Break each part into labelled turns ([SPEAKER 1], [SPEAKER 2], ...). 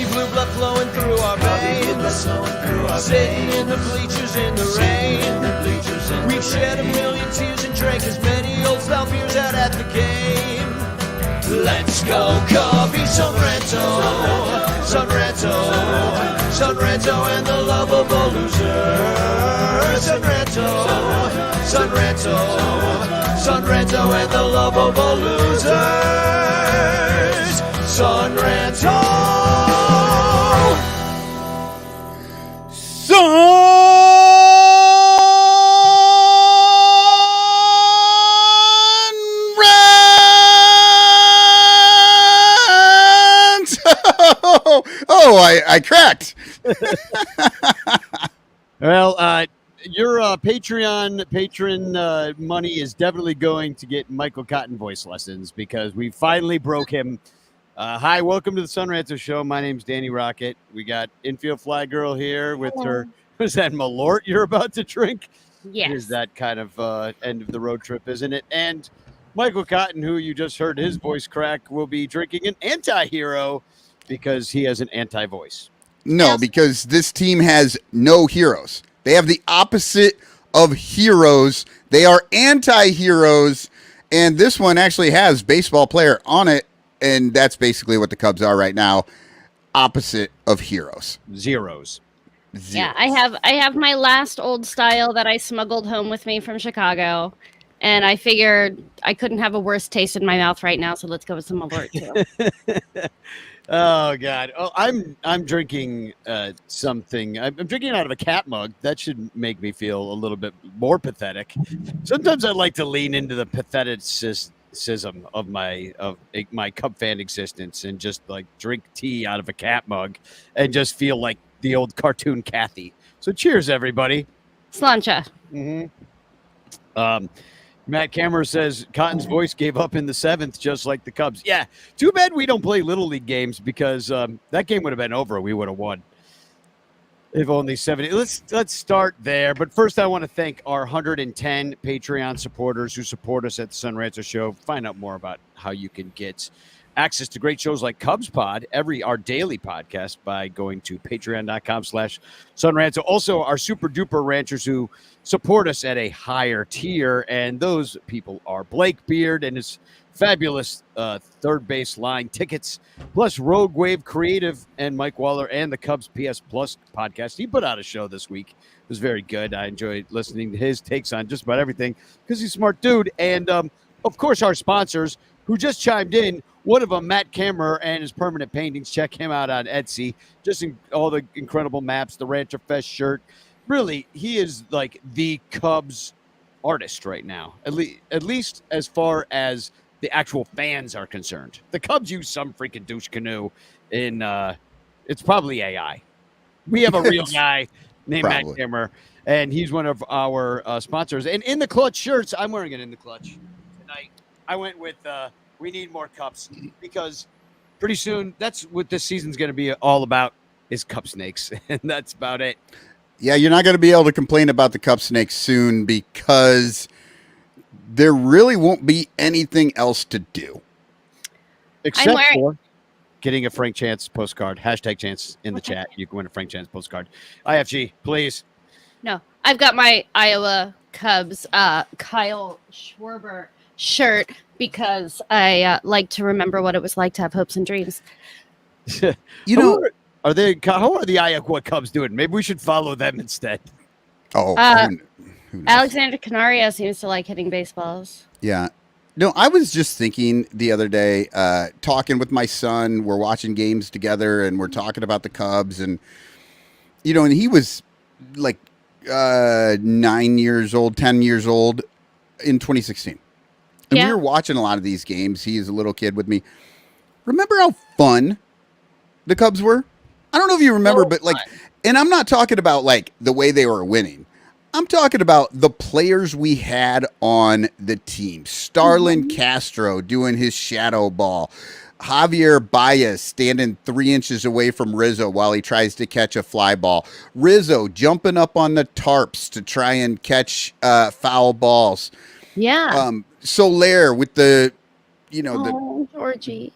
[SPEAKER 1] Navy blue blood flowing through our veins. Sitting in the bleachers in the rain. We've shed a million tears and drank as many old style beers out at the game. Let's go, Cubby, Son Ranto, Son Ranto, Son Ranto and the lovable losers. Son Ranto, Son Ranto, Son Ranto and the lovable losers. Son Ranto.
[SPEAKER 2] I cracked.
[SPEAKER 3] Well, your Patreon patron money is definitely going to get Michael Cotton voice lessons because we finally broke him. Hi, welcome to the Son Ranto Show. My name's Danny Rocket. We got infield fly girl here with her. Was that Malort you're about to drink?
[SPEAKER 4] Yes.
[SPEAKER 3] Is that kind of end of the road trip, isn't it? And Michael Cotton, who you just heard his voice crack, will be drinking an anti-hero because he has an anti-voice.
[SPEAKER 2] No, because this team has no heroes. They have the opposite of heroes. They are anti-heroes, and this one actually has baseball player on it, and that's basically what the Cubs are right now. Opposite of heroes.
[SPEAKER 3] Zeros.
[SPEAKER 4] Yeah, I have my last old style that I smuggled home with me from Chicago, and I figured I couldn't have a worse taste in my mouth right now, so let's go with some Malort too.
[SPEAKER 3] Oh God! Oh, I'm drinking something. I'm drinking out of a cat mug. That should make me feel a little bit more pathetic. Sometimes I like to lean into the patheticism of my Cub fan existence and just like drink tea out of a cat mug and just feel like the old cartoon Kathy. So cheers, everybody.
[SPEAKER 4] Slancha.
[SPEAKER 3] Mm-hmm. Matt Kammerer says Cotton's voice gave up in the 7th, just like the Cubs. Yeah, too bad we don't play Little League games because that game would have been over. We would have won. If only 70. Let's start there. But first, I want to thank our 110 Patreon supporters who support us at the Son Ranto Show. Find out more about how you can get access to great shows like Cubs Pod, our daily podcast, by going to patreon.com/SonRanto. Also, our super duper ranchers who support us at a higher tier, and those people are Blake Beard and his fabulous third base line tickets, plus Rogue Wave Creative and Mike Waller and the Cubs PS Plus podcast. He put out a show this week. It was very good. I enjoyed listening to his takes on just about everything because he's a smart dude. And, of course, our sponsors who just chimed in. One of them, Matt Kammerer and his permanent paintings. Check him out on Etsy. Just all the incredible maps, the Rancher Fest shirt. Really, he is like the Cubs artist right now, at least as far as the actual fans are concerned. The Cubs use some freaking douche canoe in it's probably AI. We have a real guy named Matt Kammerer, and he's one of our sponsors. And in the clutch shirts, I'm wearing it in the clutch tonight. I went with we need more cups because pretty soon that's what this season's going to be all about is cup snakes. And that's about it.
[SPEAKER 2] Yeah, you're not going to be able to complain about the cup snakes soon because there really won't be anything else to do.
[SPEAKER 3] Except for getting a Frank Chance postcard. Hashtag Chance in the chat. You can win a Frank Chance postcard. IFG, please.
[SPEAKER 4] No, I've got my Iowa Cubs Kyle Schwarber shirt because I like to remember what it was like to have hopes and dreams.
[SPEAKER 3] How are the Iowa Cubs doing? Maybe we should follow them instead.
[SPEAKER 2] Oh,
[SPEAKER 4] who knows? Alexander Canario seems to like hitting baseballs.
[SPEAKER 2] Yeah. No, I was just thinking the other day, talking with my son. We're watching games together and we're talking about the Cubs. And, and he was like 9 years old, 10 years old in 2016. And we were watching a lot of these games. He is a little kid with me. Remember how fun the Cubs were? I don't know if you remember, but and I'm not talking about like the way they were winning. I'm talking about the players we had on the team. Starlin Castro doing his shadow ball. Javier Baez standing 3 inches away from Rizzo while he tries to catch a fly ball. Rizzo jumping up on the tarps to try and catch foul balls.
[SPEAKER 4] Yeah.
[SPEAKER 2] Soler with the,
[SPEAKER 4] Georgie.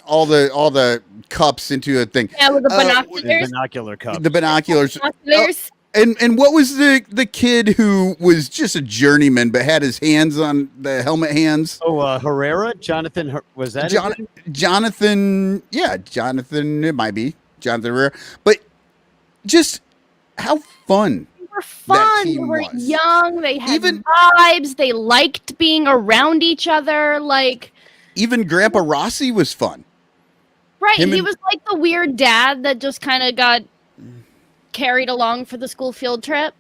[SPEAKER 2] all the cups into a thing.
[SPEAKER 4] Yeah, with the
[SPEAKER 3] The
[SPEAKER 4] binoculars.
[SPEAKER 3] binocular cup.
[SPEAKER 2] The binoculars.
[SPEAKER 4] Binoculars.
[SPEAKER 2] And what was the kid who was just a journeyman but had his hands on the helmet hands?
[SPEAKER 3] Oh, Herrera, Jonathan, was that his name?
[SPEAKER 2] Jonathan? Yeah, Jonathan. It might be Jonathan Herrera. But just how fun.
[SPEAKER 4] They were fun. They
[SPEAKER 2] team
[SPEAKER 4] were
[SPEAKER 2] was.
[SPEAKER 4] young. They had
[SPEAKER 2] Even-
[SPEAKER 4] vibes. They liked being around each other. Like,
[SPEAKER 2] Even Grandpa Rossi was fun.
[SPEAKER 4] right.
[SPEAKER 2] Him
[SPEAKER 4] He
[SPEAKER 2] and-
[SPEAKER 4] was like the weird dad that just kind of got carried along for the school field trip.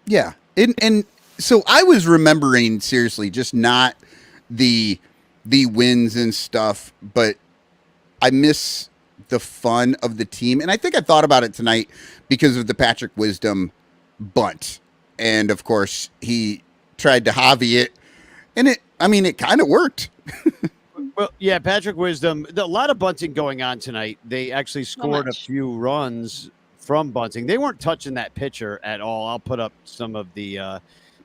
[SPEAKER 2] Yeah. And so I was remembering seriously just not the wins and stuff, but I miss the fun of the team. And I think I thought about it tonight because of the Patrick Wisdom bunt. And of course, he tried to hobby it, and it kind of worked.
[SPEAKER 3] Well, yeah, Patrick Wisdom. A lot of bunting going on tonight. They actually scored a
[SPEAKER 4] much.
[SPEAKER 3] few runs from bunting. They weren't touching that pitcher at all. I'll put up some of the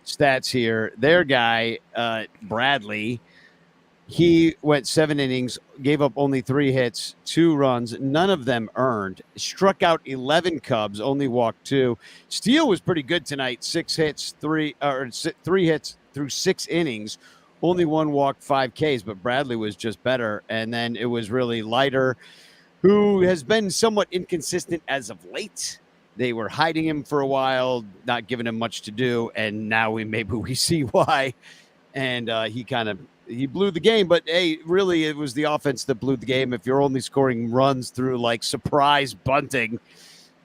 [SPEAKER 3] stats here. Their guy, Bradley, he went 7 innings, gave up only 3 hits, 2 runs, none of them earned. Struck out 11 Cubs, only walked 2. Steele was pretty good tonight. 3 hits through 6 innings. Only 1 walk, 5 Ks, but Bradley was just better. And then it was really Leiter, who has been somewhat inconsistent as of late. They were hiding him for a while, not giving him much to do, and now maybe we see why. And he blew the game, but hey, really, it was the offense that blew the game. If you're only scoring runs through like surprise bunting,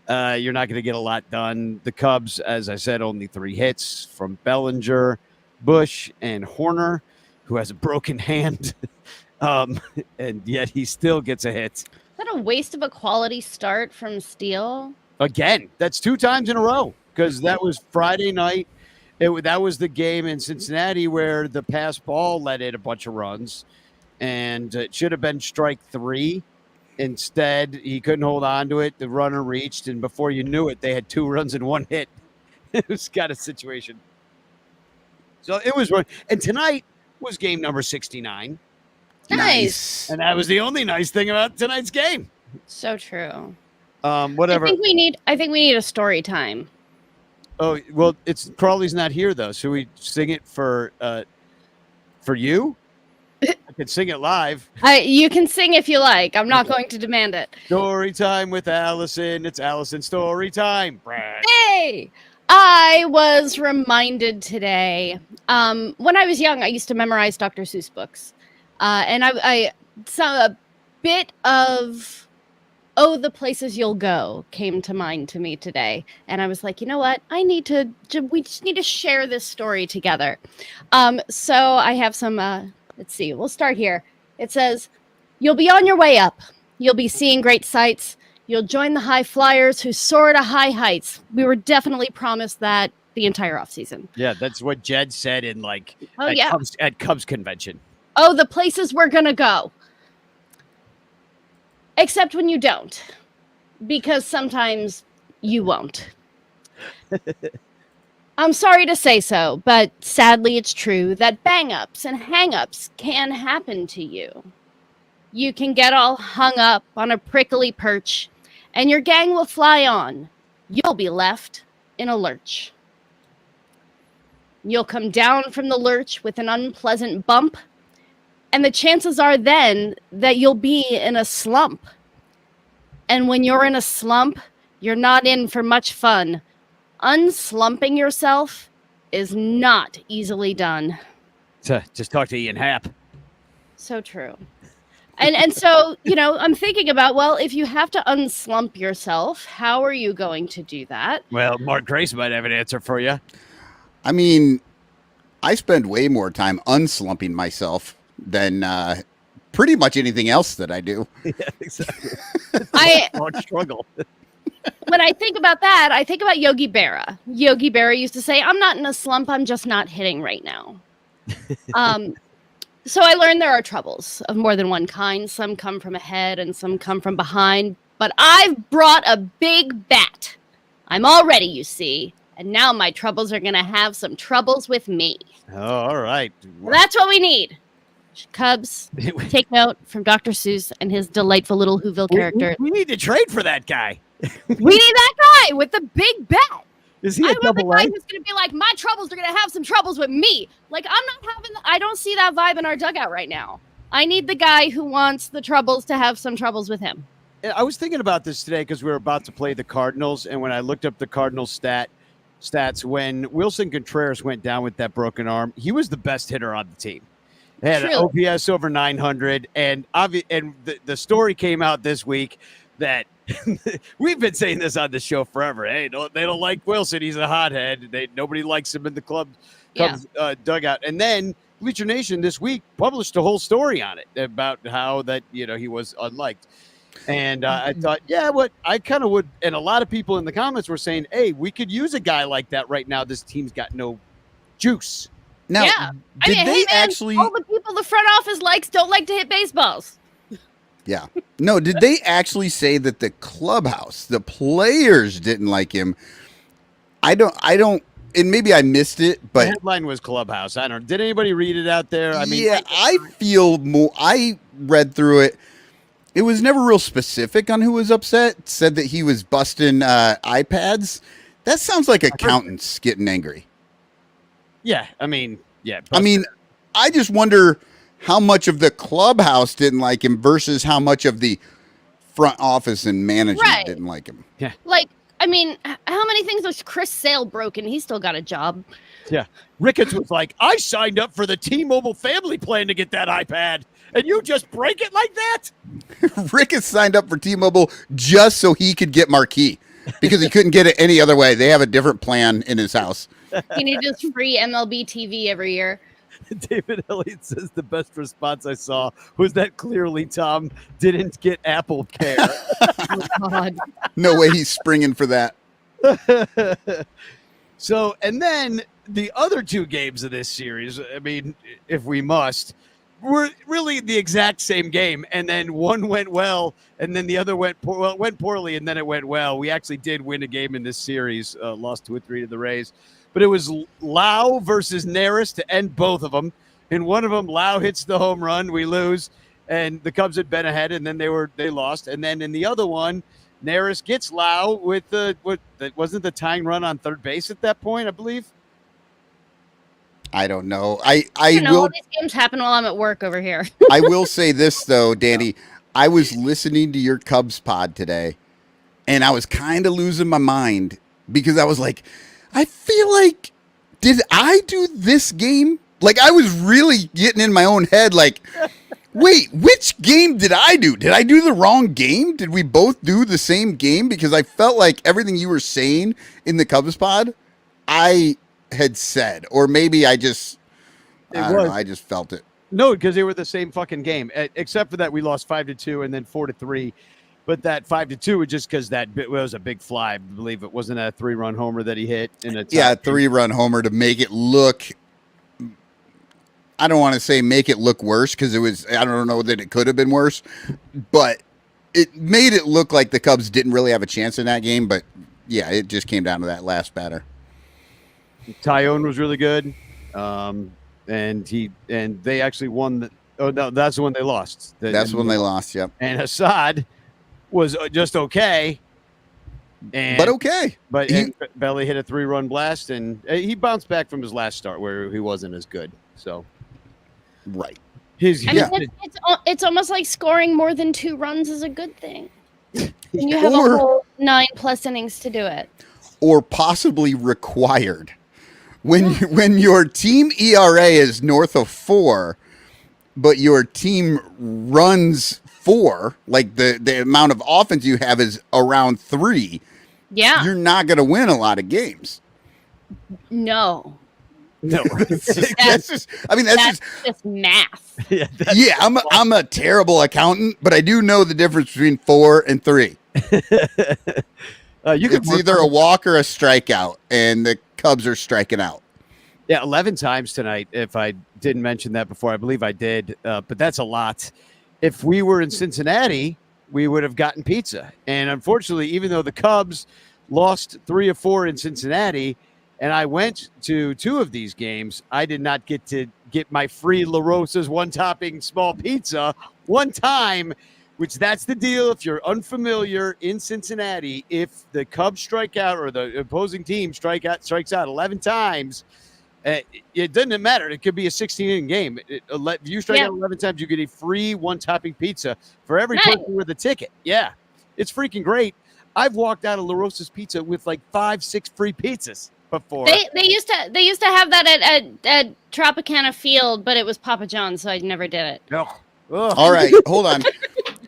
[SPEAKER 3] you're not going to get a lot done. The Cubs, as I said, only 3 hits from Bellinger, Bush, and Horner, who has a broken hand. And yet he still gets a hit.
[SPEAKER 4] Is that a waste of a quality start from Steele?
[SPEAKER 3] Again, that's 2 times in a row, because that was Friday night. That was the game in Cincinnati where the pass ball let in a bunch of runs, and it should have been strike 3. Instead, he couldn't hold on to it. The runner reached, and before you knew it, they had 2 runs and 1 hit. It was kind of situation. So it was, and tonight was game number 69,
[SPEAKER 4] Nice.
[SPEAKER 3] and that was the only nice thing about tonight's game.
[SPEAKER 4] So true.
[SPEAKER 3] Whatever.
[SPEAKER 4] I think we need a story time.
[SPEAKER 3] Oh, well, Crawley's not here though. Should we sing it for you? I could sing it live.
[SPEAKER 4] You can sing if you like. I'm not going to demand it.
[SPEAKER 3] Story time with Allison. It's Allison story time. Brad.
[SPEAKER 4] Hey, I was reminded today. When I was young, I used to memorize Dr. Seuss books, and I saw a bit of "Oh, the Places You'll Go" came to mind to me today, and I was like, you know what? We just need to share this story together. So I have some. Let's see. We'll start here. It says, "You'll be on your way up. You'll be seeing great sights. You'll join the high flyers who soar to high heights." We were definitely promised that the entire offseason.
[SPEAKER 3] Yeah, that's what Jed said in
[SPEAKER 4] Oh,
[SPEAKER 3] at Cubs convention.
[SPEAKER 4] Oh, the places we're gonna go. Except when you don't, because sometimes you won't. I'm sorry to say so, but sadly it's true that bang-ups and hang-ups can happen to you. You can get all hung up on a prickly perch, and your gang will fly on. You'll be left in a lurch. You'll come down from the lurch with an unpleasant bump, and the chances are then that you'll be in a slump. And when you're in a slump, you're not in for much fun. Unslumping yourself is not easily done.
[SPEAKER 3] Just talk to Ian Happ.
[SPEAKER 4] So true. And so, I'm thinking about, well, if you have to unslump yourself, how are you going to do that?
[SPEAKER 3] Well, Mark Grace might have an answer for you.
[SPEAKER 2] I mean, I spend way more time unslumping myself than pretty much anything else that I do.
[SPEAKER 3] Yeah, exactly. Long struggle.
[SPEAKER 4] When I think about that, I think about Yogi Berra. Yogi Berra used to say, "I'm not in a slump, I'm just not hitting right now." So I learned there are troubles of more than one kind. Some come from ahead and some come from behind. But I've brought a big bat. I'm all ready, you see. And now my troubles are going to have some troubles with me.
[SPEAKER 3] Oh, all right.
[SPEAKER 4] Well, that's what we need. Cubs, take note from Dr. Seuss and his delightful little Whoville character.
[SPEAKER 3] We need to trade for that guy.
[SPEAKER 4] We need that guy with the big bet.
[SPEAKER 3] Is he a
[SPEAKER 4] I want the
[SPEAKER 3] double
[SPEAKER 4] guy
[SPEAKER 3] A?
[SPEAKER 4] who's going to be like, my troubles are going to have some troubles with me. Like, I'm not having, I don't see that vibe in our dugout right now. I need the guy who wants the troubles to have some troubles with him.
[SPEAKER 3] I was thinking about this today because we were about to play the Cardinals, and when I looked up the Cardinals stats, when Wilson Contreras went down with that broken arm, he was the best hitter on the team. He had an OPS over 900, and the story came out this week that we've been saying this on the show forever. Hey, they don't like Wilson; he's a hothead. Nobody likes him in the Cubs dugout. And then Bleacher Nation this week published a whole story on it about how that he was unliked. And I thought, what I kind of would, and a lot of people in the comments were saying, hey, we could use a guy like that right now. This team's got no juice.
[SPEAKER 2] Now, actually?
[SPEAKER 4] All the people the front office don't like to hit baseballs.
[SPEAKER 2] Yeah. No, did they actually say that the clubhouse, the players didn't like him? I don't, and maybe I missed it, but
[SPEAKER 3] the headline was clubhouse. I don't know. Did anybody read it out there? I mean,
[SPEAKER 2] I feel more, I read through it. It was never real specific on who was upset. Said that he was busting iPads. That sounds like accountants getting angry.
[SPEAKER 3] Yeah, I mean, yeah.
[SPEAKER 2] I just wonder how much of the clubhouse didn't like him versus how much of the front office and management didn't like him.
[SPEAKER 3] Yeah.
[SPEAKER 4] Like, I mean, how many things was Chris Sale broken? He still got a job.
[SPEAKER 3] Yeah. Ricketts was like, I signed up for the T-Mobile family plan to get that iPad, and you just break it like that?
[SPEAKER 2] Ricketts signed up for T-Mobile just so he could get Marquee because he couldn't get it any other way. They have a different plan in his house.
[SPEAKER 4] He needed free MLB TV every year.
[SPEAKER 3] David Elliott says the best response I saw was that clearly Tom didn't get Apple Care.
[SPEAKER 4] Oh, God.
[SPEAKER 2] No way he's springing for that.
[SPEAKER 3] So, and then the other two games of this series, I mean, if we must, were really the exact same game. And then one went well, and then the other went poorly, and then it went well. We actually did win a game in this series, lost 2-3 to the Rays. But it was Lau versus Neris to end both of them. In one of them, Lau hits the home run, we lose, and the Cubs had been ahead, and then they lost. And then in the other one, Neris gets Lau with wasn't the tying run on third base at that point, I believe.
[SPEAKER 2] I don't know.
[SPEAKER 4] I know all these games happen while I'm at work over here.
[SPEAKER 2] I will say this though, Danny. I was listening to your Cubs pod today, and I was kind of losing my mind because I was like, I feel like, did I do this game? Like, I was really getting in my own head, like, wait, which game did I do? Did I do the wrong game? Did we both do the same game? Because I felt like everything you were saying in the Cubs pod, I had said, or maybe I just felt it.
[SPEAKER 3] No, because they were the same fucking game, except for that we lost 5-2 and then 4-3. But that 5-2 was just because that was a big fly. I believe it wasn't a 3-run homer that he hit in a
[SPEAKER 2] 3-run homer to make it look. I don't want to say make it look worse because it was. I don't know that it could have been worse, but it made it look like the Cubs didn't really have a chance in that game. But yeah, it just came down to that last batter.
[SPEAKER 3] Tyone was really good, and they actually won. No, that's the one they lost.
[SPEAKER 2] That's when they lost. Yep.
[SPEAKER 3] And Hassad was just okay. But Belly hit a 3-run blast, and he bounced back from his last start where he wasn't as good. So,
[SPEAKER 2] right.
[SPEAKER 4] It's almost like scoring more than 2 runs is a good thing. And you have a whole 9+ innings to do it.
[SPEAKER 2] Or possibly required. When your team ERA is north of 4, but your team runs 4, like the amount of offense you have is around 3.
[SPEAKER 4] Yeah.
[SPEAKER 2] You're not going to win a lot of games.
[SPEAKER 4] No.
[SPEAKER 2] That's just
[SPEAKER 4] math.
[SPEAKER 2] I'm a terrible accountant, but I do know the difference between 4 and 3. It's either a walk or a strikeout, and the Cubs are striking out.
[SPEAKER 3] Yeah, 11 times tonight. If I didn't mention that before, I believe I did, but that's a lot. If we were in Cincinnati, we would have gotten pizza. And unfortunately, even though the Cubs lost 3 of 4 in Cincinnati, and I went to 2 of these games. I did not get to get my free La Rosa's one-topping small pizza one time, which that's the deal. If you're unfamiliar in Cincinnati, if the Cubs strike out or the opposing team strikes out 11 times, it doesn't matter. It could be a 16-inning game. If you strike out 11 times, you get a free one-topping pizza for every person with a ticket. Yeah, it's freaking great. I've walked out of La Rosa's Pizza with like 5-6 free pizzas before.
[SPEAKER 4] They used to have that at Tropicana Field, but it was Papa John's, so I never did it.
[SPEAKER 3] No.
[SPEAKER 2] All right, hold on.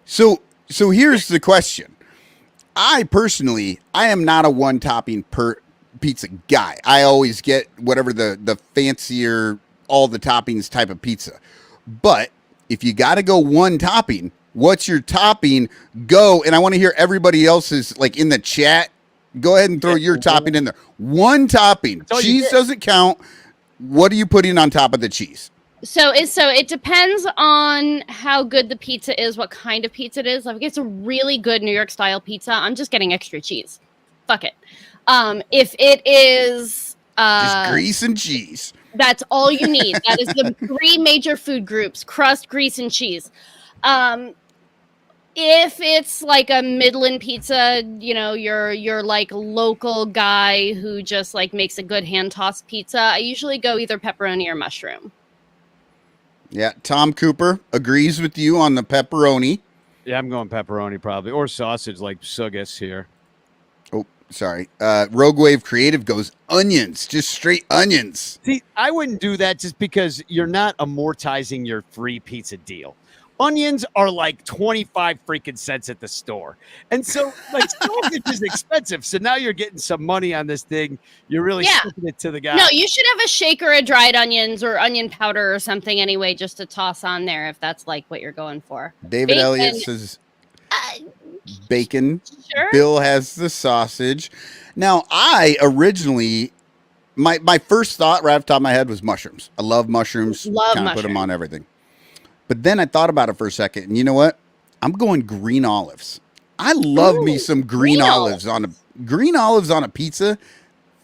[SPEAKER 2] So here's the question. I am not a one-topping per pizza guy. I always get whatever the fancier, all the toppings type of pizza. But if you got to go one topping, what's your topping? Go, and I want to hear everybody else's, like in the chat. Go ahead and throw your topping in there. One topping. Cheese doesn't count. What are you putting on top of the cheese?
[SPEAKER 4] So it depends on how good the pizza is, what kind of pizza it is. Like if it's a really good New York style pizza, I'm just getting extra cheese. Fuck it. If it is
[SPEAKER 2] just grease and cheese,
[SPEAKER 4] that's all you need. That is the 3 major food groups: crust, grease, and cheese. If it's like a Midland pizza, you know, you're like local guy who just like makes a good hand tossed pizza, I usually go either pepperoni or mushroom.
[SPEAKER 2] Yeah, Tom Cooper agrees with you on the pepperoni.
[SPEAKER 3] Yeah, I'm going pepperoni probably, or sausage like Sugus here.
[SPEAKER 2] Oh, sorry. Rogue Wave Creative goes onions, just straight onions.
[SPEAKER 3] See, I wouldn't do that just because you're not amortizing your free pizza deal. Onions are like 25 freaking cents at the store. And so like sausage is expensive. So now you're getting some money on this thing. You're really sticking it to the guy.
[SPEAKER 4] No, you should have a shaker of dried onions or onion powder or something anyway, just to toss on there if that's like what you're going for.
[SPEAKER 2] David Elliott says bacon.
[SPEAKER 4] Sure.
[SPEAKER 2] Bill has the sausage. Now, I originally, my first thought right off the top of my head was mushrooms. I love mushrooms. Kind of put them on everything. But then I thought about it for a second, and you know what? I'm going green olives. I love me some green olives on a pizza.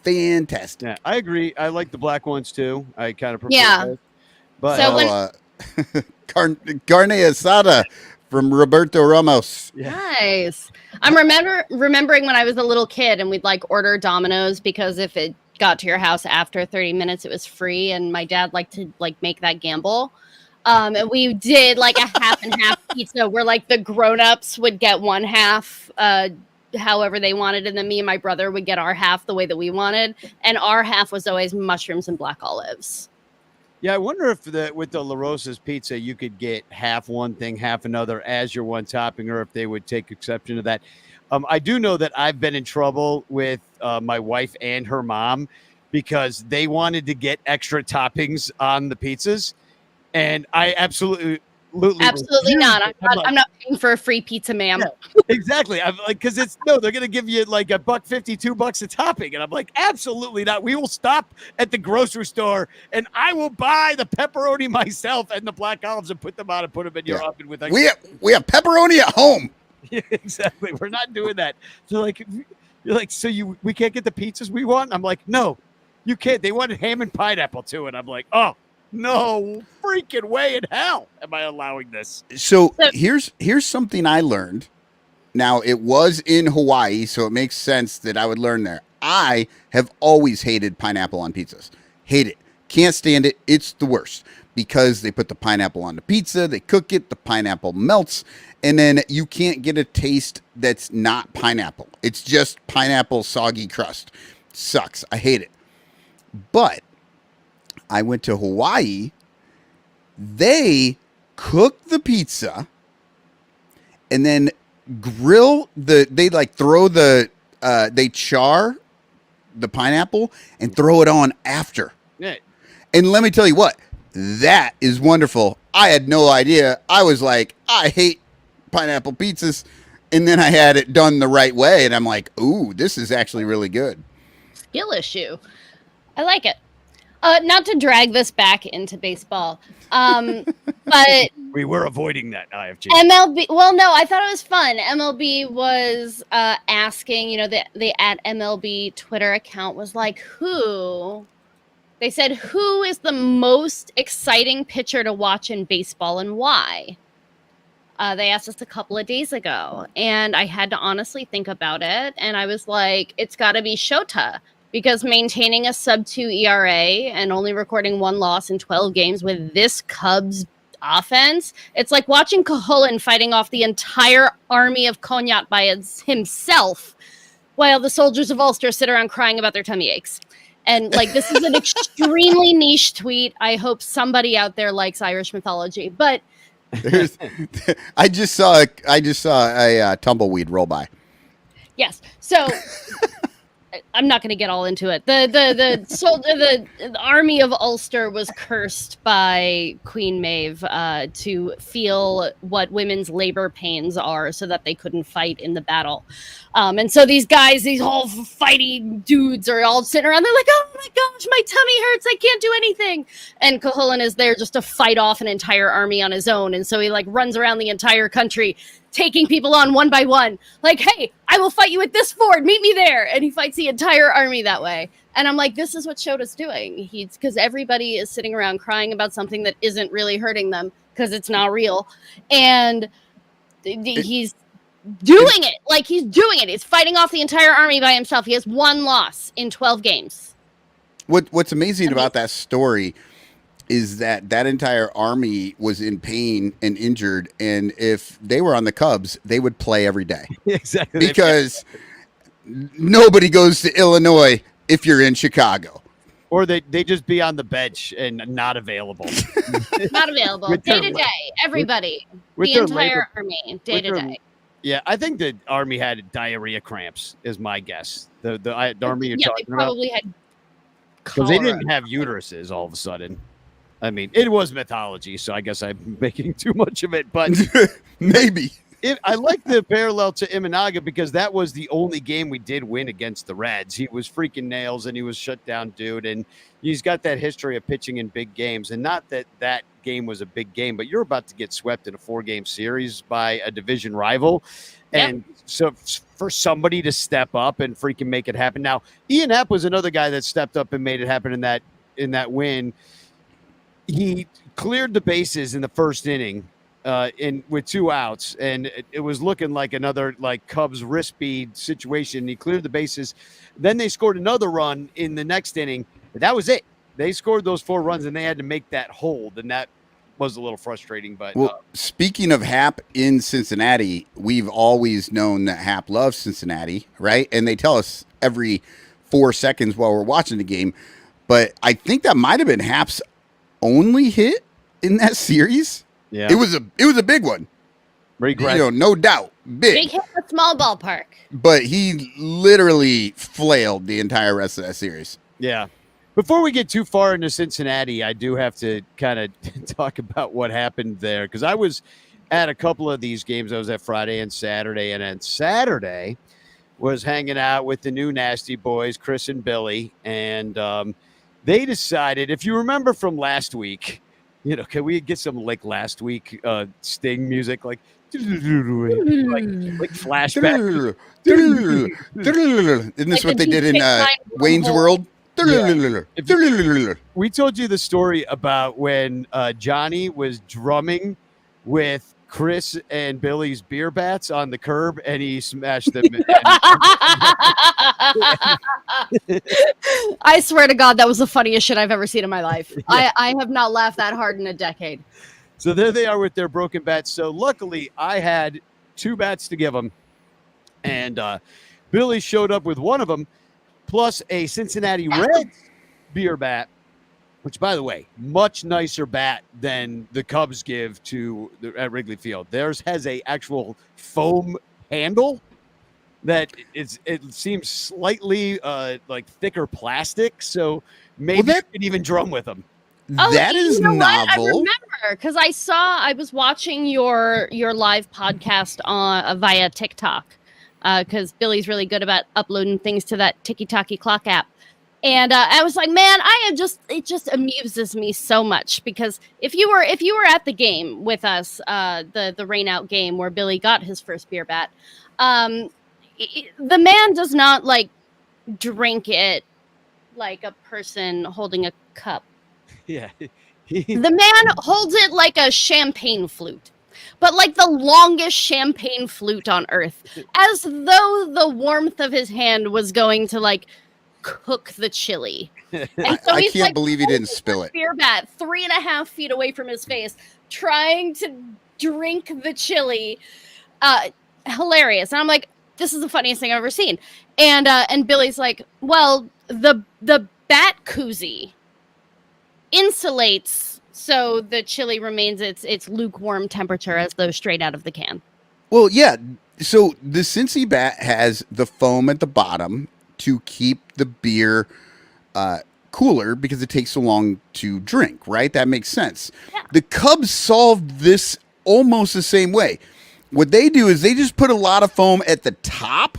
[SPEAKER 2] Fantastic.
[SPEAKER 3] Yeah, I agree. I like the black ones too. I kind of prefer those. But
[SPEAKER 4] So
[SPEAKER 2] carne asada from Roberto Ramos.
[SPEAKER 3] Yeah.
[SPEAKER 4] Nice. I'm remembering when I was a little kid and we'd like order Domino's because if it got to your house after 30 minutes, it was free, and my dad liked to like make that gamble. And we did like a half and half pizza where like the grown-ups would get one half however they wanted, and then me and my brother would get our half the way that we wanted, and our half was always mushrooms and black olives.
[SPEAKER 3] Yeah, I wonder if with the La Rosa's pizza you could get half one thing, half another as your one topping, or if they would take exception to that. I do know that I've been in trouble with my wife and her mom because they wanted to get extra toppings on the pizzas. And I absolutely
[SPEAKER 4] not. I'm not paying for a free pizza, ma'am.
[SPEAKER 3] Yeah, exactly. I'm like, because they're going to give you like $1.50, $2 a topping, and I'm like, absolutely not. We will stop at the grocery store, and I will buy the pepperoni myself and the black olives and put them on and put them in your oven with.
[SPEAKER 2] We have pepperoni at home.
[SPEAKER 3] Yeah, exactly. We're not doing that. So like, you're like, so we can't get the pizzas we want. I'm like, no, you can't. They wanted ham and pineapple too, and I'm like, oh. No freaking way in hell am I allowing this.
[SPEAKER 2] So here's something I learned. Now, it was in Hawaii, so it makes sense that I would learn there. I have always hated pineapple on pizzas. Hate it. Can't stand it. It's the worst because they put the pineapple on the pizza, they cook it, the pineapple melts, and then you can't get a taste that's not pineapple. It's just pineapple soggy crust. Sucks. I hate it. But I went to Hawaii. They cook the pizza and then grill they char the pineapple and throw it on after.
[SPEAKER 3] Yeah.
[SPEAKER 2] And let me tell you what, that is wonderful. I had no idea. I was like, I hate pineapple pizzas. And then I had it done the right way. And I'm like, ooh, this is actually really good.
[SPEAKER 4] Skill issue. I like it. Not to drag this back into baseball, but
[SPEAKER 3] We were avoiding that IFG.
[SPEAKER 4] MLB. Well, no, I thought it was fun. MLB was asking, the at MLB Twitter account was like, They said, who is the most exciting pitcher to watch in baseball and why? They asked us a couple of days ago, and I had to honestly think about it. And I was like, it's got to be Shota, because maintaining a sub-2 ERA and only recording 1 loss in 12 games with this Cubs offense, it's like watching Cajolan fighting off the entire army of Cognac by himself, while the soldiers of Ulster sit around crying about their tummy aches. And like, this is an extremely niche tweet. I hope somebody out there likes Irish mythology, but
[SPEAKER 2] I just saw a tumbleweed roll by.
[SPEAKER 4] yes. So I'm not going to get all into it. The army of Ulster was cursed by Queen Maeve to feel what women's labor pains are, so that they couldn't fight in the battle. And so these guys, these whole fighting dudes, are all sitting around. They're like, "Oh my gosh, my tummy hurts. I can't do anything." And Cajolan is there just to fight off an entire army on his own. And so he like runs around the entire country, taking people on one by one. Like, "Hey, I will fight you at this ford. Meet me there." And he fights the entire army that way. And I'm like, this is what Shota's doing. Because everybody is sitting around crying about something that isn't really hurting them because it's not real. And he's doing it. Like, he's doing it. He's fighting off the entire army by himself. He has 1 loss in 12 games.
[SPEAKER 2] What's amazing about that story is that entire army was in pain and injured, and if they were on the Cubs, they would play every day.
[SPEAKER 3] Exactly.
[SPEAKER 2] Because nobody goes to Illinois if you're in Chicago.
[SPEAKER 3] Or they just be on the bench and not available.
[SPEAKER 4] Not available.
[SPEAKER 3] With
[SPEAKER 4] Day
[SPEAKER 3] their-
[SPEAKER 4] to day. Everybody.
[SPEAKER 3] with
[SPEAKER 4] the
[SPEAKER 3] their
[SPEAKER 4] entire
[SPEAKER 3] labor-
[SPEAKER 4] army. Day
[SPEAKER 3] with
[SPEAKER 4] to
[SPEAKER 3] their-
[SPEAKER 4] day.
[SPEAKER 3] Yeah, I think the Army had diarrhea cramps, is my guess. The Army you're
[SPEAKER 4] Yeah, they
[SPEAKER 3] talking about.
[SPEAKER 4] probably had
[SPEAKER 3] Because they
[SPEAKER 4] cholera.
[SPEAKER 3] didn't have uteruses all of a sudden. I mean, it was mythology, so I guess I'm making too much of it. But
[SPEAKER 2] Maybe.
[SPEAKER 3] I like the parallel to Imanaga because that was the only game we did win against the Reds. He was freaking nails and he was shut down dude. And he's got that history of pitching in big games. And not that game was a big game, but you're about to get swept in a 4-game series by a division rival. And so for somebody to step up and freaking make it happen. Now, Ian Happ was another guy that stepped up and made it happen in that win. He cleared the bases in the first inning with 2 outs, and it was looking like another like Cubs wrist speed situation. He cleared the bases. Then they scored another run in the next inning. But that was it. They scored those 4 runs, and they had to make that hold, and that was a little frustrating. But
[SPEAKER 2] Well, speaking of Hap in Cincinnati, we've always known that Hap loves Cincinnati, right? And they tell us every 4 seconds while we're watching the game. But I think that might have been Hap's only hit in that series.
[SPEAKER 3] yeah,
[SPEAKER 2] It was a big one. No doubt,
[SPEAKER 4] Big hit in a small ballpark.
[SPEAKER 2] But he literally flailed the entire rest of that series.
[SPEAKER 3] Yeah. Before we get too far into Cincinnati, I do have to kind of talk about what happened there because I was at a couple of these games. I was at Friday and Saturday, and then Saturday was hanging out with the new Nasty Boys, Chris and Billy, and they decided, if you remember from last week, can we get some like last week Sting music, like flashback?
[SPEAKER 2] Isn't this what they did in Wayne's World?
[SPEAKER 3] We told you the story about when Johnny was drumming with Chris and Billy's beer bats on the curb, and he smashed them.
[SPEAKER 4] I swear to God, that was the funniest shit I've ever seen in my life. I have not laughed that hard in a decade.
[SPEAKER 3] So there they are with their broken bats. So luckily, I had 2 bats to give them, and Billy showed up with one of them, plus a Cincinnati Reds beer bat, which, by the way, much nicer bat than the Cubs give at Wrigley Field. Theirs has a actual foam handle that it seems slightly like thicker plastic, so maybe you could even drum with them.
[SPEAKER 2] That is novel.
[SPEAKER 4] What? I remember because I was watching your live podcast via TikTok because Billy's really good about uploading things to that Tiki-Taki clock app. And I was like, man, it just amuses me so much because if you were at the game with us, the rain out game where Billy got his first beer bat, the man does not like drink it like a person holding a cup.
[SPEAKER 3] Yeah.
[SPEAKER 4] The man holds it like a champagne flute, but like the longest champagne flute on earth, as though the warmth of his hand was going to like cook the chili. And so
[SPEAKER 2] I
[SPEAKER 4] he's
[SPEAKER 2] can't
[SPEAKER 4] like,
[SPEAKER 2] believe he didn't spill it.
[SPEAKER 4] beer bat 3.5 feet away from his face, trying to drink the chili. Hilarious. And I'm like, this is the funniest thing I've ever seen. And Billy's like, well, the bat koozie insulates so the chili remains its lukewarm temperature as though straight out of the can.
[SPEAKER 2] Well, yeah. So the Cincy bat has the foam at the bottom to keep the beer cooler because it takes so long to drink, right? That makes sense.
[SPEAKER 4] Yeah.
[SPEAKER 2] The Cubs solved this almost the same way. What they do is they just put a lot of foam at the top,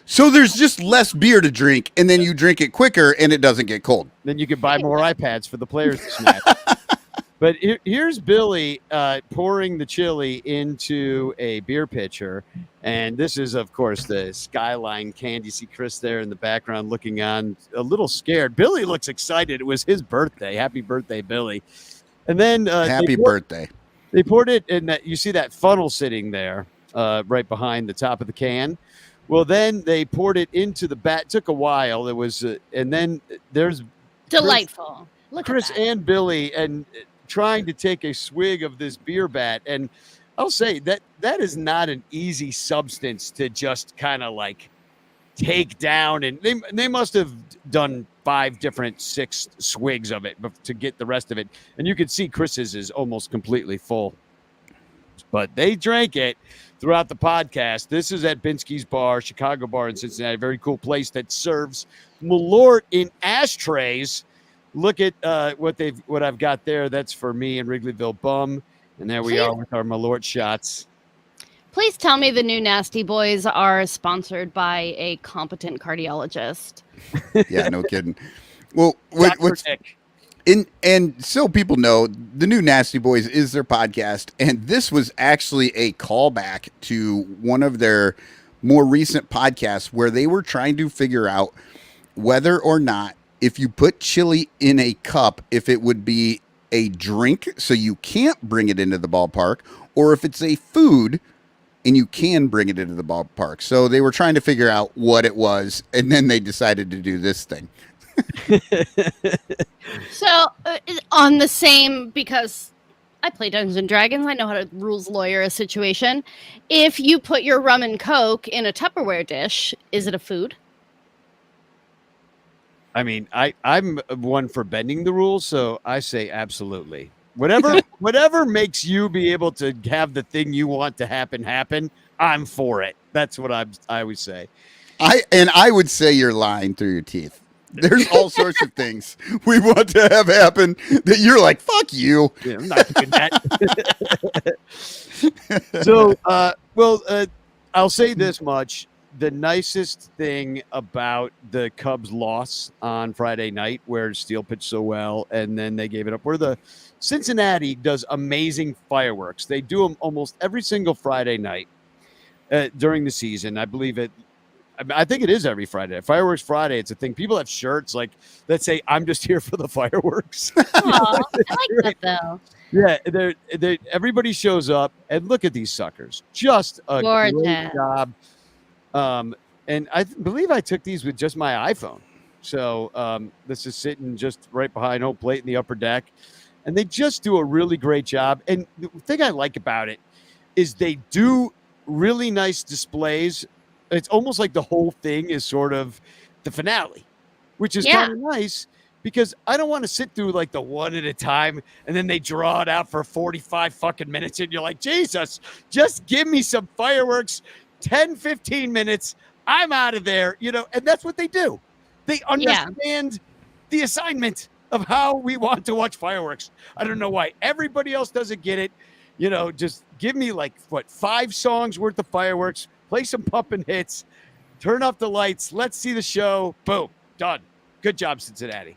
[SPEAKER 2] so there's just less beer to drink, and then you drink it quicker, and it doesn't get cold.
[SPEAKER 3] Then you could buy more iPads for the players to smash. But here's Billy pouring the chili into a beer pitcher. And this is, of course, the Skyline can. You see Chris there in the background looking on, a little scared. Billy looks excited. It was his birthday. Happy birthday, Billy. And then
[SPEAKER 2] Happy birthday.
[SPEAKER 3] They poured it in that. You see that funnel sitting there right behind the top of the can. Well, then they poured it into the bat. It took a while. It was, and then there's
[SPEAKER 4] Delightful.
[SPEAKER 3] Chris and Billy and trying to take a swig of this beer bat. And I'll say that is not an easy substance to just kind of like take down. And they must have done 6 swigs of it to get the rest of it. And you could see Chris's is almost completely full. But they drank it throughout the podcast. This is at Binsky's Bar, Chicago bar in Cincinnati. A very cool place that serves Malort in ashtrays. Look at what I've got there. That's for me and Wrigleyville Bum. And there we are with our Malort shots.
[SPEAKER 4] Please tell me the new Nasty Boys are sponsored by a competent cardiologist.
[SPEAKER 2] Yeah, no kidding. Well, what's and so people know, the new Nasty Boys is their podcast, and this was actually a callback to one of their more recent podcasts where they were trying to figure out whether or not, if you put chili in a cup, if it would be a drink so you can't bring it into the ballpark, or if it's a food and you can bring it into the ballpark. So they were trying to figure out what it was, and then they decided to do this thing.
[SPEAKER 4] So on the same, because I play Dungeons and Dragons, I know how to rules lawyer a situation. If you put your rum and Coke in a Tupperware dish, is it a food?
[SPEAKER 3] I mean, I'm one for bending the rules, so I say absolutely. Whatever makes you be able to have the thing you want to happen, I'm for it. That's what I would say.
[SPEAKER 2] I would say you're lying through your teeth. There's all sorts of things we want to have happen that you're like, fuck you.
[SPEAKER 3] Yeah, I'm not doing that. So, I'll say this much. The nicest thing about the Cubs' loss on Friday night, where Steele pitched so well, and then they gave it up, where the Cincinnati does amazing fireworks. They do them almost every single Friday night during the season. I believe it. I think it is every Friday. Fireworks Friday, it's a thing. People have shirts like that say, "I'm just here for the fireworks."
[SPEAKER 4] Aw, I like that though.
[SPEAKER 3] Yeah, everybody shows up, and look at these suckers. Just a great job. And I believe I took these with just my iPhone. So this is sitting just right behind home plate in the upper deck. And they just do a really great job. And the thing I like about it is they do really nice displays. It's almost like the whole thing is sort of the finale, which is kind of nice because I don't want to sit through like the one at a time and then they draw it out for 45 fucking minutes. And you're like, Jesus, just give me some fireworks. 10, 15 minutes, I'm out of there, and that's what they do. They understand the assignment of how we want to watch fireworks. I don't know why everybody else doesn't get it. Just give me 5 songs worth of fireworks, play some pumping hits, turn off the lights, let's see the show, boom, done. Good job, Cincinnati.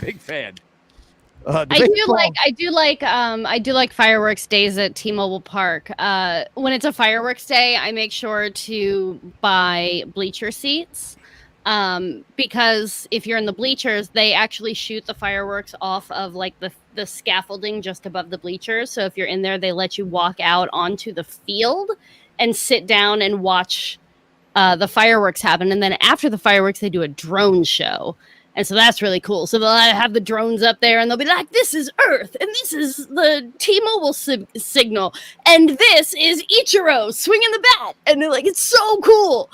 [SPEAKER 3] Big fan.
[SPEAKER 4] I do like fireworks days at T-Mobile Park. When it's a fireworks day, I make sure to buy bleacher seats. Because if you're in the bleachers, they actually shoot the fireworks off of like the scaffolding just above the bleachers. So if you're in there, they let you walk out onto the field and sit down and watch the fireworks happen. And then after the fireworks, they do a drone show. And so that's really cool. So they'll have the drones up there and they'll be like, this is Earth and this is the T-Mobile signal. And this is Ichiro swinging the bat. And they're like, it's so cool.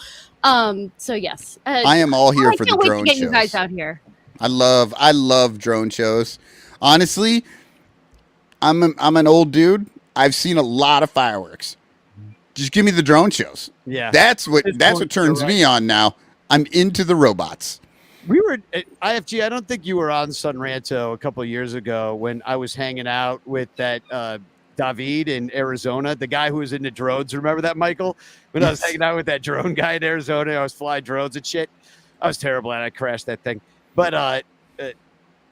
[SPEAKER 4] So yes.
[SPEAKER 2] I am all here for the drone
[SPEAKER 4] get
[SPEAKER 2] shows.
[SPEAKER 4] You guys out here.
[SPEAKER 2] I love drone shows. Honestly, I'm an old dude. I've seen a lot of fireworks. Just give me the drone shows.
[SPEAKER 3] Yeah.
[SPEAKER 2] That's what turns me on now. I'm into the robots.
[SPEAKER 3] We were at IFG. I don't think you were on Sun Ranto a couple of years ago when I was hanging out with that David in Arizona, the guy who was into drones. Remember that, Michael? When I was hanging out with that drone guy in Arizona, I was flying drones and shit. I was terrible at it. I crashed that thing. But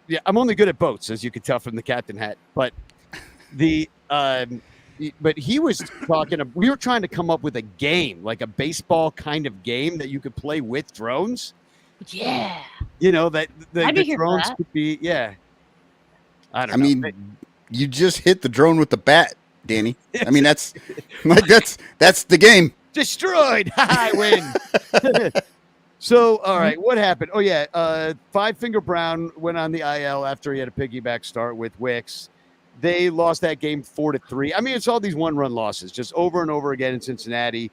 [SPEAKER 3] yeah, I'm only good at boats, as you can tell from the captain hat. But but he was talking. We were trying to come up with a game, like a baseball kind of game that you could play with drones.
[SPEAKER 4] Yeah.
[SPEAKER 3] You know, that the
[SPEAKER 4] here for
[SPEAKER 3] drones
[SPEAKER 4] that.
[SPEAKER 3] could be, yeah. I
[SPEAKER 2] I mean, you just hit the drone with the bat, Danny. I mean, that's the game.
[SPEAKER 3] Destroyed. I win. So, all right, what happened? Oh, yeah. Five Finger Brown went on the IL after he had a piggyback start with Wicks. They lost that game 4-3. I mean, it's all these one-run losses, just over and over again in Cincinnati.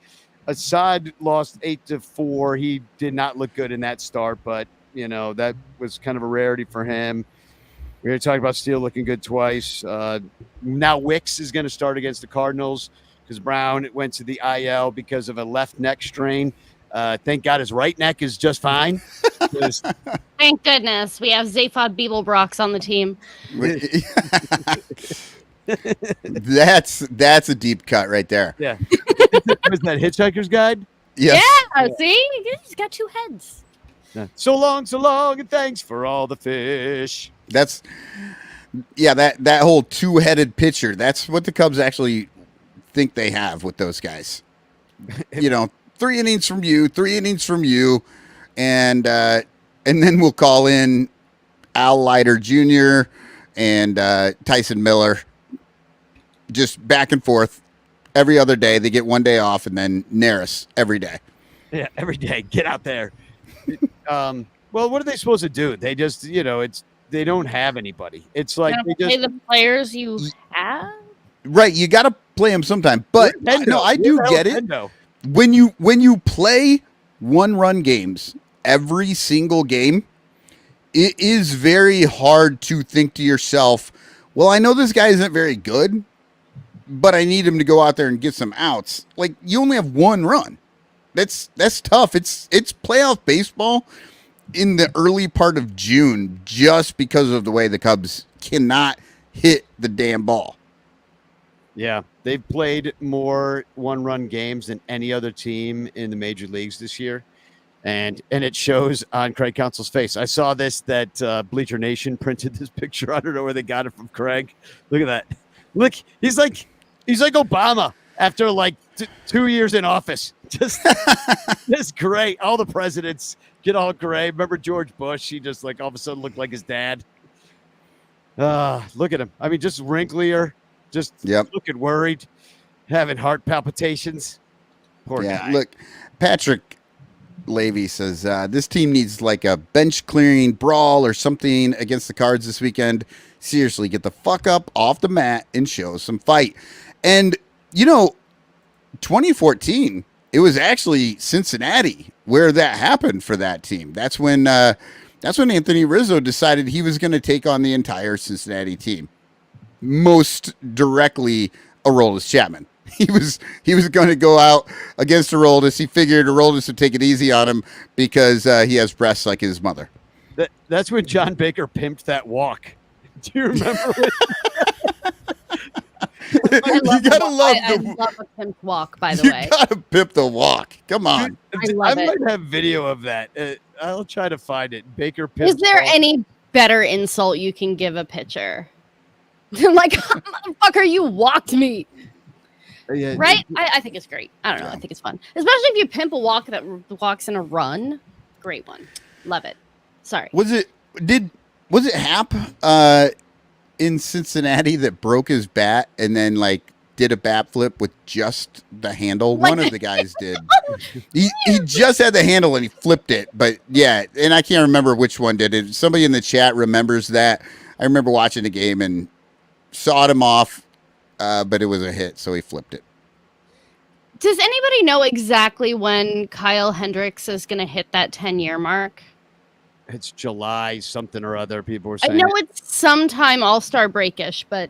[SPEAKER 3] Assad lost 8-4. He did not look good in that start, but, you know, that was kind of a rarity for him. We already talked about Steele looking good twice. Now Wicks is going to start against the Cardinals because Brown went to the IL because of a left neck strain. Thank God his right neck is just fine.
[SPEAKER 4] Thank goodness we have Zaphod Beeblebrox on the team.
[SPEAKER 2] That's a deep cut right there.
[SPEAKER 3] Yeah. Was that Hitchhiker's Guide?
[SPEAKER 2] Yes.
[SPEAKER 4] Yeah, see? He's got two heads.
[SPEAKER 3] Yeah. So long, and thanks for all the fish.
[SPEAKER 2] That whole two-headed pitcher, that's what the Cubs actually think they have with those guys. You know, 3 innings from you, 3 innings from you, and then we'll call in Al Leiter Jr. and Tyson Miller. Just back and forth every other day. They get 1 day off, and then Neris every day.
[SPEAKER 3] Yeah, every day. Get out there. Well, what are they supposed to do? They just, you know, they don't have anybody. It's like they just
[SPEAKER 4] play the players you have.
[SPEAKER 2] Right, you got to play them sometime. But no, I do get it. When you play one-run games every single game, it is very hard to think to yourself, well, I know this guy isn't very good, but I need him to go out there and get some outs. Like, you only have one run. That's tough. It's playoff baseball in the early part of June just because of the way the Cubs cannot hit the damn ball.
[SPEAKER 3] Yeah, they've played more one-run games than any other team in the major leagues this year. And it shows on Craig Counsell's face. I saw that Bleacher Nation printed this picture. I don't know where they got it from, Craig. Look at that. Look, he's like Obama after like 2 years in office. Just great. All the presidents get all gray. Remember George Bush? He just like all of a sudden looked like his dad. Look at him. I mean, just wrinklier, just looking worried, having heart palpitations. Poor guy.
[SPEAKER 2] Look, Patrick Levy says this team needs like a bench clearing brawl or something against the Cards this weekend. Seriously, get the fuck up off the mat and show some fight. And, you know, 2014, it was actually Cincinnati where that happened for that team. That's when Anthony Rizzo decided he was going to take on the entire Cincinnati team. Most directly, Aroldis Chapman. He was going to go out against Aroldis. He figured Aroldis would take it easy on him because he has breasts like his mother.
[SPEAKER 3] That's when John Baker pimped that walk. Do you remember?
[SPEAKER 2] You gotta love
[SPEAKER 4] I
[SPEAKER 2] the.
[SPEAKER 4] love a pimp walk, by the
[SPEAKER 2] You
[SPEAKER 4] way.
[SPEAKER 2] gotta pimp the walk. Come on.
[SPEAKER 4] I love it.
[SPEAKER 3] might have video of that. I'll try to find it. Baker
[SPEAKER 4] Is
[SPEAKER 3] Pimp
[SPEAKER 4] there
[SPEAKER 3] Walk.
[SPEAKER 4] any better insult you can give a pitcher? Like, motherfucker, you walked me.
[SPEAKER 3] Yeah,
[SPEAKER 4] Right? I think it's great. I don't know. I think it's fun. Especially if you pimp a walk that walks in a run. Great one. Love it. Sorry.
[SPEAKER 2] Was it Hap in Cincinnati that broke his bat and then like did a bat flip with just the handle?
[SPEAKER 4] Like-
[SPEAKER 2] One of the guys did. He just had the handle and he flipped it. But yeah, and I can't remember which one did it. Somebody in the chat remembers that. I remember watching the game and sawed him off, but it was a hit, so he flipped it.
[SPEAKER 4] Does anybody know exactly when Kyle Hendricks is going to hit that 10-year mark?
[SPEAKER 3] It's July something or other. People were
[SPEAKER 4] I
[SPEAKER 3] saying.
[SPEAKER 4] know it's sometime All-Star breakish, but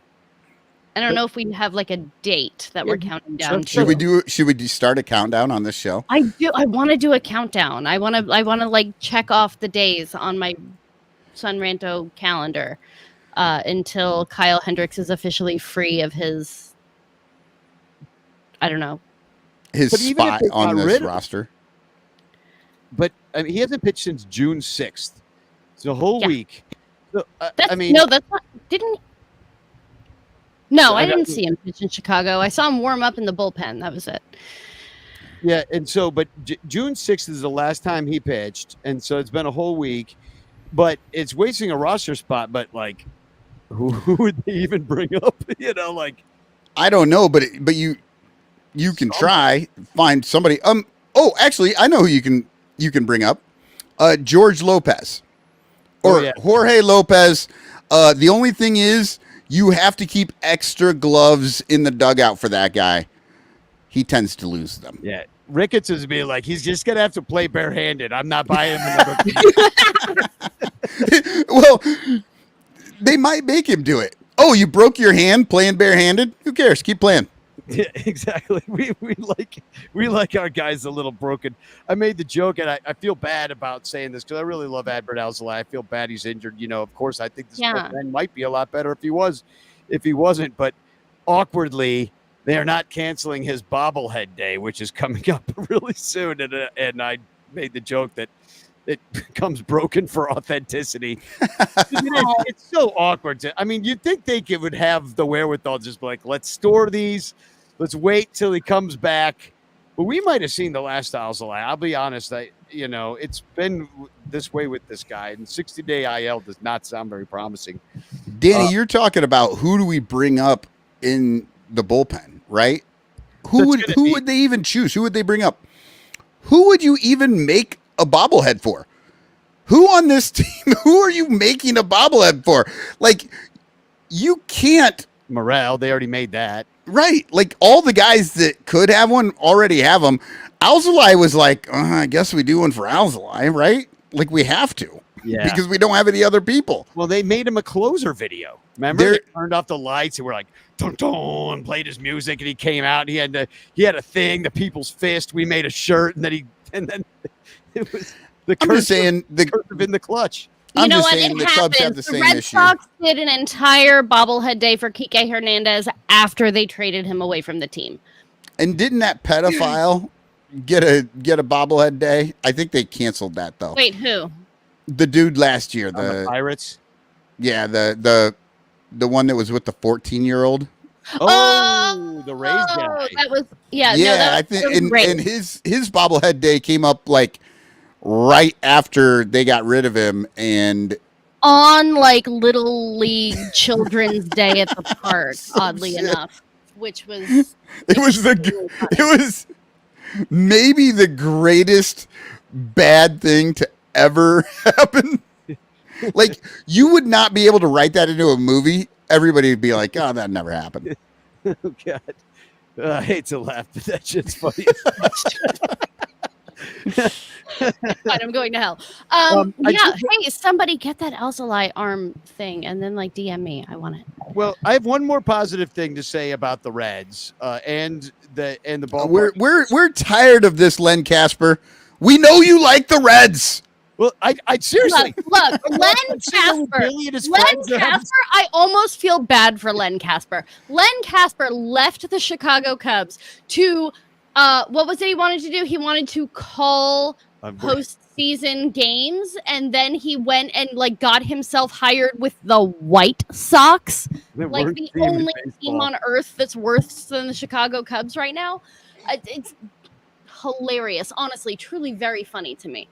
[SPEAKER 4] I don't know if we have like a date that we're counting down.
[SPEAKER 2] Should
[SPEAKER 4] to.
[SPEAKER 2] we start a countdown on this show?
[SPEAKER 4] I do. I want to do a countdown. I want to like check off the days on my son Ranto calendar until Kyle Hendricks is officially free of his. I don't know.
[SPEAKER 2] His
[SPEAKER 3] But even if
[SPEAKER 2] spot
[SPEAKER 3] they got
[SPEAKER 2] on this
[SPEAKER 3] rid of-
[SPEAKER 2] roster.
[SPEAKER 3] But I mean, he hasn't pitched since June 6th. It's a whole
[SPEAKER 4] Yeah.
[SPEAKER 3] week. So,
[SPEAKER 4] That's,
[SPEAKER 3] I mean,
[SPEAKER 4] no, that's not. Didn't. No,
[SPEAKER 3] I
[SPEAKER 4] I
[SPEAKER 3] don't-
[SPEAKER 4] didn't see him pitch in Chicago. I saw him warm up in the bullpen. That was it.
[SPEAKER 3] yeah. And so, but June 6th is the last time he pitched. And so it's been a whole week. But it's wasting a roster spot. But like, who would they even bring up? You know, like.
[SPEAKER 2] I don't know, but you can try find somebody. Oh, actually, I know who you can bring up. George Lopez or Jorge Lopez. The only thing is you have to keep extra gloves in the dugout for that guy. He tends to lose them.
[SPEAKER 3] Yeah. Ricketts is being like, he's just going to have to play barehanded. I'm not buying him another.
[SPEAKER 2] Well, they might make him do it. Oh, you broke your hand playing barehanded? Who cares? Keep playing.
[SPEAKER 3] Yeah, exactly. We like our guys a little broken. I made the joke, and I feel bad about saying this because I really love Adbert Alzolay. I feel bad he's injured. You know, of course, I think this man might be a lot better if he wasn't. But awkwardly, they are not canceling his bobblehead day, which is coming up really soon. And I made the joke that it becomes broken for authenticity. It's so awkward. I mean, you'd think they would have the wherewithal just be like, let's store these. Let's wait till he comes back. But we might have seen the last Alzolay. I'll be honest. It's been this way with this guy. And 60-day IL does not sound very promising.
[SPEAKER 2] Danny, you're talking about who do we bring up in the bullpen, right? Who would they even choose? Who would they bring up? Who would you even make a bobblehead for? Who on this team? Who are you making a bobblehead for? Like, you can't.
[SPEAKER 3] Morale, they already made that.
[SPEAKER 2] Right. Like, all the guys that could have one already have them. Alzolay was like, I guess we do one for Alzolay, right? Like, we have to.
[SPEAKER 3] Yeah.
[SPEAKER 2] Because we don't have any other people.
[SPEAKER 3] Well, they made him a closer video. Remember? They turned off the lights and were like, dun, dun, and played his music, and he came out and he had a thing, the People's Fist. We made a shirt, and then it was the cursive in the clutch.
[SPEAKER 4] You know
[SPEAKER 2] just
[SPEAKER 4] what?
[SPEAKER 2] saying
[SPEAKER 4] It
[SPEAKER 2] the Cubs have
[SPEAKER 4] happens.
[SPEAKER 2] the
[SPEAKER 4] The
[SPEAKER 2] same
[SPEAKER 4] Red
[SPEAKER 2] issue.
[SPEAKER 4] Sox did an entire bobblehead day for Kike Hernandez after they traded him away from the team.
[SPEAKER 2] And didn't that pedophile get a bobblehead day? I think they canceled that though.
[SPEAKER 4] Wait, who?
[SPEAKER 2] The dude last year,
[SPEAKER 3] The Pirates.
[SPEAKER 2] Yeah, the one that was with the 14-year-old.
[SPEAKER 3] Oh, the Rays guy.
[SPEAKER 4] That was no,
[SPEAKER 2] I think and his bobblehead day came up like right after they got rid of him, and
[SPEAKER 4] on like Little League Children's Day at the park, oddly enough, which was
[SPEAKER 2] it was maybe the greatest bad thing to ever happen. Like, you would not be able to write that into a movie. Everybody would be like, "Oh, that never happened."
[SPEAKER 3] Oh God, I hate to laugh, but that shit's funny.
[SPEAKER 4] Fine, I'm going to hell. Hey, somebody get that Alzolay arm thing and then like DM me. I want it.
[SPEAKER 3] Well, I have one more positive thing to say about the Reds and the ball.
[SPEAKER 2] We're tired of this, Len Casper. We know you like the Reds.
[SPEAKER 3] Well, I seriously.
[SPEAKER 4] Look, Len Casper.
[SPEAKER 3] Billy and his
[SPEAKER 4] Len
[SPEAKER 3] friends are having-
[SPEAKER 4] Casper, I almost feel bad for Len Casper. Len Casper left the Chicago Cubs to, what was it he wanted to do? He wanted to call postseason games, and then he went and like got himself hired with the White Sox, like the only team on earth that's worse than the Chicago Cubs right now. It's hilarious, honestly, truly very funny to me.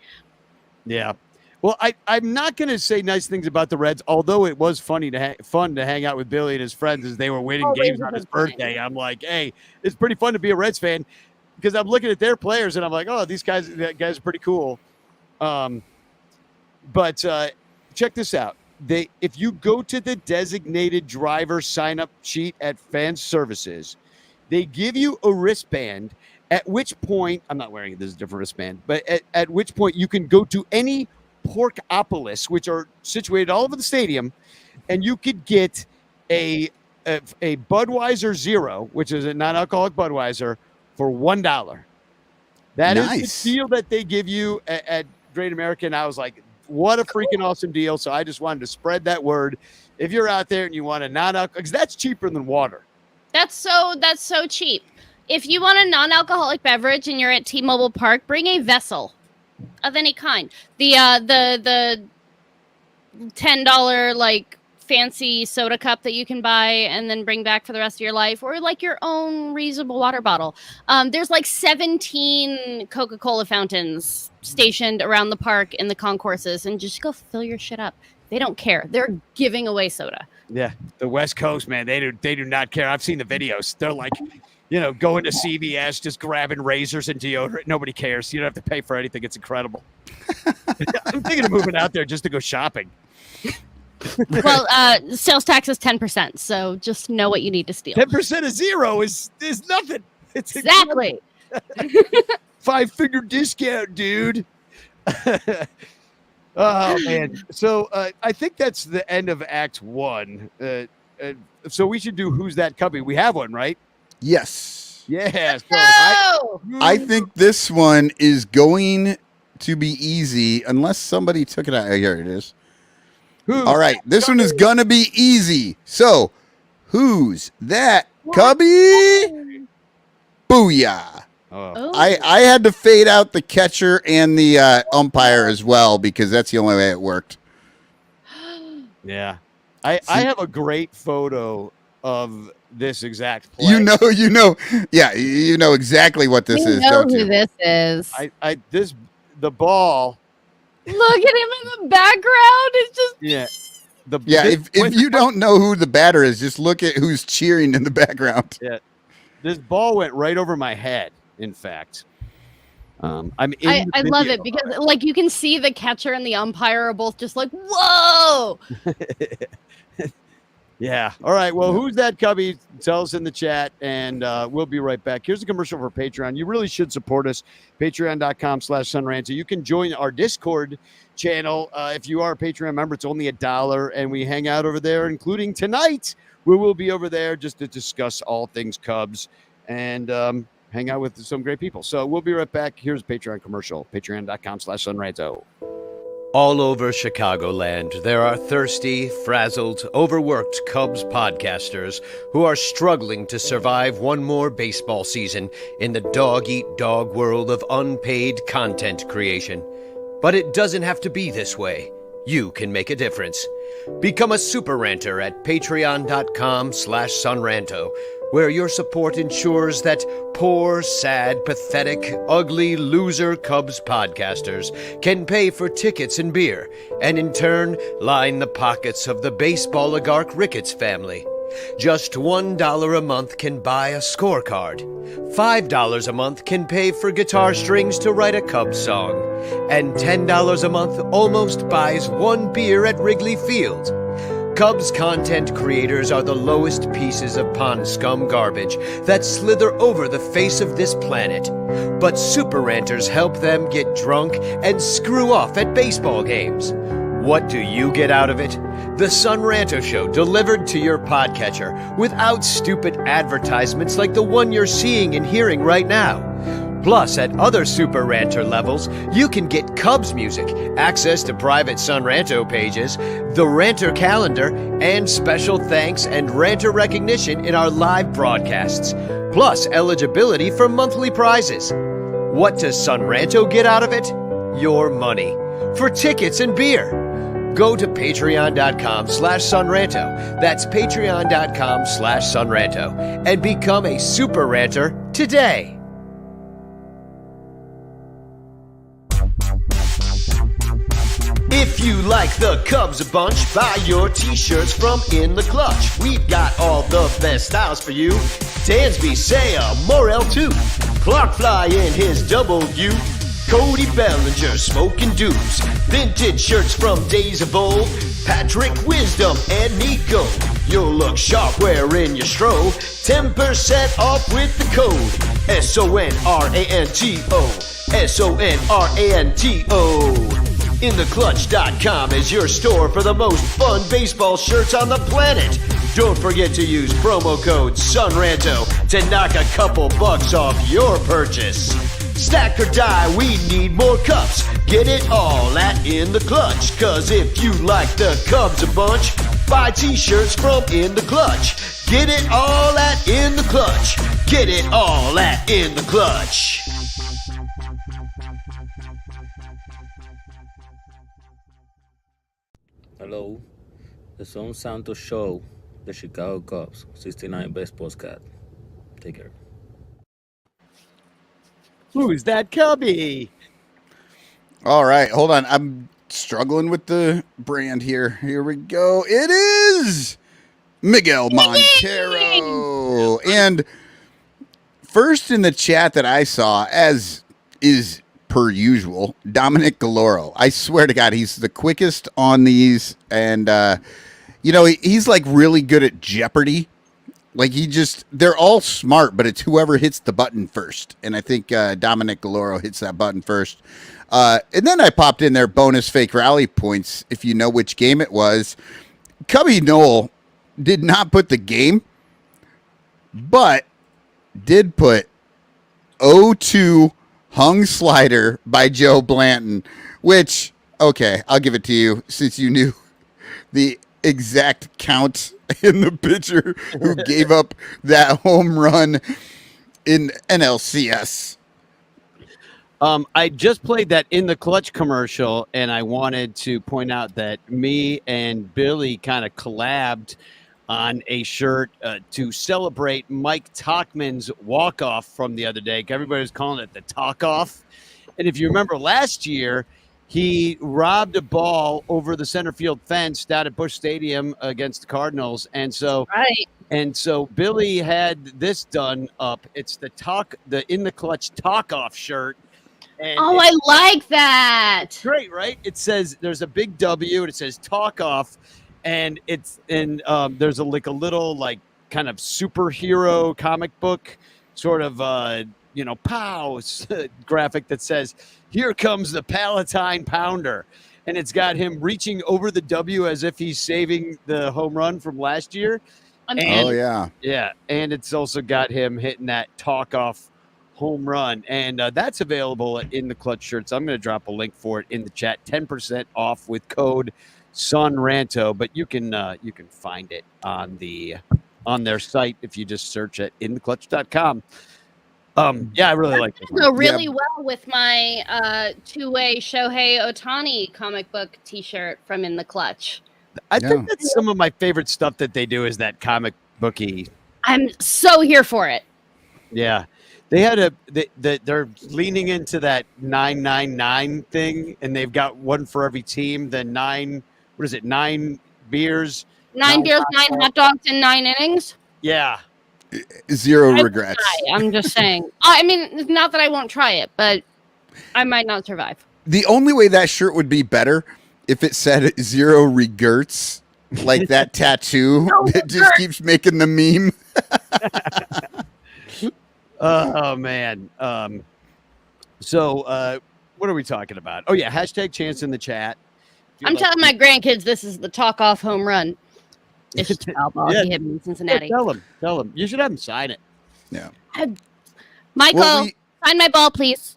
[SPEAKER 3] Yeah. Well, I'm not going to say nice things about the Reds, although it was fun to hang out with Billy and his friends as they were winning games on his birthday. I'm like, hey, it's pretty fun to be a Reds fan because I'm looking at their players and I'm like, oh, these guys are pretty cool. But check this out. If you go to the designated driver sign-up sheet at Fan Services, they give you a wristband, at which point, I'm not wearing it, this is a different wristband, but at which point you can go to any Porkopolis, which are situated all over the stadium, and you could get a Budweiser Zero, which is a non-alcoholic Budweiser, for $1. That is the deal that they give you at Great American. I was like, what a freaking awesome deal. So I just wanted to spread that word. If you're out there and you want a non-alcoholic, because that's cheaper than water. That's
[SPEAKER 4] so cheap. If you want a non-alcoholic beverage and you're at T-Mobile Park, bring a vessel of any kind. The $10 like fancy soda cup that you can buy and then bring back for the rest of your life, or like your own reusable water bottle. There's like 17 Coca-Cola fountains stationed around the park in the concourses, and just go fill your shit up. They don't care. They're giving away soda.
[SPEAKER 3] Yeah, the West Coast, man, they do not care. I've seen the videos. They're like, going to CVS, just grabbing razors and deodorant. Nobody cares. You don't have to pay for anything. It's incredible. I'm thinking of moving out there just to go shopping.
[SPEAKER 4] Well, sales tax is 10%, so just know what you need to steal.
[SPEAKER 3] 10% of zero is nothing. It's
[SPEAKER 4] exactly
[SPEAKER 3] 5-figure discount, dude. Oh man! So I think that's the end of Act 1. So we should do Who's That Cubby? We have one, right?
[SPEAKER 2] Yes.
[SPEAKER 3] Yeah. So
[SPEAKER 2] I think this one is going to be easy unless somebody took it out. Here it is. All right, this one is gonna be easy. So, who's that cubby? Booyah!
[SPEAKER 3] Oh.
[SPEAKER 2] I had to fade out the catcher and the umpire as well because that's the only way it worked.
[SPEAKER 3] Yeah, I have a great photo of this exact play.
[SPEAKER 2] You know exactly what this is.
[SPEAKER 4] You know
[SPEAKER 2] don't
[SPEAKER 4] who
[SPEAKER 2] you?
[SPEAKER 4] this is.
[SPEAKER 3] The ball.
[SPEAKER 4] Look at him in the background. It's just
[SPEAKER 2] If you don't know who the batter is, just look at who's cheering in the background.
[SPEAKER 3] Yeah, this ball went right over my head. In fact, I
[SPEAKER 4] love it because like you can see the catcher and the umpire are both just like, whoa.
[SPEAKER 3] Yeah. All right. Well, who's that cubby? Tell us in the chat, and we'll be right back. Here's a commercial for Patreon. You really should support us. Patreon.com/sunranto. You can join our Discord channel. If you are a Patreon member, it's only $1, and we hang out over there, including tonight. We will be over there just to discuss all things Cubs and hang out with some great people. So we'll be right back. Here's a Patreon commercial. Patreon.com/sunranto.
[SPEAKER 1] All over Chicagoland, there are thirsty, frazzled, overworked Cubs podcasters who are struggling to survive one more baseball season in the dog-eat-dog world of unpaid content creation. But it doesn't have to be this way. You can make a difference. Become a super ranter at patreon.com/sunranto, where your support ensures that poor, sad, pathetic, ugly, loser Cubs podcasters can pay for tickets and beer, and in turn, line the pockets of the baseball oligarch Ricketts family. Just $1 a month can buy a scorecard. $5 a month can pay for guitar strings to write a Cubs song. And $10 a month almost buys one beer at Wrigley Field. Cubs content creators are the lowest pieces of pond scum garbage that slither over the face of this planet. But super ranters help them get drunk and screw off at baseball games. What do you get out of it? The Sun Ranto Show delivered to your podcatcher without stupid advertisements like the one you're seeing and hearing right now. Plus, at other Super Ranter levels, you can get Cubs music, access to private Sun Ranto pages, the Ranter calendar, and special thanks and Ranter recognition in our live broadcasts. Plus, eligibility for monthly prizes. What does Sun Ranto get out of it? Your money. For tickets and beer. Go to patreon.com/sunranto. That's patreon.com/sunranto. And become a Super Ranter today. If you like the Cubs a bunch, buy your t-shirts from In the Clutch. We've got all the best styles for you. Dansby, Saya, Morel too. Clark Fly in his double U. Cody Bellinger, Smoking Dukes. Vintage shirts from days of old. Patrick Wisdom and Nico. You'll look sharp wearing your stro. 10% off with the code SONRANTO. SONRANTO. InTheClutch.com is your store for the most fun baseball shirts on the planet. Don't forget to use promo code SUNRANTO to knock a couple bucks off your purchase. Stack or die, we need more cups. Get it all at In The Clutch. Cause if you like the Cubs a bunch, buy t-shirts from In The Clutch. Get it all at In The Clutch. Get it all at In The Clutch.
[SPEAKER 5] Hello, the Son Santos Show, the Chicago Cubs, 69 best postcard. Take care.
[SPEAKER 3] Who's that cubby?
[SPEAKER 2] All right, hold on. I'm struggling with the brand here. Here we go. It is Miguel Montero. And first in the chat that I saw, as is per usual, Dominic Galoro. I swear to God, he's the quickest on these. And, he's like really good at Jeopardy. Like they're all smart, but it's whoever hits the button first. And I think Dominic Galoro hits that button first. And then I popped in there bonus fake rally points, if you know which game it was. Cubby Noel did not put the game, but did put 0-2 hung slider by Joe Blanton, which, okay, I'll give it to you since you knew the exact count in the pitcher who gave up that home run in NLCS.
[SPEAKER 3] I just played that In the Clutch commercial, and I wanted to point out that me and Billy kind of collabed on a shirt to celebrate Mike Tauchman's walk-off from the other day. Everybody was calling it the talk-off. And if you remember last year, he robbed a ball over the center field fence down at Busch Stadium against the Cardinals. And so, Billy had this done up. It's the In the Clutch talk-off shirt. And
[SPEAKER 4] I like that.
[SPEAKER 3] Great, right? It says there's a big W and it says talk off, and there's a little like kind of superhero comic book sort of pow graphic that says here comes the Palatine Pounder, and it's got him reaching over the W as if he's saving the home run from last year. And it's also got him hitting that talk off home run, and that's available in the Clutch shirts. I'm going to drop a link for it in the chat. 10% off with code SUNRANTO, but you can find it on their site if you just search it intheclutch.com. I really like it.
[SPEAKER 4] Go really well with my two-way Shohei Ohtani comic book T-shirt from In the Clutch.
[SPEAKER 3] I think that's some of my favorite stuff that they do is that comic booky.
[SPEAKER 4] I'm so here for it.
[SPEAKER 3] Yeah. They had they're leaning into that 999 thing, and they've got one for every team. The 9 beers,
[SPEAKER 4] 9 beers, 9 hot dogs, and 9 innings.
[SPEAKER 3] Yeah,
[SPEAKER 2] zero regrets.
[SPEAKER 4] I'm just saying. I mean, not that I won't try it, but I might not survive.
[SPEAKER 2] The only way that shirt would be better if it said zero regrets, like that tattoo that just keeps making the meme.
[SPEAKER 3] Oh man. So what are we talking about? Oh yeah, hashtag chance in the chat.
[SPEAKER 4] I'm telling my grandkids this is the talk off home run. It's just foul ball he hit me in Cincinnati.
[SPEAKER 3] Yeah, tell them. You should have them sign it.
[SPEAKER 2] Yeah.
[SPEAKER 4] Michael, Sign my ball, please.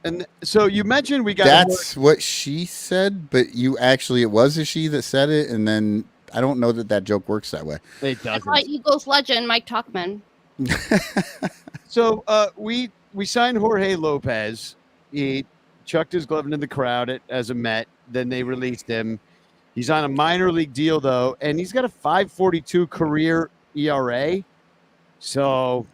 [SPEAKER 3] And so you mentioned we got.
[SPEAKER 2] That's what she said, but it was a she that said it, and then I don't know that joke works that way.
[SPEAKER 3] It
[SPEAKER 4] I
[SPEAKER 3] doesn't.
[SPEAKER 4] thought Eagles legend Mike Talkman.
[SPEAKER 3] So we signed Jorge Lopez. He chucked his glove into the crowd as a Met. Then they released him. He's on a minor league deal though, and he's got a 5.42 career ERA. So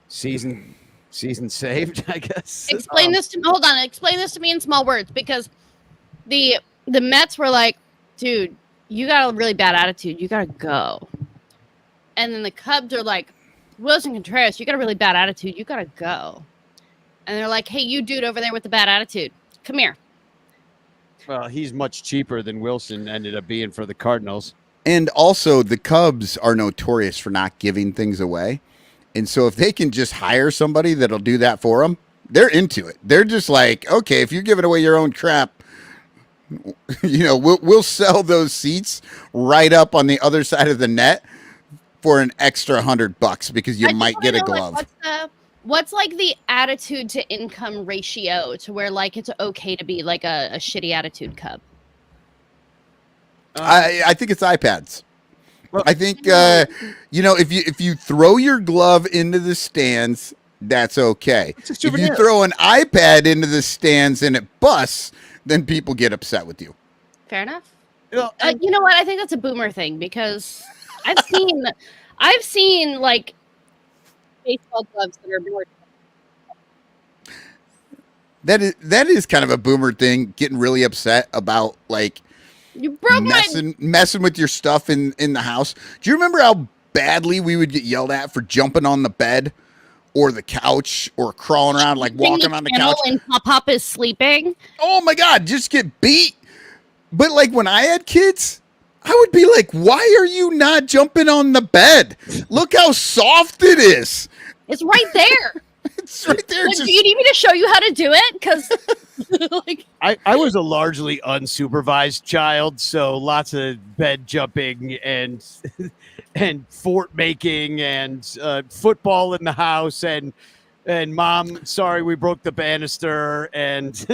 [SPEAKER 3] season saved, I guess.
[SPEAKER 4] Explain this to me. Hold on. Explain this to me in small words, because the Mets were like, dude, you got a really bad attitude. You got to go. And then the Cubs are like, Wilson Contreras, you got a really bad attitude. You got to go. And they're like, hey, you dude over there with the bad attitude, come here.
[SPEAKER 3] Well, he's much cheaper than Wilson ended up being for the Cardinals.
[SPEAKER 2] And also, the Cubs are notorious for not giving things away. And so if they can just hire somebody that'll do that for them, they're into it. They're just like, okay, if you're giving away your own crap, we'll sell those seats right up on the other side of the net for an extra $100 because you might get a glove.
[SPEAKER 4] Like, what's like the attitude to income ratio to where like it's okay to be like a shitty attitude Cub?
[SPEAKER 2] I think it's iPads.
[SPEAKER 3] Well,
[SPEAKER 2] I think if you throw your glove into the stands, that's okay. If you throw an iPad into the stands and it busts, then people get upset with you.
[SPEAKER 4] Fair enough.
[SPEAKER 3] Well,
[SPEAKER 4] You know what? I think that's a boomer thing because I've seen like baseball gloves that are more.
[SPEAKER 2] That is kind of a boomer thing, getting really upset about like
[SPEAKER 4] You broke
[SPEAKER 2] messing with your stuff in the house. Do you remember how badly we would get yelled at for jumping on the bed or the couch or crawling around, like walking on the couch?
[SPEAKER 4] And Pop is sleeping.
[SPEAKER 2] Oh my God, just get beat. But like when I had kids, I would be like, why are you not jumping on the bed? Look how soft it is.
[SPEAKER 4] It's right there.
[SPEAKER 2] It's right there.
[SPEAKER 4] Do you need me to show you how to do it? Because like
[SPEAKER 3] I was a largely unsupervised child, so lots of bed jumping and fort making and football in the house and mom, sorry we broke the banister and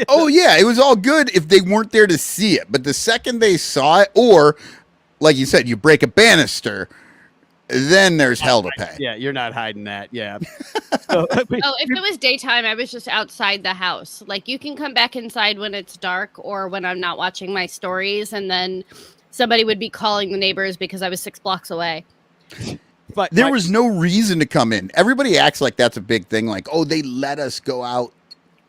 [SPEAKER 2] Oh yeah, it was all good if they weren't there to see it. But the second they saw it, or like you said, you break a banister, then there's hell to pay.
[SPEAKER 3] Yeah, you're not hiding that. Yeah. So,
[SPEAKER 4] if it was daytime, I was just outside the house. Like you can come back inside when it's dark or when I'm not watching my stories, and then somebody would be calling the neighbors because I was 6 blocks away.
[SPEAKER 3] but
[SPEAKER 2] There was no reason to come in. Everybody acts like that's a big thing. Like, oh, they let us go out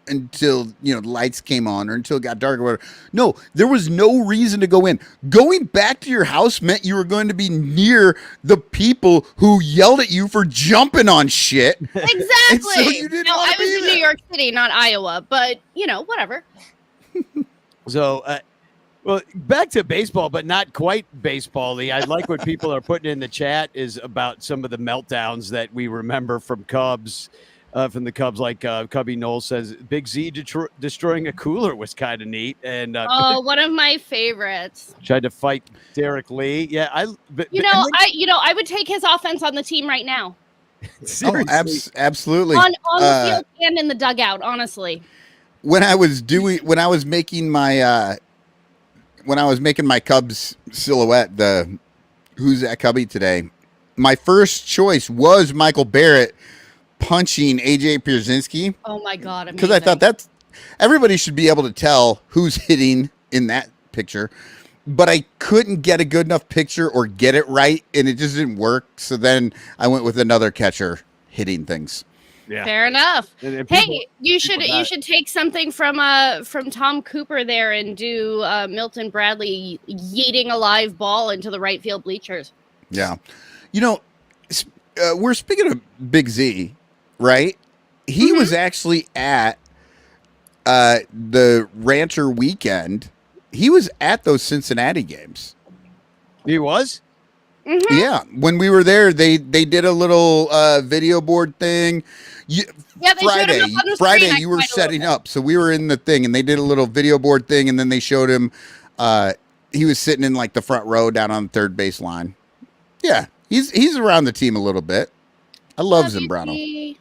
[SPEAKER 2] until the lights came on or until it got dark or whatever. No, there was no reason to go in. Going back to your house meant you were going to be near the people who yelled at you for jumping on shit.
[SPEAKER 4] Exactly.
[SPEAKER 2] And so you didn't
[SPEAKER 4] no,
[SPEAKER 2] wanna
[SPEAKER 4] I was
[SPEAKER 2] be
[SPEAKER 4] in
[SPEAKER 2] there.
[SPEAKER 4] New York City, not Iowa, but whatever.
[SPEAKER 3] So, well, back to baseball, but not quite baseball-y. I like what people are putting in the chat is about some of the meltdowns that we remember from Cubs. From the Cubs, like Cubby Knowles says, Big Z destroying a cooler was kind of neat, and
[SPEAKER 4] One of my favorites.
[SPEAKER 3] tried to fight Derek Lee. Yeah, I
[SPEAKER 4] would take his offense on the team right now,
[SPEAKER 3] seriously.
[SPEAKER 2] Absolutely.
[SPEAKER 4] on the field and in the dugout. Honestly,
[SPEAKER 2] When I was making my Cubs silhouette, the Who's That Cubby today, my first choice was Michael Barrett punching AJ Pierzynski.
[SPEAKER 4] oh my god,
[SPEAKER 2] Because I thought everybody should be able to tell who's hitting in that picture, but I couldn't get a good enough picture or get it right, and it just didn't work. So then I went with another catcher hitting things.
[SPEAKER 3] Yeah.
[SPEAKER 4] Fair enough.
[SPEAKER 3] And people-
[SPEAKER 4] Hey, you should take something from Tom Cooper there and do Milton Bradley yeeting a live ball into the right field bleachers.
[SPEAKER 2] Yeah, we're speaking of Big Z, right? He was actually at the Rancher weekend. He was at those Cincinnati games.
[SPEAKER 3] He was?
[SPEAKER 2] Yeah, when we were there, they did a little video board thing.
[SPEAKER 4] Yeah, they showed him up on the
[SPEAKER 2] Friday,
[SPEAKER 4] screen. I
[SPEAKER 2] you were
[SPEAKER 4] cried a
[SPEAKER 2] setting
[SPEAKER 4] little
[SPEAKER 2] up, so we were in the thing, and they did a little video board thing, and then they showed him. He was sitting in like the front row down on the third base line. Yeah, he's around the team a little bit. I love Zambrano.
[SPEAKER 4] Z.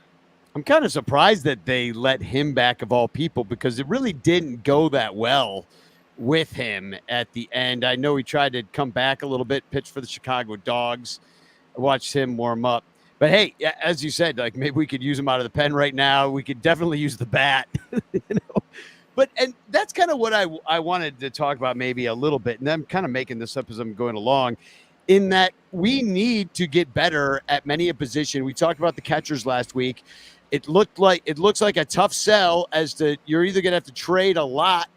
[SPEAKER 3] I'm kind of surprised that they let him back of all people, because it really didn't go that well with him at the end. I know he tried to come back a little bit, pitch for the Chicago Dogs. I watched him warm up. But hey, as you said, like, maybe we could use him out of the pen right now. We could definitely use the bat. you know? But and that's kind of what I wanted to talk about maybe a little bit. And I'm kind of making this up as I'm going along, in that we need to get better at many a position. We talked about the catchers last week. It looks like a tough sell, as to you're either going to have to trade a lot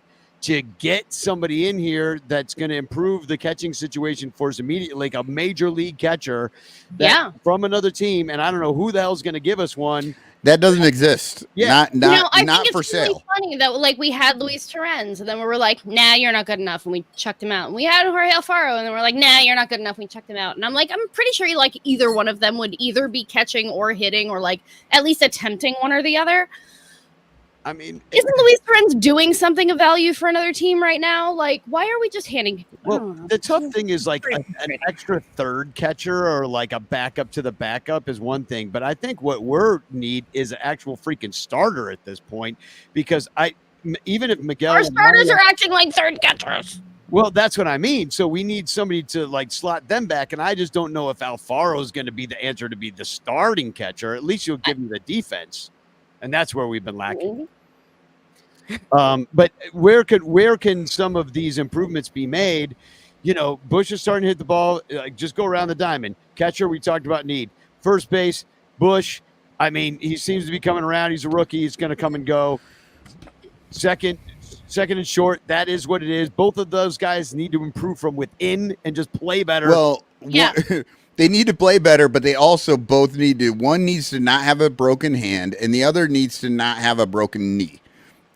[SPEAKER 3] to get somebody in here that's going to improve the catching situation for us immediately, like a major league catcher from another team. And I don't know who the hell's going to give us one.
[SPEAKER 2] That doesn't exist.
[SPEAKER 3] Yeah.
[SPEAKER 4] I
[SPEAKER 2] not
[SPEAKER 4] think
[SPEAKER 2] for
[SPEAKER 4] it's really
[SPEAKER 2] sale.
[SPEAKER 4] funny that, like, we had Luis Torrens, and then we were like, nah, you're not good enough, and we chucked him out. And we had Jorge Alfaro, and then we're like, nah, you're not good enough, and we chucked him out. And I'm like, I'm pretty sure like either one of them would either be catching or hitting, or like at least attempting one or the other.
[SPEAKER 3] I mean,
[SPEAKER 4] isn't Luis Torrens doing something of value for another team right now? Like, why are we just handing?
[SPEAKER 3] Well, the tough thing is, like, an extra third catcher or like a backup to the backup is one thing, but I think what we're need is an actual freaking starter at this point, because even if Miguel,
[SPEAKER 4] our starters are acting like third catchers.
[SPEAKER 3] Well, that's what I mean. So we need somebody to like slot them back, and I just don't know if Alfaro is going to be the answer to be the starting catcher. At least you'll give me the defense. And that's where we've been lacking. But where can some of these improvements be made? You know, Bush is starting to hit the ball. Just go around the diamond. Catcher, we talked about need. First base, Bush. I mean, he seems to be coming around. He's a rookie. He's going to come and go. Second and short. That is what it is. Both of those guys need to improve from within and just play better.
[SPEAKER 2] Well, yeah. They need to play better, but they also both need to. One needs to not have a broken hand, and the other needs to not have a broken knee.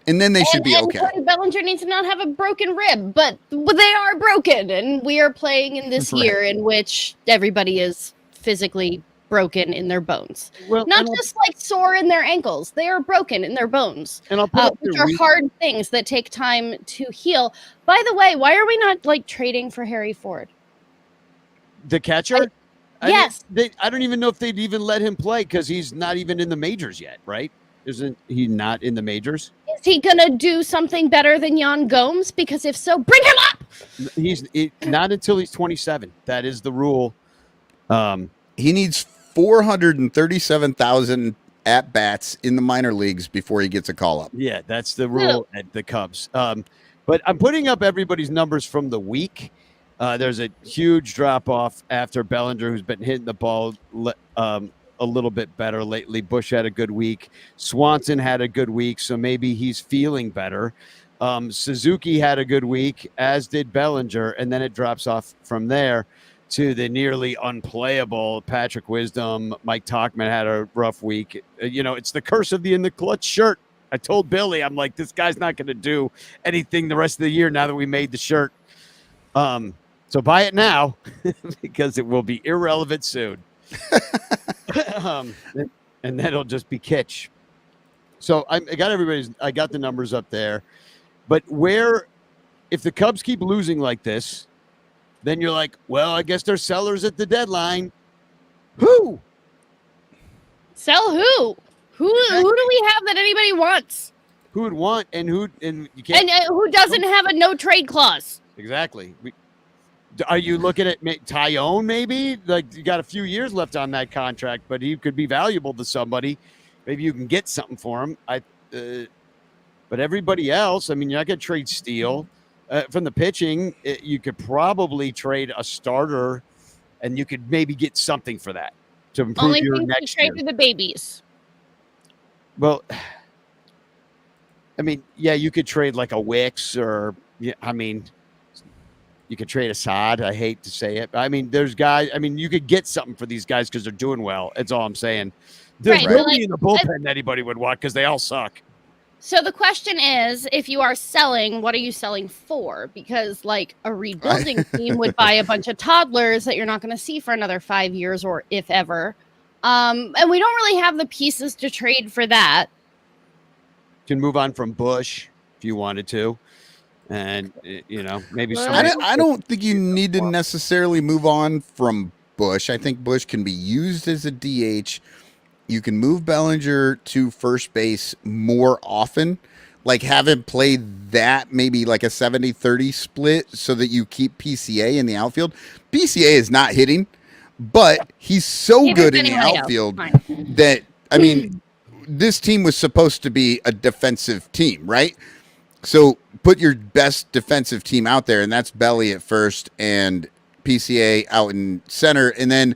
[SPEAKER 2] And then they should be okay.
[SPEAKER 4] And Bellinger needs to not have a broken rib, but they are broken, and we are playing in this year in which everybody is physically broken in their bones. Well, not just like sore in their ankles. They are broken in their bones, and which are hard things that take time to heal. By the way, why are we not like trading for Harry Ford?
[SPEAKER 3] The catcher?
[SPEAKER 4] Yes.
[SPEAKER 3] I don't even know if they'd even let him play, because he's not even in the majors yet, right? Isn't he not in the majors?
[SPEAKER 4] Is he going to do something better than Yan Gomes? Because if so, bring him up!
[SPEAKER 3] He's not until he's 27. That is the rule.
[SPEAKER 2] He needs 437,000 at-bats in the minor leagues before he gets a call-up.
[SPEAKER 3] Yeah, that's the rule at the Cubs. But I'm putting up everybody's numbers from the week. There's a huge drop-off after Bellinger, who's been hitting the ball a little bit better lately. Bush had a good week. Swanson had a good week, so maybe he's feeling better. Suzuki had a good week, as did Bellinger, and then it drops off from there to the nearly unplayable Patrick Wisdom. Mike Tauchman had a rough week. It's the curse of the in the clutch shirt. I told Billy, I'm like, this guy's not going to do anything the rest of the year now that we made the shirt. So buy it now because it will be irrelevant soon. And then it'll just be kitsch. So I got the numbers up there, but if the Cubs keep losing like this, then you're like, well, I guess they're sellers at the deadline. Who?
[SPEAKER 4] Sell who? Who do we have that anybody wants?
[SPEAKER 3] Who would want and you can't,
[SPEAKER 4] and who doesn't have a no trade clause?
[SPEAKER 3] Exactly. Are you looking at Tyone maybe? Like, you got a few years left on that contract, but he could be valuable to somebody. Maybe you can get something for him. But everybody else, I mean, you're not going to trade Steele. From the pitching, you could probably trade a starter, and you could maybe get something for that to improve
[SPEAKER 4] Only
[SPEAKER 3] your
[SPEAKER 4] thing
[SPEAKER 3] next
[SPEAKER 4] trade
[SPEAKER 3] year.
[SPEAKER 4] for the babies.
[SPEAKER 3] Well, I mean, yeah, you could trade like a Wicks you could trade Assad. I hate to say it. I mean, there's guys. I mean, you could get something for these guys because they're doing well. That's all I'm saying. There's nobody in the bullpen that anybody would want because they all suck.
[SPEAKER 4] So the question is, if you are selling, what are you selling for? Because like a rebuilding team would buy a bunch of toddlers that you're not going to see for another 5 years or if ever. And we don't really have the pieces to trade for that.
[SPEAKER 3] You can move on from Bush if you wanted to. And, maybe
[SPEAKER 2] I don't think you need to necessarily move on from Bush. I think Bush can be used as a DH you can move Bellinger to first base more often. Like have him play that maybe like a 70-30 split so that you keep PCA in the outfield. PCA is not hitting, but he's so
[SPEAKER 4] He
[SPEAKER 2] good
[SPEAKER 4] was
[SPEAKER 2] in the
[SPEAKER 4] anyway,
[SPEAKER 2] outfield
[SPEAKER 4] fine.
[SPEAKER 2] that, I mean, this team was supposed to be a defensive team, right? So put your best defensive team out there, and that's Belly at first and PCA out in center. And then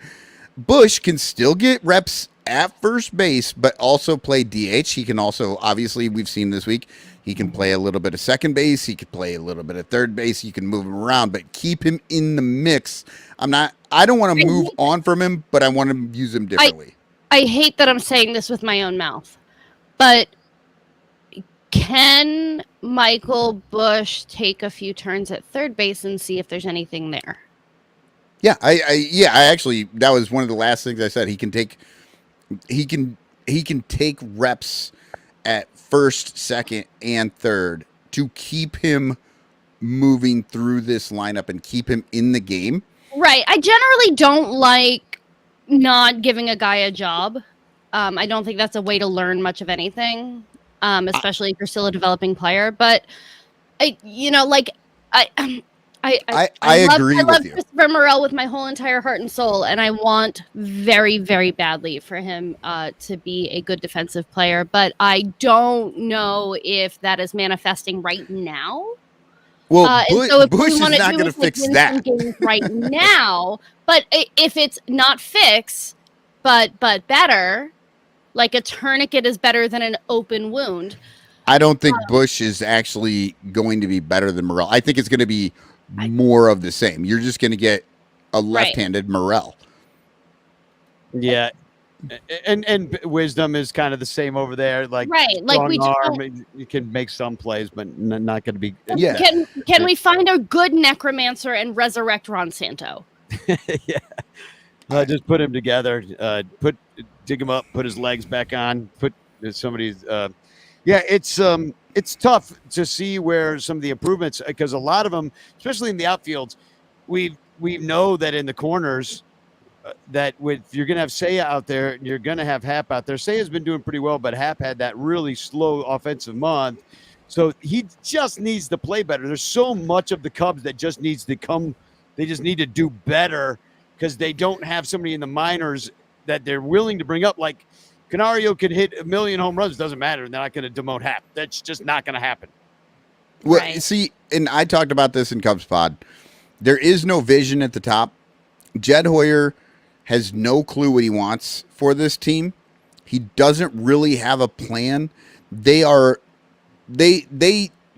[SPEAKER 2] Bush can still get reps at first base, but also play DH. He can also, obviously, we've seen this week, he can play a little bit of second base. He could play a little bit of third base. You can move him around, but keep him in the mix. I don't want to move on from him, but I want to use him differently.
[SPEAKER 4] I hate that I'm saying this with my own mouth, but can Michael Bush take a few turns at third base and see if there's anything there?
[SPEAKER 2] Yeah, I actually, that was one of the last things I said. He can take reps at first, second, and third to keep him moving through this lineup and keep him in the game.
[SPEAKER 4] Right. I generally don't like not giving a guy a job. I don't think that's a way to learn much of anything, especially if you're still a developing player. But I
[SPEAKER 2] agree with
[SPEAKER 4] love
[SPEAKER 2] you.
[SPEAKER 4] Christopher Morel with my whole entire heart and soul, and I want very, very badly for him to be a good defensive player. But I don't know if that is manifesting right now.
[SPEAKER 2] Well,
[SPEAKER 4] so if
[SPEAKER 2] Bush
[SPEAKER 4] we
[SPEAKER 2] is
[SPEAKER 4] wanna
[SPEAKER 2] not
[SPEAKER 4] do
[SPEAKER 2] going to
[SPEAKER 4] is, like,
[SPEAKER 2] fix
[SPEAKER 4] win
[SPEAKER 2] that.
[SPEAKER 4] some games right now, but if it's not fix, but better, like a tourniquet is better than an open wound.
[SPEAKER 2] I don't think Bush is actually going to be better than Morel. I think it's going to be more of the same. You're just going to get a left-handed Morel.
[SPEAKER 3] Yeah. And Wisdom is kind of the same over there. Like,
[SPEAKER 4] right, like we
[SPEAKER 3] arm, you can make some plays, but not going to be.
[SPEAKER 2] Yeah.
[SPEAKER 4] Can we find a good necromancer and resurrect Ron Santo?
[SPEAKER 3] Yeah. Just put him together. Dig him up. Put his legs back on. Put somebody's. Yeah, it's tough to see where some of the improvements, because a lot of them, especially in the outfields, we know that in the corners. That if you're going to have Seiya out there, you're going to have Hap out there. Seiya's been doing pretty well, but Hap had that really slow offensive month. So he just needs to play better. There's so much of the Cubs that just needs to come. They just need to do better because they don't have somebody in the minors that they're willing to bring up. Like Canario could hit 1 million home runs. Doesn't matter. They're not going to demote Hap. That's just not going to happen.
[SPEAKER 2] Well,
[SPEAKER 4] Right.
[SPEAKER 2] see, and I talked about this in Cubs Pod. There is no vision at the top. Jed Hoyer has no clue what he wants for this team. He doesn't really have a plan. They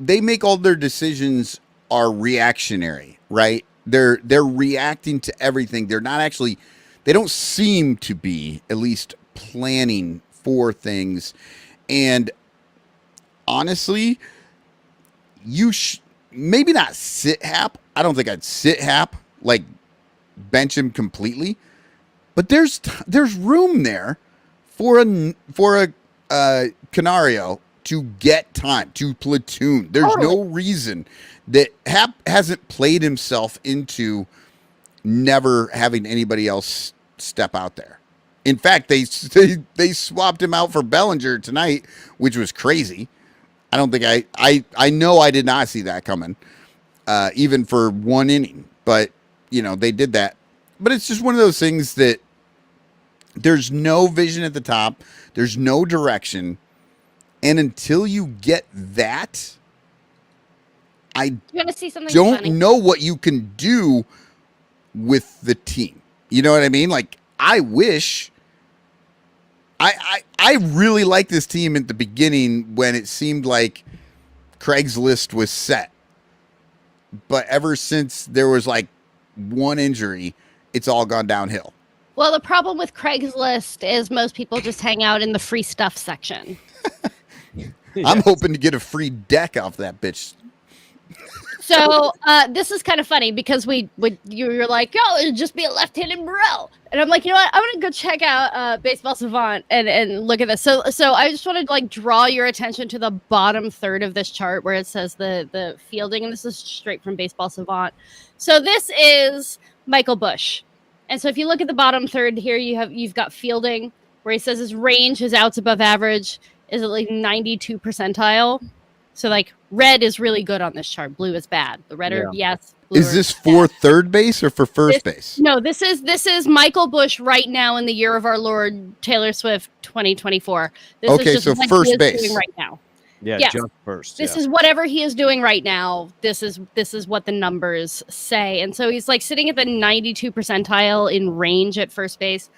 [SPEAKER 2] make all their decisions are reactionary, right? They're reacting to everything. They're not actually, they don't seem to be at least planning for things. And honestly, maybe not sit Hap. I don't think I'd sit Hap, like bench him completely. But there's room there for a Canario to get time, to platoon. There's no reason that Hap hasn't played himself into never having anybody else step out there. In fact, they swapped him out for Bellinger tonight, which was crazy. I don't think I know I did not see that coming, even for one inning. But they did that. But it's just one of those things that there's no vision at the top. There's no direction. And until you get that, I
[SPEAKER 4] You're gonna see something
[SPEAKER 2] don't
[SPEAKER 4] funny.
[SPEAKER 2] know what you can do with the team. You know what I mean? Like, I wish... I really liked this team at the beginning when it seemed like Craigslist was set. But ever since there was like one injury, it's all gone downhill.
[SPEAKER 4] Well, the problem with Craigslist is most people just hang out in the free stuff section.
[SPEAKER 2] I'm hoping to get a free deck off that bitch.
[SPEAKER 4] So this is kind of funny because you're like, oh, it'd just be a left-handed Morel. And I'm like, you know what? I'm going to go check out Baseball Savant and look at this. So I just wanted to draw your attention to the bottom third of this chart where it says the fielding. And this is straight from Baseball Savant. So this is Michael Bush. And so if you look at the bottom third here, you've got fielding. where he says his range, his outs above average, is at like 92 percentile. So like red is really good on this chart. Blue is bad. The red are yes.
[SPEAKER 2] Is this for third base or for first base?
[SPEAKER 4] No, this is Michael Bush right now in the year of our Lord Taylor Swift 2024. This
[SPEAKER 2] Okay,
[SPEAKER 4] is just
[SPEAKER 2] so
[SPEAKER 4] what
[SPEAKER 2] first
[SPEAKER 4] he is
[SPEAKER 2] base
[SPEAKER 4] doing right now.
[SPEAKER 3] Yeah,
[SPEAKER 4] Yes.
[SPEAKER 3] just first.
[SPEAKER 4] This is whatever he is doing right now. This is what the numbers say. And so he's like sitting at the 92 percentile in range at first base,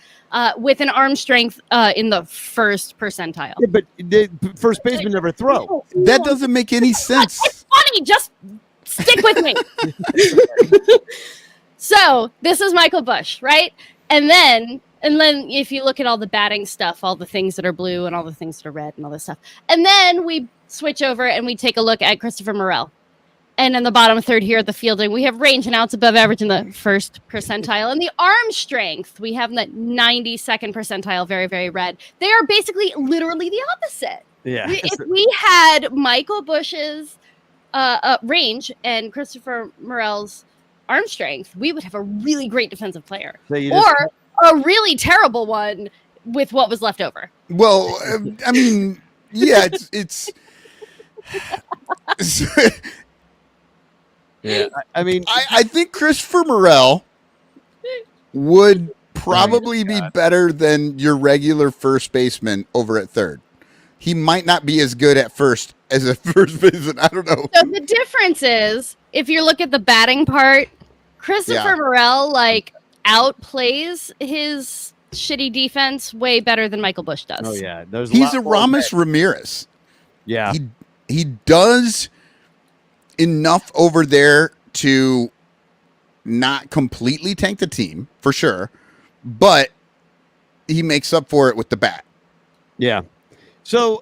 [SPEAKER 4] with an arm strength in the first percentile.
[SPEAKER 3] Yeah, but the first baseman never throw.
[SPEAKER 2] That doesn't make any sense.
[SPEAKER 4] It's funny. Just stick with me. So this is Michael Bush, right? And then if you look at all the batting stuff, all the things that are blue and all the things that are red and all this stuff, and then we switch over and we take a look at Christopher Morel. And in the bottom third here at the fielding, we have range and outs above average in the first percentile. And the arm strength, we have in the 92nd percentile, very, very red. They are basically literally the opposite.
[SPEAKER 3] Yeah.
[SPEAKER 4] If we had Michael Bush's range and Christopher Morel's arm strength, we would have a really great defensive player.
[SPEAKER 3] So
[SPEAKER 4] or a really terrible one with what was left over.
[SPEAKER 2] Well, I mean, yeah, it's
[SPEAKER 3] yeah. I mean,
[SPEAKER 2] I think Christopher Morel would probably be better than your regular first baseman over at third. He might not be as good at first as a first baseman. I don't know.
[SPEAKER 4] So the difference is, if you look at the batting part, Christopher Morel like outplays his shitty defense way better than Michael Bush does.
[SPEAKER 3] oh yeah, there's
[SPEAKER 2] He's a
[SPEAKER 3] lot more
[SPEAKER 2] Ramos
[SPEAKER 3] red.
[SPEAKER 2] Ramirez.
[SPEAKER 3] Yeah,
[SPEAKER 2] He does enough over there to not completely tank the team, for sure, but he makes up for it with the bat.
[SPEAKER 3] yeah. So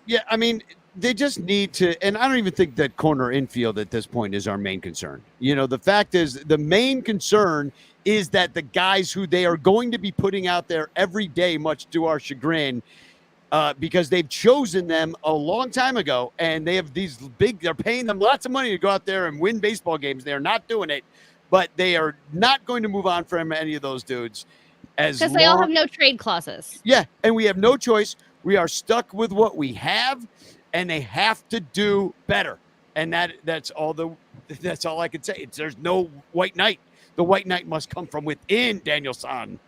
[SPEAKER 3] yeah, I mean, they just need to, and I don't even think that corner infield at this point is our main concern. You know, the fact is, the main concern is that the guys who they are going to be putting out there every day, much to our chagrin, because they've chosen them a long time ago, and they have these they're paying them lots of money to go out there and win baseball games. They are not doing it, but they are not going to move on from any of those dudes.
[SPEAKER 4] Because they all have no trade clauses.
[SPEAKER 3] Yeah, and we have no choice. We are stuck with what we have, and they have to do better. And that's all I can say. There's no white knight. The white knight must come from within, Daniel-san.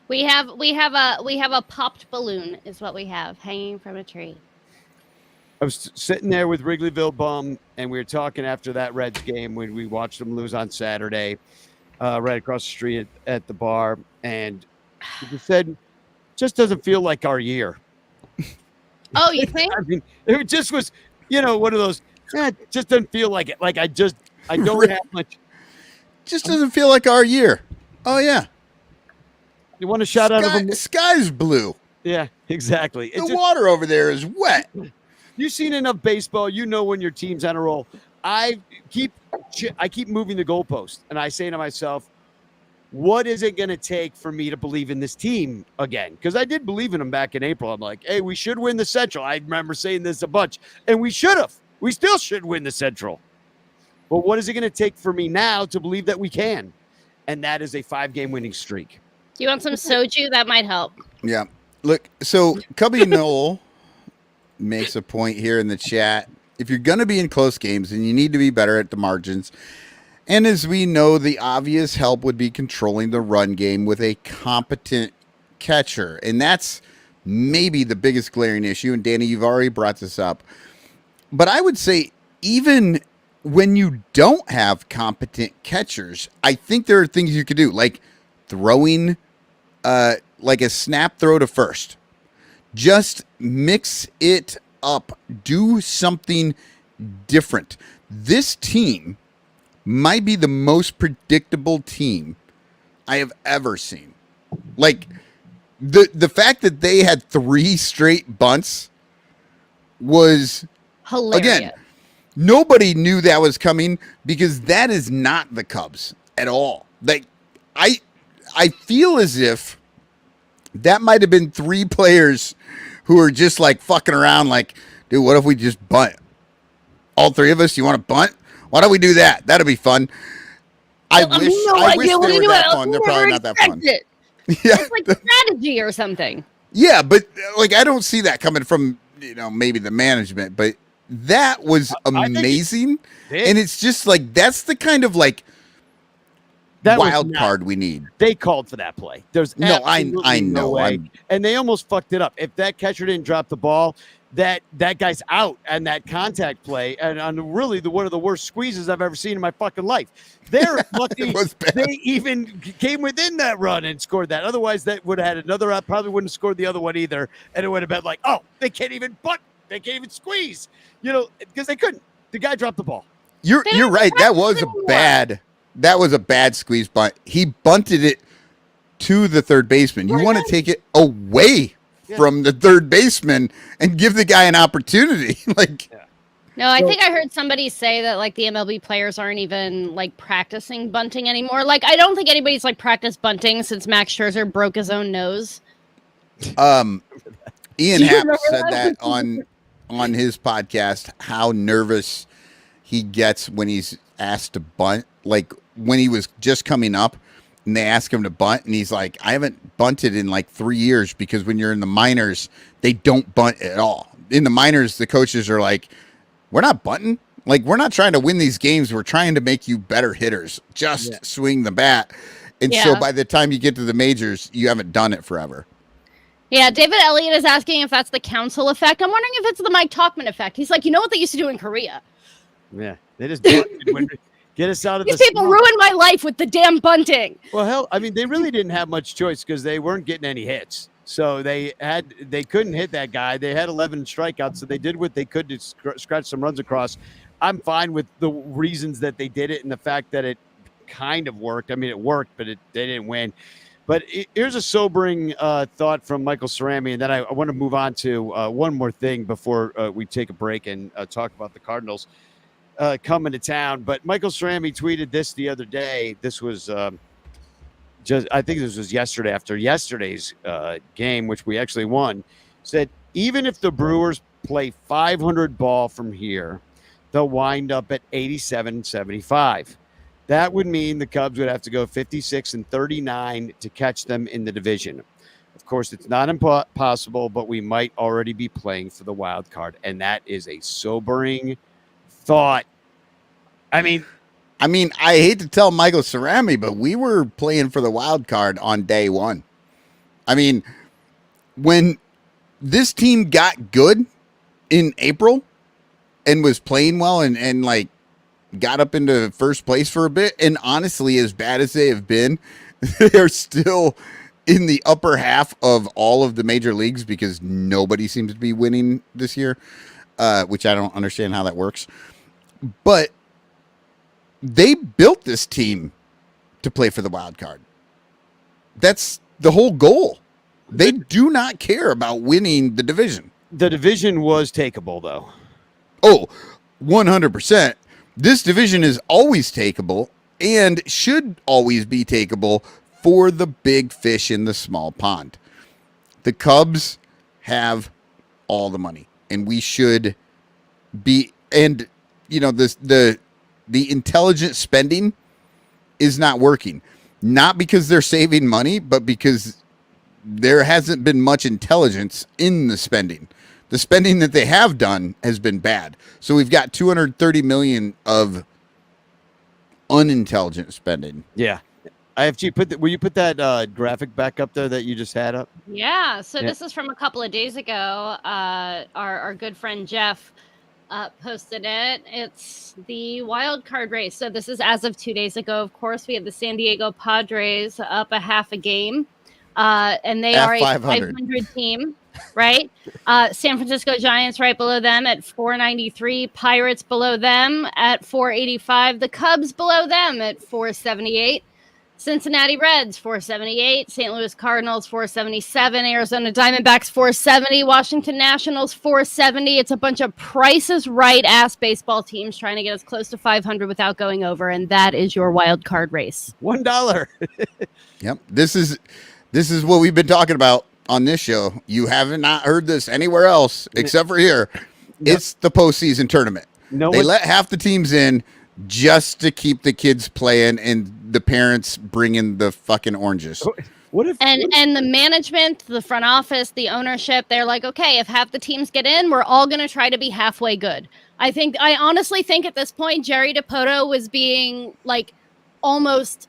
[SPEAKER 4] We have a popped balloon is what we have hanging from a tree.
[SPEAKER 3] I was sitting there with Wrigleyville Bum, and we were talking after that Reds game when we watched them lose on Saturday, right across the street at the bar, and he said, "Just doesn't feel like our year."
[SPEAKER 4] Oh, you think?
[SPEAKER 3] I mean, it just was, one of those. It just doesn't feel like it. Like I don't have much.
[SPEAKER 2] Just doesn't feel like our year. Oh yeah,
[SPEAKER 3] You want a shot out of them?
[SPEAKER 2] Sky's blue.
[SPEAKER 3] Yeah, exactly.
[SPEAKER 2] The water over there is wet.
[SPEAKER 3] You've seen enough baseball. You know when your team's on a roll. I keep moving the goalpost, and I say to myself, what is it going to take for me to believe in this team again? Because I did believe in them back in April. I'm like, hey, we should win the Central. I remember saying this a bunch, and we should have. We still should win the Central. But what is it going to take for me now to believe that we can? And that is a 5-game winning streak.
[SPEAKER 4] Do you want some soju? That might help.
[SPEAKER 2] Yeah. Look, so Cubby Noel makes a point here in the chat. If you're going to be in close games, then you need to be better at the margins. And as we know, the obvious help would be controlling the run game with a competent catcher. And that's maybe the biggest glaring issue. And Danny, you've already brought this up. But I would say even when you don't have competent catchers, I think there are things you could do, like throwing like a snap throw to first. Just mix it up. Do something different. This team might be the most predictable team I have ever seen. Like the fact that they had 3 straight bunts was
[SPEAKER 4] Hilarious.
[SPEAKER 2] Again, nobody knew that was coming because that is not the Cubs at all. Like I feel as if that might have been 3 players who are just like fucking around like, dude, what if we just bunt? All 3 of us, you want to bunt? Why don't we do that? That'd be fun. I wish they were that fun. They're probably not that fun.
[SPEAKER 4] Yeah. It's like strategy or something.
[SPEAKER 2] Yeah, but like I don't see that coming from maybe the management, but that was
[SPEAKER 3] I think
[SPEAKER 2] amazing,
[SPEAKER 3] did.
[SPEAKER 2] and it's just like that's the kind of like
[SPEAKER 3] That was
[SPEAKER 2] wild
[SPEAKER 3] not-
[SPEAKER 2] card we need.
[SPEAKER 3] They called for that play. There's
[SPEAKER 2] No, I
[SPEAKER 3] absolutely no
[SPEAKER 2] know.
[SPEAKER 3] way. And they almost fucked it up. If that catcher didn't drop the ball, that guy's out, and that contact play, and on really one of the worst squeezes I've ever seen in my fucking life. They're lucky
[SPEAKER 2] It was bad.
[SPEAKER 3] they even came within that run and scored that. Otherwise, that would have had another out. Probably wouldn't have scored the other one either, and it would have been like, oh, they can't even bunt, they can't even squeeze, because they couldn't. The guy dropped the ball.
[SPEAKER 2] You're
[SPEAKER 4] don't
[SPEAKER 2] right.
[SPEAKER 4] have
[SPEAKER 2] That was
[SPEAKER 4] anymore.
[SPEAKER 2] that was a bad squeeze bunt. He bunted it to the third baseman. You want to take it away from the third baseman and give the guy an opportunity. Like,
[SPEAKER 4] No, I think I heard somebody say that like the MLB players aren't even like practicing bunting anymore. Like, I don't think anybody's like practiced bunting since Max Scherzer broke his own nose.
[SPEAKER 2] Ian
[SPEAKER 4] you
[SPEAKER 2] Happ
[SPEAKER 4] remember
[SPEAKER 2] said
[SPEAKER 4] that?
[SPEAKER 2] that on his podcast, how nervous he gets when he's asked to bunt. Like when he was just coming up and they ask him to bunt, and he's like, I haven't bunted in like 3 years, because when you're in the minors, they don't bunt at all. In the minors, the coaches are like, we're not bunting. Like, we're not trying to win these games. We're trying to make you better hitters. Just swing the bat. And so
[SPEAKER 4] Yeah.
[SPEAKER 2] by the time you get to the majors, you haven't done it forever.
[SPEAKER 4] Yeah, David Elliott is asking if that's the council effect. I'm wondering if it's the Mike Talkman effect. He's like, you know what they used to do in Korea?
[SPEAKER 3] Yeah, they just bunted get us out of
[SPEAKER 4] These
[SPEAKER 3] the
[SPEAKER 4] people
[SPEAKER 3] slump.
[SPEAKER 4] ruined my life with the damn bunting.
[SPEAKER 3] Well, hell, I mean, they really didn't have much choice because they weren't getting any hits. So they couldn't hit that guy. They had 11 strikeouts, so they did what they could to scratch some runs across. I'm fine with the reasons that they did it and the fact that it kind of worked. I mean, it worked, but they didn't win. But here's a sobering thought from Michael Cerami, and then I want to move on to one more thing before we take a break and talk about the Cardinals coming to town. But Michael Cerami tweeted this the other day. This was I think this was yesterday after yesterday's game, which we actually won. Said even if the Brewers play 500 ball from here, they'll wind up at 87-75. That would mean the Cubs would have to go 56-39 to catch them in the division. Of course, it's not impossible, but we might already be playing for the wild card, and that is a sobering thought. I mean,
[SPEAKER 2] I hate to tell Michael Cerami, but we were playing for the wild card on day one. I mean, when this team got good in April and was playing well and like got up into first place for a bit, and honestly, as bad as they have been, they're still in the upper half of all of the major leagues because nobody seems to be winning this year, which I don't understand how that works. But they built this team to play for the wild card. That's the whole goal. They do not care about winning the division.
[SPEAKER 3] the division was takeable, though.
[SPEAKER 2] Oh, 100%. This division is always takeable and should always be takeable for the big fish in the small pond. The Cubs have all the money, and we should be. And you know, the intelligent spending is not working, not because they're saving money, but because there hasn't been much intelligence in the spending. The spending that they have done has been bad. So we've got $230 million of unintelligent spending.
[SPEAKER 3] Yeah. Will you put that graphic back up there that you just had up?
[SPEAKER 4] Yeah, so
[SPEAKER 3] Yeah.
[SPEAKER 4] this is from a couple of days ago. Our good friend Jeff posted it. It's the wild card race. So this is as of 2 days ago. Of course, we have the San Diego Padres up a half a game, and they
[SPEAKER 2] At
[SPEAKER 4] are a
[SPEAKER 2] 500.
[SPEAKER 4] 500 team, right? San Francisco Giants right below them at 493. Pirates below them at 485. The Cubs below them at 478. Cincinnati Reds, 478. St. Louis Cardinals, 477. Arizona Diamondbacks, 470. Washington Nationals, 470. It's a bunch of Price's Right-ass baseball teams trying to get us close to 500 without going over, and that is your wild card race.
[SPEAKER 3] $1.
[SPEAKER 2] Yep. This is what we've been talking about on this show. You have not heard this anywhere else except for here. It's the postseason tournament. They let half the teams in just to keep the kids playing and the parents bring in the fucking oranges.
[SPEAKER 3] What if
[SPEAKER 4] And the management, the front office, the ownership, they're like, okay, if half the teams get in, we're all going to try to be halfway good. I honestly think at this point, Jerry Dipoto was being like almost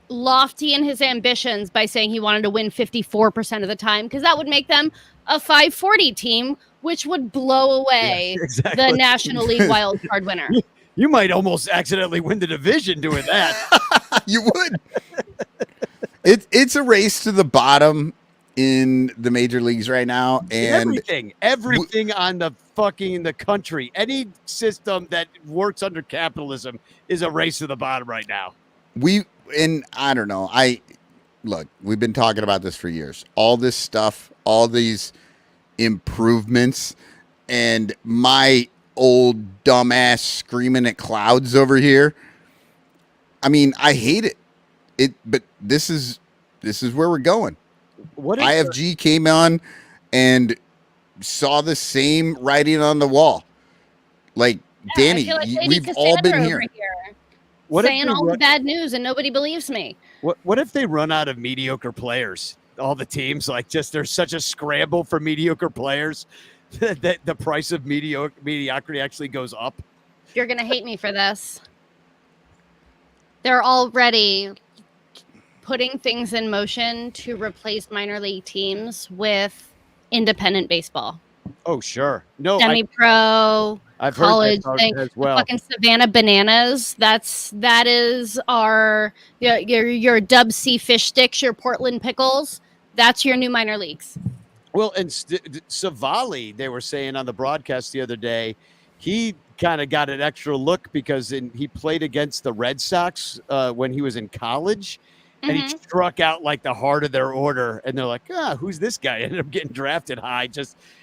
[SPEAKER 4] lofty in his ambitions by saying he wanted to win 54% of the time, because that would make them a 540 team, which would blow away
[SPEAKER 3] exactly.
[SPEAKER 4] the National League wild card winner.
[SPEAKER 3] You might almost accidentally win the division doing that.
[SPEAKER 2] You would. It's a race to the bottom in the major leagues right now, and
[SPEAKER 3] everything on the country, any system that works under capitalism is a race to the bottom right now.
[SPEAKER 2] I don't know. We've been talking about this for years. All this stuff, all these improvements, and my old dumbass screaming at clouds over here. I mean, I hate it. But this is where we're going.
[SPEAKER 3] What
[SPEAKER 2] IFG came on and saw the same writing on the wall. Like, Danny, we've all been here.
[SPEAKER 4] Saying all the bad news and nobody believes me.
[SPEAKER 3] What if they run out of mediocre players? All the teams, like, just there's such a scramble for mediocre players that the price of mediocrity actually goes up.
[SPEAKER 4] You're gonna hate me for this. They're already putting things in motion to replace minor league teams with independent baseball.
[SPEAKER 3] Oh, sure. No,
[SPEAKER 4] semi-pro,
[SPEAKER 3] I've
[SPEAKER 4] college
[SPEAKER 3] heard
[SPEAKER 4] thing.
[SPEAKER 3] that as well.
[SPEAKER 4] Fucking Savannah Bananas. That is our your Dub C fish sticks, your Portland pickles. That's your new minor leagues.
[SPEAKER 3] Well, and Savali, they were saying on the broadcast the other day, he kind of got an extra look because he played against the Red Sox when he was in college. And he struck out like the heart of their order. And they're like, who's this guy? Ended up getting drafted high.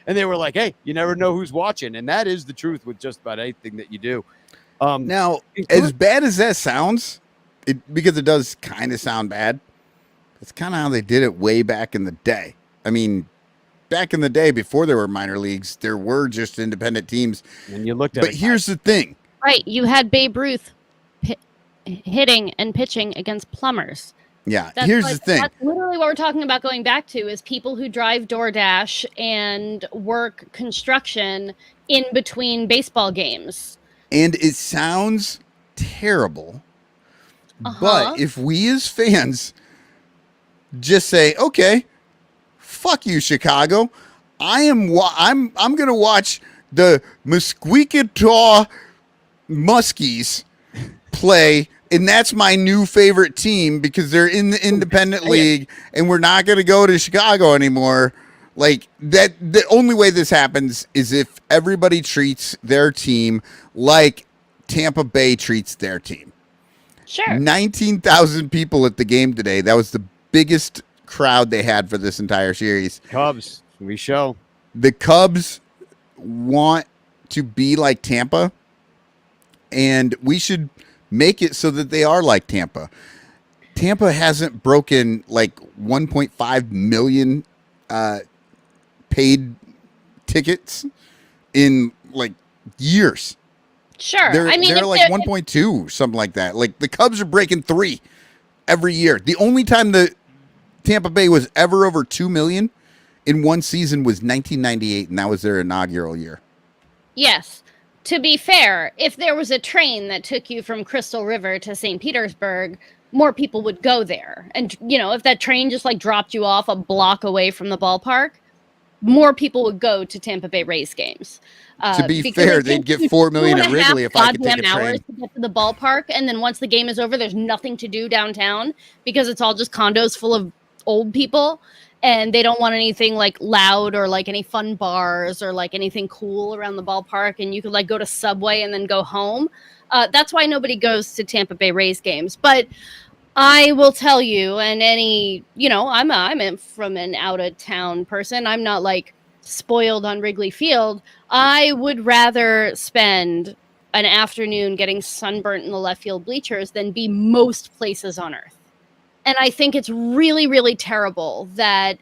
[SPEAKER 3] And they were like, hey, you never know who's watching. And that is the truth with just about anything that you do.
[SPEAKER 2] Now, as bad as that sounds, because it does kind of sound bad, it's kind of how they did it way back in the day. I mean, back in the day before there were minor leagues, there were just independent teams.
[SPEAKER 3] And you looked at
[SPEAKER 2] But here's the thing.
[SPEAKER 4] Right. You had Babe Ruth hitting and pitching against plumbers.
[SPEAKER 2] Yeah, here's the thing.
[SPEAKER 4] That's literally what we're talking about going back to is people who drive DoorDash and work construction in between baseball games.
[SPEAKER 2] And it sounds terrible, but if we as fans just say, okay, fuck you, Chicago, I'm going to watch the Musqueam Muskies play. And that's my new favorite team because they're in the independent league and we're not going to go to Chicago anymore. Like that, the only way this happens is if everybody treats their team like Tampa Bay treats their team.
[SPEAKER 4] Sure.
[SPEAKER 2] 19,000 people at the game today. That was the biggest crowd they had for this entire series.
[SPEAKER 3] Cubs, we show.
[SPEAKER 2] The Cubs want to be like Tampa, and we should make it so that they are like Tampa. Tampa hasn't broken like 1.5 million paid tickets in like years.
[SPEAKER 4] Sure.
[SPEAKER 2] They're like 1.2, something like that. Like the Cubs are breaking 3 every year. The only time the Tampa Bay was ever over 2 million in one season was 1998, and that was their inaugural year.
[SPEAKER 4] Yes. To be fair, if there was a train that took you from Crystal River to St. Petersburg, more people would go there. And, if that train just like dropped you off a block away from the ballpark, more people would go to Tampa Bay Rays games.
[SPEAKER 2] To be fair, they'd get 4 million at Wrigley if I could take a train.
[SPEAKER 4] Hours to get to the ballpark, and then once the game is over, there's nothing to do downtown because it's all just condos full of old people. And they don't want anything like loud or like any fun bars or like anything cool around the ballpark. And you could like go to Subway and then go home. That's why nobody goes to Tampa Bay Rays games. But I will tell you, and I'm from an out of town person. I'm not like spoiled on Wrigley Field. I would rather spend an afternoon getting sunburnt in the left field bleachers than be most places on earth. And I think it's really, really terrible that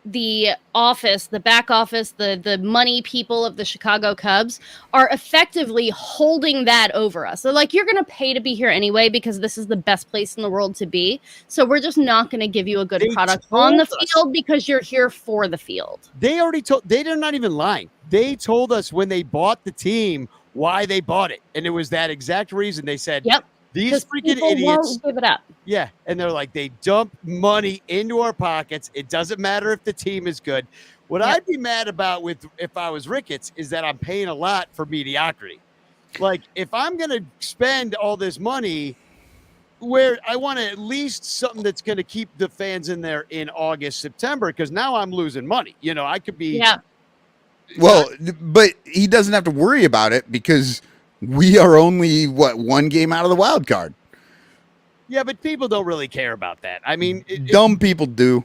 [SPEAKER 4] the office, the back office, the money people of the Chicago Cubs are effectively holding that over us. They're like, you're going to pay to be here anyway because this is the best place in the world to be. So we're just not going to give you a good product on the field because you're here for the field.
[SPEAKER 3] They already told, they're not even lying. They told us when they bought the team why they bought it. And it was that exact reason. They said,
[SPEAKER 4] yep.
[SPEAKER 3] These freaking idiots
[SPEAKER 4] won't give it up.
[SPEAKER 3] Yeah, and they're like, they dump money into our pockets. It doesn't matter if the team is good. What I'd be mad about if I was Ricketts is that I'm paying a lot for mediocrity. Like, if I'm going to spend all this money, where I want at least something that's going to keep the fans in there in August, September, because now I'm losing money. You know, I could be.
[SPEAKER 4] Yeah.
[SPEAKER 2] Well, but he doesn't have to worry about it because we are only, one game out of the wild card.
[SPEAKER 3] Yeah, but people don't really care about that. I mean,
[SPEAKER 2] dumb people do.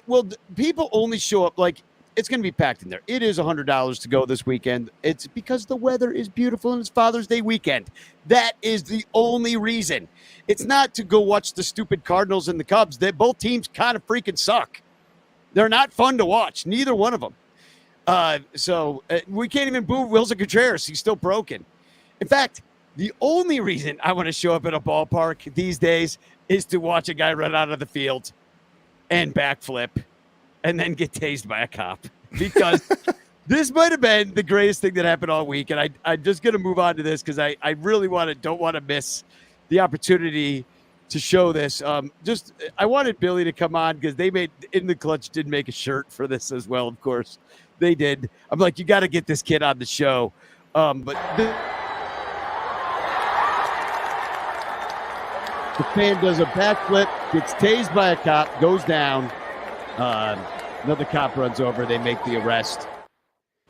[SPEAKER 3] Well, people only show up like it's going to be packed in there. It is $100 to go this weekend. It's because the weather is beautiful and it's Father's Day weekend. That is the only reason. It's not to go watch the stupid Cardinals and the Cubs. Both teams kind of freaking suck. They're not fun to watch. Neither one of them. So we can't even boo Wilson Contreras. He's still broken. In fact, the only reason I want to show up at a ballpark these days is to watch a guy run out of the field and backflip and then get tased by a cop, because this might have been the greatest thing that happened all week. And I'm just going to move on to this because I really don't want to miss the opportunity to show this. I wanted Billy to come on because they made In the Clutch did make a shirt for this as well. Of course they did. I'm like, you got to get this kid on the show. The fan does a backflip, gets tased by a cop, goes down. Another cop runs over. They make the arrest.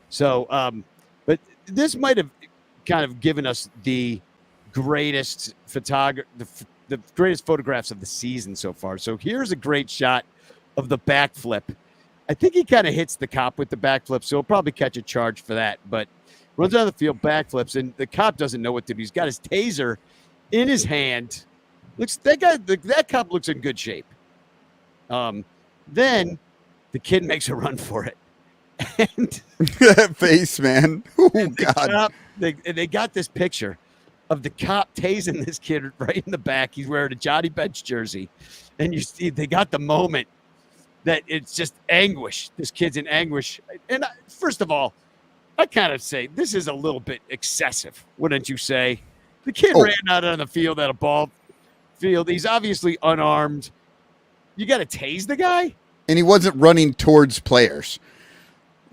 [SPEAKER 3] So, but this might have kind of given us the greatest the greatest photographs of the season so far. So here's a great shot of the backflip. I think he kind of hits the cop with the backflip, so he'll probably catch a charge for that. But runs out of the field, backflips, and the cop doesn't know what to do. He's got his taser in his hand. That cop looks in good shape. Then the kid makes a run for it. And
[SPEAKER 2] that face, man. Oh, God.
[SPEAKER 3] They got this picture of the cop tasing this kid right in the back. He's wearing a Johnny Bench jersey. And you see, they got the moment that it's just anguish. This kid's in anguish. And first of all, I kind of say this is a little bit excessive, wouldn't you say? The kid ran out on the field at a ball field. He's obviously unarmed. You got to tase the guy?
[SPEAKER 2] And he wasn't running towards players.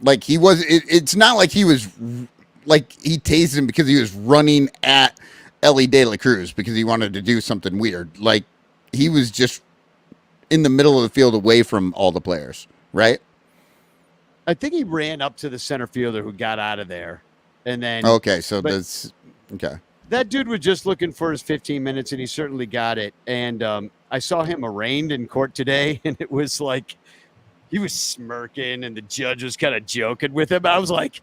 [SPEAKER 2] Like he was, it's not like he was, like he tased him because he was running at Ellie De La Cruz because he wanted to do something weird. Like he was just in the middle of the field away from all the players, right?
[SPEAKER 3] I think he ran up to the center fielder who got out of there. And then.
[SPEAKER 2] Okay, so that's, okay.
[SPEAKER 3] That dude was just looking for his 15 minutes, and he certainly got it. And I saw him arraigned in court today, and it was like he was smirking, and the judge was kind of joking with him. I was like,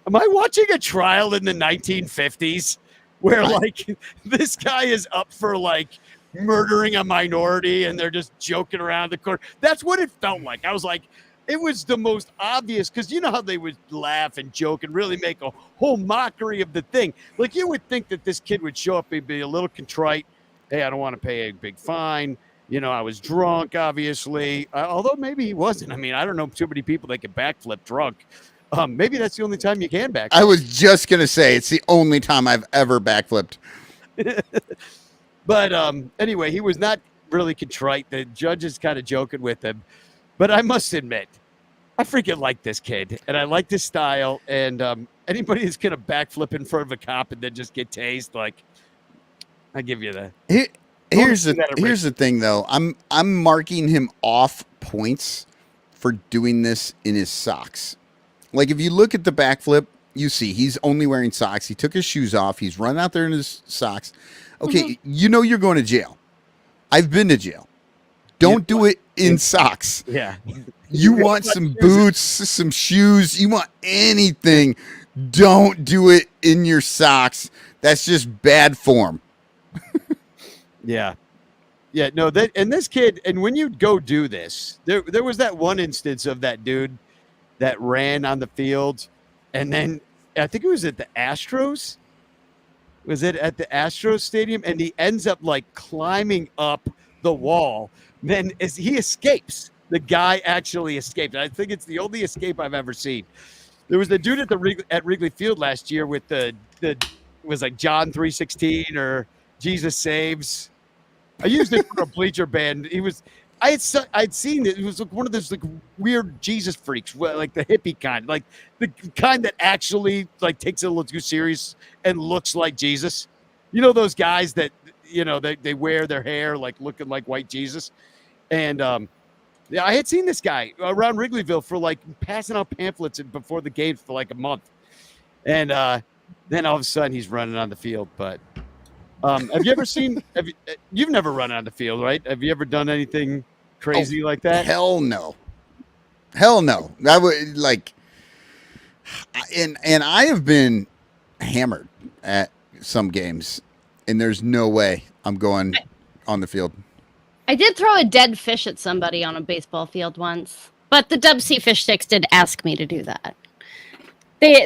[SPEAKER 3] am I watching a trial in the 1950s where, like, this guy is up for, like, murdering a minority, and they're just joking around the court? That's what it felt like. I was like, it was the most obvious, because you know how they would laugh and joke and really make a whole mockery of the thing. Like, you would think that this kid would show up and be a little contrite. Hey, I don't want to pay a big fine. You know, I was drunk, obviously. Although maybe he wasn't. I mean, I don't know too many people that can backflip drunk. Maybe that's the only time you can backflip.
[SPEAKER 2] I was just going to say, it's the only time I've ever backflipped.
[SPEAKER 3] But anyway, he was not really contrite. The judge is kind of joking with him. But I must admit, I freaking like this kid, and I like this style. And anybody that's going to backflip in front of a cop and then just get tased, like, I give you that.
[SPEAKER 2] Here's the thing, though. I'm marking him off points for doing this in his socks. Like, if you look at the backflip, you see he's only wearing socks. He took his shoes off. He's run out there in his socks. Okay, you know you're going to jail. I've been to jail. Don't do it in socks.
[SPEAKER 3] Yeah.
[SPEAKER 2] You want some boots, some shoes. You want anything. Don't do it in your socks. That's just bad form.
[SPEAKER 3] Yeah. Yeah, no, that and this kid, and when you go do this, there was that one instance of that dude that ran on the field, and then I think it was at the Astros. Was it at the Astros stadium? And he ends up like climbing up the wall. Then as he escapes, the guy actually escaped. I think it's the only escape I've ever seen. There was the dude at Wrigley Field last year with the was like John 3:16 or Jesus Saves. I used it for a bleacher band. I'd seen it. It was like one of those like weird Jesus freaks, like the hippie kind, like the kind that actually like takes it a little too serious and looks like Jesus. You know those guys that they wear their hair like looking like white Jesus. And yeah, I had seen this guy around Wrigleyville for like passing out pamphlets before the games for like a month, and then all of a sudden he's running on the field. But have you ever seen? You've never run on the field, right? Have you ever done anything crazy like that?
[SPEAKER 2] Hell no. That would like, and I have been hammered at some games, and there's no way I'm going on the field.
[SPEAKER 4] I did throw a dead fish at somebody on a baseball field once, but the Dub Sea Fish Sticks did ask me to do that. They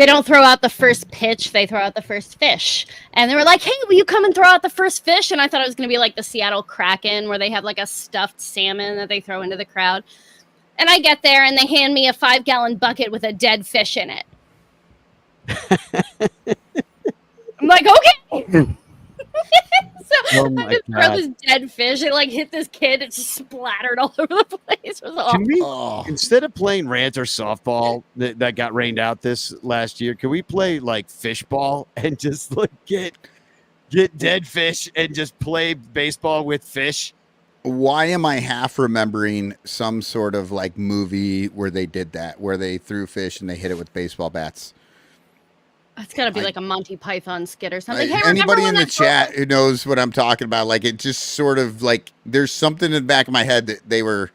[SPEAKER 4] don't throw out the first pitch, they throw out the first fish. And they were like, "Hey, will you come and throw out the first fish?" And I thought it was going to be like the Seattle Kraken where they have like a stuffed salmon that they throw into the crowd. And I get there and they hand me a 5-gallon bucket with a dead fish in it. I'm like, "Okay." So I just throw this dead fish. It like hit this kid. It just splattered all over the place. It was awful.
[SPEAKER 3] Can we, instead of playing Ranter softball that got rained out this last year, can we play like fishball and just like get dead fish and just play baseball with fish?
[SPEAKER 2] Why am I half remembering some sort of like movie where they did that, where they threw fish and they hit it with baseball bats?
[SPEAKER 4] It's got to be like a Monty Python skit or something. Hey,
[SPEAKER 2] anybody in the chat who knows what I'm talking about, like it just sort of like there's something in the back of my head that they were.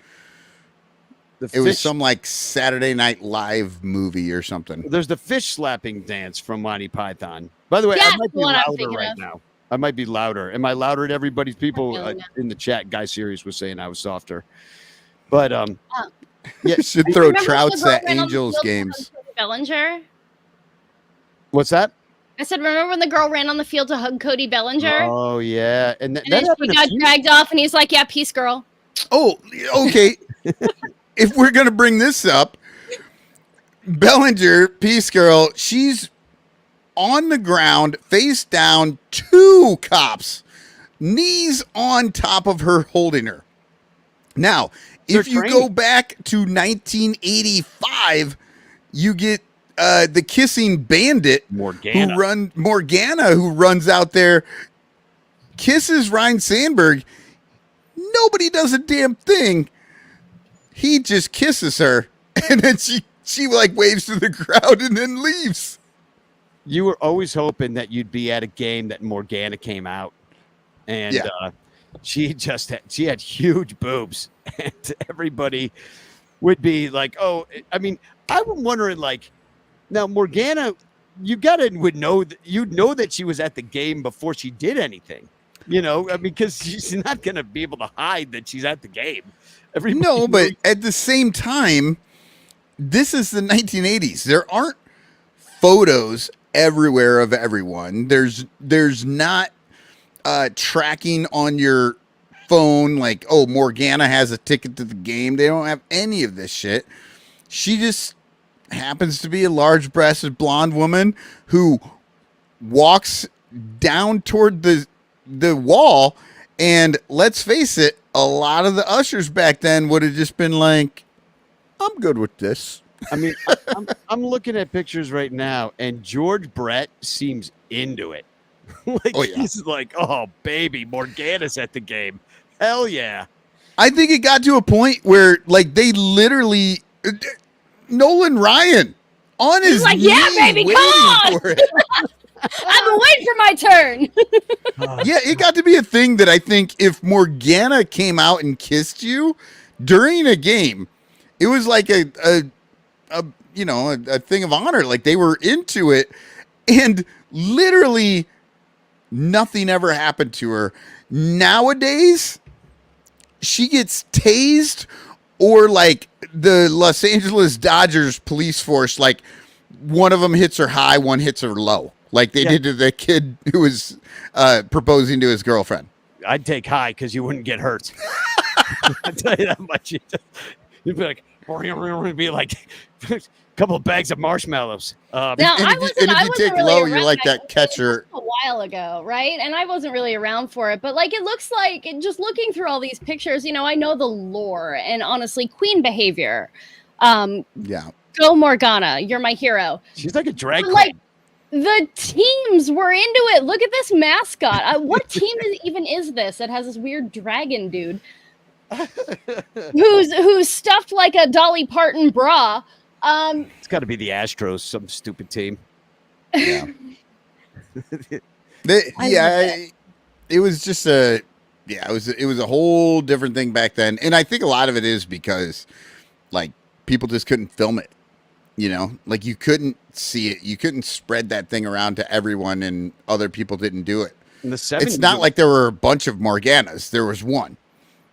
[SPEAKER 2] It was some like Saturday Night Live movie or something.
[SPEAKER 3] There's the fish slapping dance from Monty Python. By the way,
[SPEAKER 4] Yeah,
[SPEAKER 3] I might be louder right now. I might be louder. Am I louder to everybody's people in the chat? Guy Series was saying I was softer, but
[SPEAKER 2] yeah, should throw trouts at Angels games.
[SPEAKER 4] Bellinger.
[SPEAKER 3] What's that?
[SPEAKER 4] I said, remember when the girl ran on the field to hug Cody Bellinger?
[SPEAKER 3] Oh yeah, and
[SPEAKER 4] then she got dragged off, and he's like, "Yeah, peace, girl."
[SPEAKER 2] Oh, okay. If we're gonna bring this up, Bellinger, peace girl, she's on the ground, face down, 2 cops, knees on top of her, holding her. Now, if you go back to 1985, you get the kissing bandit
[SPEAKER 3] Morgana,
[SPEAKER 2] who runs out there, kisses Ryan Sandberg. Nobody does a damn thing. He just kisses her, and then she like waves to the crowd and then leaves.
[SPEAKER 3] You were always hoping that you'd be at a game that Morgana came out, and she had huge boobs, and everybody would be like, "Oh, I mean, I'm wondering like." Now, Morgana, you'd know that she was at the game before she did anything, because she's not going to be able to hide that she's at the game.
[SPEAKER 2] But at the same time, this is the 1980s. There aren't photos everywhere of everyone. There's not tracking on your phone like, oh, Morgana has a ticket to the game. They don't have any of this shit. She just happens to be a large-breasted blonde woman who walks down toward the wall, and let's face it, a lot of the ushers back then would have just been like, I'm good with this.
[SPEAKER 3] I mean, I'm looking at pictures right now, and George Brett seems into it. He's like, oh, baby, Morgana's at the game. Hell yeah.
[SPEAKER 2] I think it got to a point where, like, they literally... Nolan Ryan on his
[SPEAKER 4] like,
[SPEAKER 2] knees,
[SPEAKER 4] yeah, baby, come on!
[SPEAKER 2] for it.
[SPEAKER 4] I've been waiting for my turn.
[SPEAKER 2] Yeah, it got to be a thing that I think if Morgana came out and kissed you during a game, it was like a thing of honor. Like they were into it, and literally Nothing ever happened to her. Nowadays, she gets tased, or like the Los Angeles Dodgers police force, like one of them hits her high, one hits her low, like they did to the kid who was proposing to his girlfriend.
[SPEAKER 3] I'd take high because you wouldn't get hurt. I'll tell you that much. You'd be like, it'd be like a couple of bags of marshmallows.
[SPEAKER 4] Now,
[SPEAKER 2] And if you take
[SPEAKER 4] really
[SPEAKER 2] low, you're
[SPEAKER 4] around
[SPEAKER 2] like
[SPEAKER 4] that
[SPEAKER 2] that catcher.
[SPEAKER 4] a while ago, right? And I wasn't really around for it, but like it looks like just looking through all these pictures, I know the lore and honestly, queen behavior.
[SPEAKER 2] Yeah.
[SPEAKER 4] Go Morgana, you're my hero.
[SPEAKER 3] She's like a drag
[SPEAKER 4] But,
[SPEAKER 3] queen.
[SPEAKER 4] like the teams were into it. Look at this mascot. What team is this that has this weird dragon dude who's stuffed like a Dolly Parton bra?
[SPEAKER 3] It's got to be the Astros, some stupid team.
[SPEAKER 2] Yeah. It was just it was a whole different thing back then. And I think a lot of it is because like people just couldn't film it, like you couldn't see it. You couldn't spread that thing around to everyone and other people didn't do it.
[SPEAKER 3] In the 70s,
[SPEAKER 2] it's not like there were a bunch of Morganas. There was one.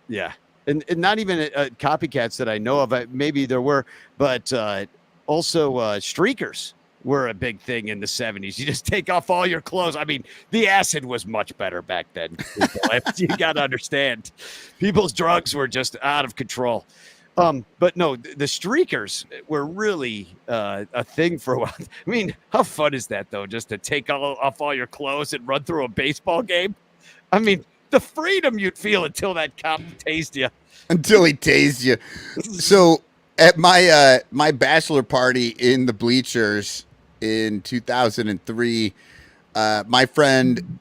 [SPEAKER 3] Yeah. And not even copycats that I know of. Maybe there were, but also streakers were a big thing in the 70s. You just take off all your clothes. I mean, the acid was much better back then. You got to understand. People's drugs were just out of control. But no, the streakers were really a thing for a while. I mean, how fun is that, though, just to take off all your clothes and run through a baseball game? I mean, the freedom you'd feel until that cop tased you.
[SPEAKER 2] Until he tased you. So at my my bachelor party in the bleachers in 2003, my friend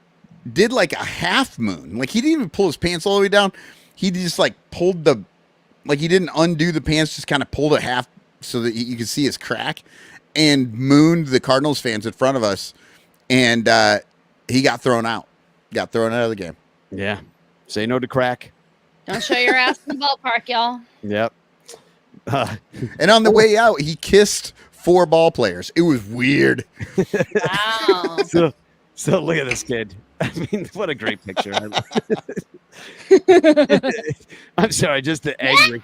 [SPEAKER 2] did like a half moon. Like he didn't even pull his pants all the way down. He just like pulled he didn't undo the pants, just kind of pulled it half so that you could see his crack, and mooned the Cardinals fans in front of us. And he got thrown out. Got thrown out of the game.
[SPEAKER 3] Yeah. Say no to crack.
[SPEAKER 4] Don't show your ass in the ballpark, y'all.
[SPEAKER 3] Yep.
[SPEAKER 2] And on the way out, he kissed 4 ball players. It was weird.
[SPEAKER 4] Wow.
[SPEAKER 3] So look at this kid. I mean, what a great picture. I'm sorry, just the angry.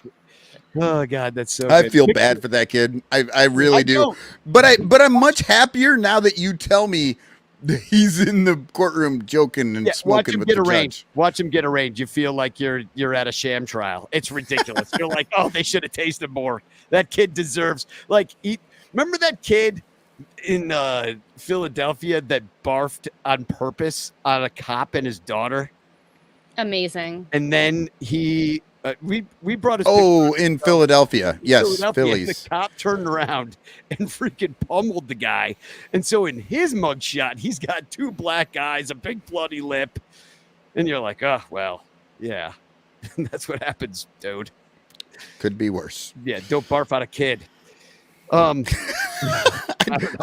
[SPEAKER 3] Oh God, that's so
[SPEAKER 2] I
[SPEAKER 3] good.
[SPEAKER 2] feel bad for that kid. I really do.
[SPEAKER 3] don't.
[SPEAKER 2] But I'm much happier now that you tell me that he's in the courtroom joking and
[SPEAKER 3] Watch
[SPEAKER 2] smoking
[SPEAKER 3] him
[SPEAKER 2] with
[SPEAKER 3] get
[SPEAKER 2] the
[SPEAKER 3] arraigned.
[SPEAKER 2] judge.
[SPEAKER 3] Watch him get arraigned. You feel like you're at a sham trial. It's ridiculous. You're like, oh, they should have tasted more. That kid deserves remember that kid in Philadelphia that barfed on purpose on a cop and his daughter?
[SPEAKER 4] Amazing.
[SPEAKER 3] And then he we brought his
[SPEAKER 2] In Philadelphia. Yes,
[SPEAKER 3] Philadelphia,
[SPEAKER 2] Phillies.
[SPEAKER 3] the cop turned around and freaking pummeled the guy. And so in his mugshot, he's got 2 black eyes, a big bloody lip. And you're like, oh, well, yeah. That's what happens, dude.
[SPEAKER 2] Could be worse.
[SPEAKER 3] Yeah, don't barf on a kid.
[SPEAKER 2] I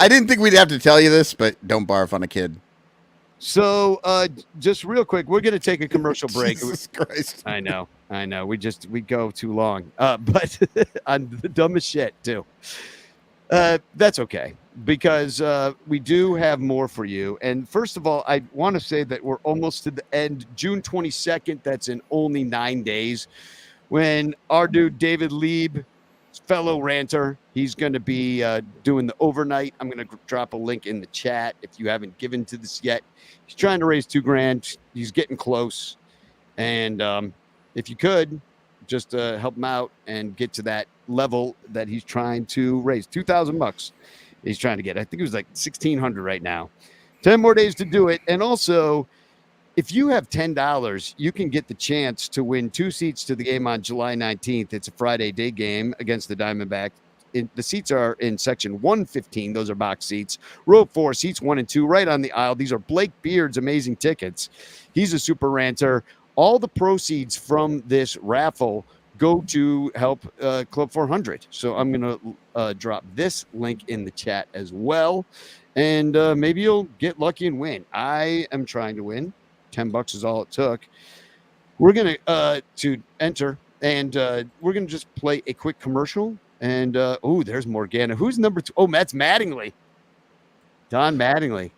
[SPEAKER 2] didn't think we'd have to tell you this, but don't barf on a kid.
[SPEAKER 3] So just real quick, we're going to take a commercial break.
[SPEAKER 2] Jesus Christ.
[SPEAKER 3] I know. We go too long. But on the dumbest shit too. That's okay, because we do have more for you. And first of all, I want to say that we're almost to the end. June 22nd, that's in only 9 days, when our dude David Lieb, fellow ranter, he's going to be doing the overnight. I'm going to drop a link in the chat if you haven't given to this yet. He's trying to raise $2,000. He's getting close. And if you could just help him out and get to that level that he's trying to raise, $2,000 he's trying to get. I think it was like 1,600 right now. 10 more days to do it. And also, if you have $10, you can get the chance to win 2 seats to the game on July 19th. It's a Friday day game against the Diamondbacks. The seats are in section 115. Those are box seats. Row 4, seats 1 and 2, right on the aisle. These are Blake Beard's amazing tickets. He's a super ranter. All the proceeds from this raffle go to help Club 400. So I'm going to drop this link in the chat as well. And maybe you'll get lucky and win. I am trying to win. $10 is all it took. We're going to enter, and we're going to just play a quick commercial. And, there's Morgana. Who's number 2? Oh, that's Mattingly. Don Mattingly.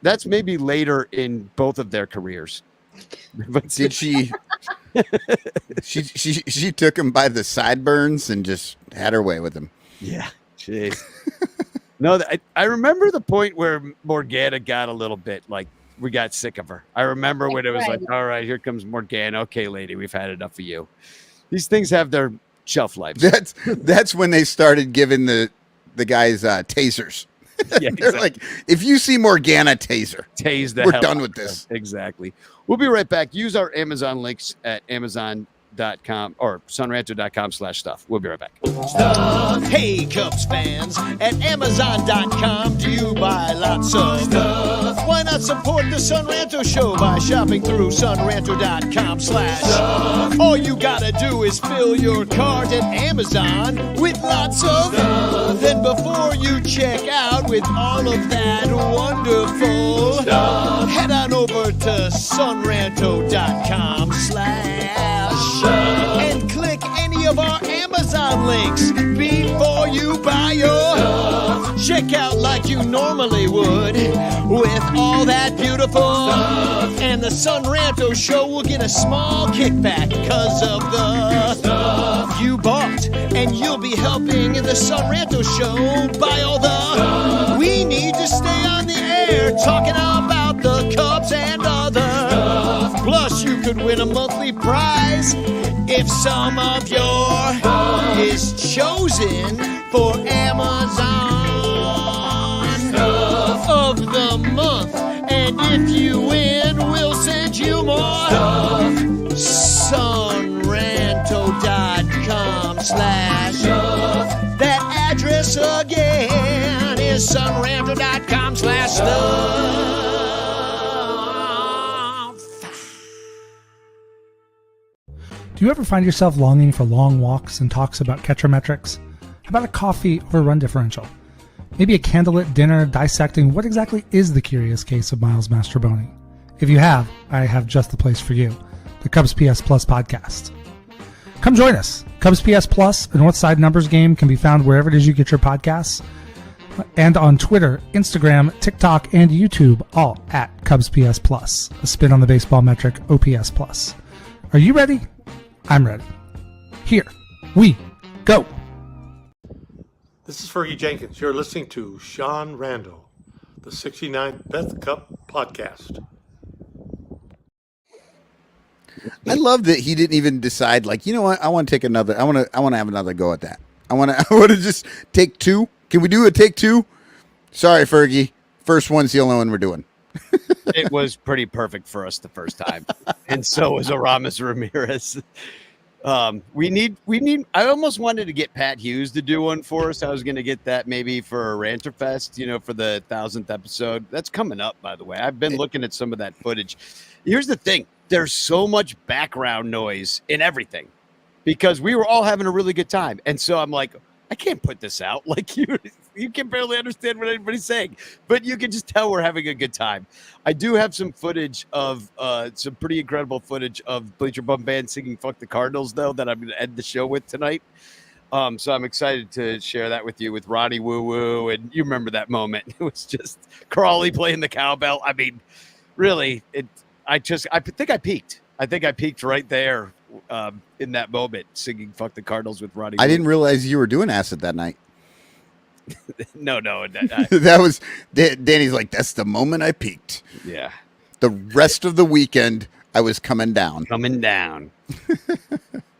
[SPEAKER 3] That's maybe later in both of their careers. But
[SPEAKER 2] Did she? she took him by the sideburns and just had her way with him.
[SPEAKER 3] Yeah, jeez. No, I remember the point where Morgana got a little bit like we got sick of her. I remember when it was like, all right, here comes Morgana. Okay, lady, we've had enough of you. These things have their shelf lives.
[SPEAKER 2] That's when they started giving the guys tasers.
[SPEAKER 3] Yeah,
[SPEAKER 2] They're
[SPEAKER 3] exactly.
[SPEAKER 2] like, if you see Morgana, taser.
[SPEAKER 3] Tase the
[SPEAKER 2] We're
[SPEAKER 3] hell
[SPEAKER 2] done
[SPEAKER 3] out
[SPEAKER 2] with
[SPEAKER 3] of
[SPEAKER 2] this.
[SPEAKER 3] them. Exactly. We'll be right back. Use our Amazon links at Amazon.com or sunranto.com/stuff. We'll be right back.
[SPEAKER 1] Stuff. Hey, Cubs fans, at Amazon.com, do you buy lots of stuff? Why not support the Sun Ranto Show by shopping through sunranto.com/stuff? All you gotta do is fill your cart at Amazon with lots of stuff. Then before you check out with all of that wonderful stuff, head on over to sunranto.com/stuff and click any of our Amazon links before you buy your stuff. Check out like you normally would with all that beautiful stuff. And the Sun Ranto Show will get a small kickback because of the stuff you bought. And you'll be helping the Sun Ranto Show buy all the stuff we need to stay on the air talking about the Cubs and other stuff. Plus, you could win a monthly prize if some of your stuff is chosen for Amazon stuff of the month. And if you win, we'll send you more stuff. Sunranto.com/stuff. That address again is sunranto.com/stuff.
[SPEAKER 6] Do you ever find yourself longing for long walks and talks about catcher metrics? How about a coffee or a run differential? Maybe a candlelit dinner dissecting what exactly is the curious case of Miles Mastrobuoni? If you have, I have just the place for you, the Cubs PS Plus podcast. Come join us. Cubs PS Plus, a Northside Numbers game, can be found wherever it is you get your podcasts, and on Twitter, Instagram, TikTok, and YouTube, all at Cubs PS Plus, a spin on the baseball metric OPS Plus. Are you ready? I'm ready. Here we go.
[SPEAKER 7] This is Fergie Jenkins. You're listening to Sean Randall, the 69th Beth Cup podcast.
[SPEAKER 2] I love that he didn't even decide. Like, you know what? I want to take another. I want to have another go at that. I want to just take two. Can we do a take two? Sorry, Fergie. First one's the only one we're doing.
[SPEAKER 3] It was pretty perfect for us the first time, and so was Aramis Ramirez. We need. I almost wanted to get Pat Hughes to do one for us. I was going to get that maybe for Ranter Fest, for the 1000th episode. That's coming up, by the way. I've been looking at some of that footage. Here's the thing: there's so much background noise in everything because we were all having a really good time, and so I'm like, I can't put this out. Like you can barely understand what anybody's saying, but you can just tell we're having a good time. I do have some footage of some pretty incredible footage of Bleacher Bum Band singing "Fuck the Cardinals," though, that I'm going to end the show with tonight. So I'm excited to share that with you with Ronnie Woo Woo, and you remember that moment? It was just Crawley playing the cowbell. I mean, really, I think I peaked. I think I peaked right there in that moment, singing "Fuck the Cardinals" with Ronnie.
[SPEAKER 2] I didn't realize you were doing acid that night.
[SPEAKER 3] No.
[SPEAKER 2] That was Danny's like, that's the moment I peaked.
[SPEAKER 3] Yeah.
[SPEAKER 2] The rest of the weekend, I was coming down.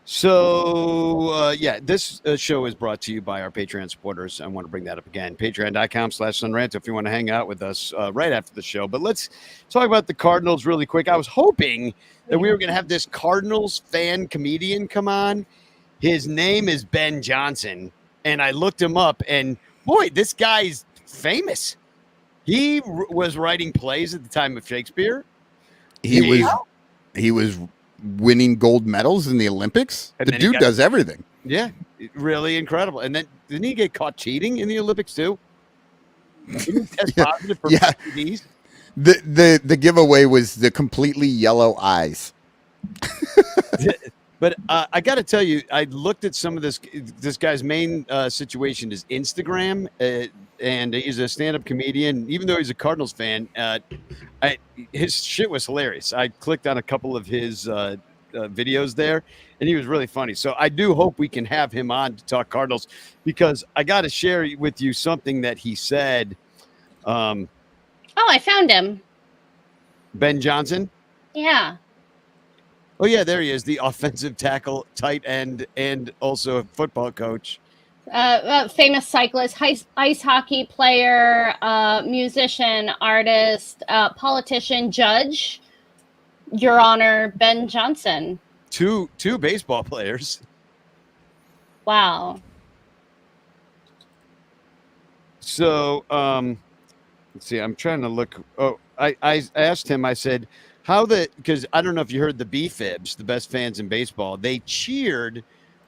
[SPEAKER 3] So, this show is brought to you by our Patreon supporters. I want to bring that up again. Patreon.com/sunranto if you want to hang out with us right after the show. But let's talk about the Cardinals really quick. I was hoping that we were going to have this Cardinals fan comedian come on. His name is Ben Johnson. And I looked him up, and boy, this guy's famous. He was writing plays at the time of Shakespeare.
[SPEAKER 2] He was winning gold medals in the Olympics.
[SPEAKER 3] And
[SPEAKER 2] the dude does everything.
[SPEAKER 3] Yeah, really incredible. And then didn't he get caught cheating in the Olympics too? Didn't he test positive for STDs?
[SPEAKER 2] The giveaway was the completely yellow eyes.
[SPEAKER 3] But I got to tell you, I looked at some of this guy's main situation is Instagram, and he's a stand-up comedian. Even though he's a Cardinals fan, his shit was hilarious. I clicked on a couple of his videos there, and he was really funny. So I do hope we can have him on to talk Cardinals, because I got to share with you something that he said.
[SPEAKER 4] Oh, I found him.
[SPEAKER 3] Ben Johnson.
[SPEAKER 4] Yeah.
[SPEAKER 3] Oh yeah, there he is, the offensive tackle, tight end, and also a football coach.
[SPEAKER 4] Famous cyclist, ice hockey player, musician, artist, politician, judge, Your Honor, Ben Johnson.
[SPEAKER 3] Two baseball players.
[SPEAKER 4] Wow.
[SPEAKER 3] So let's see. I'm trying to look. Oh, I asked him. I said, because I don't know if you heard the B-Fibs, the best fans in baseball. They cheered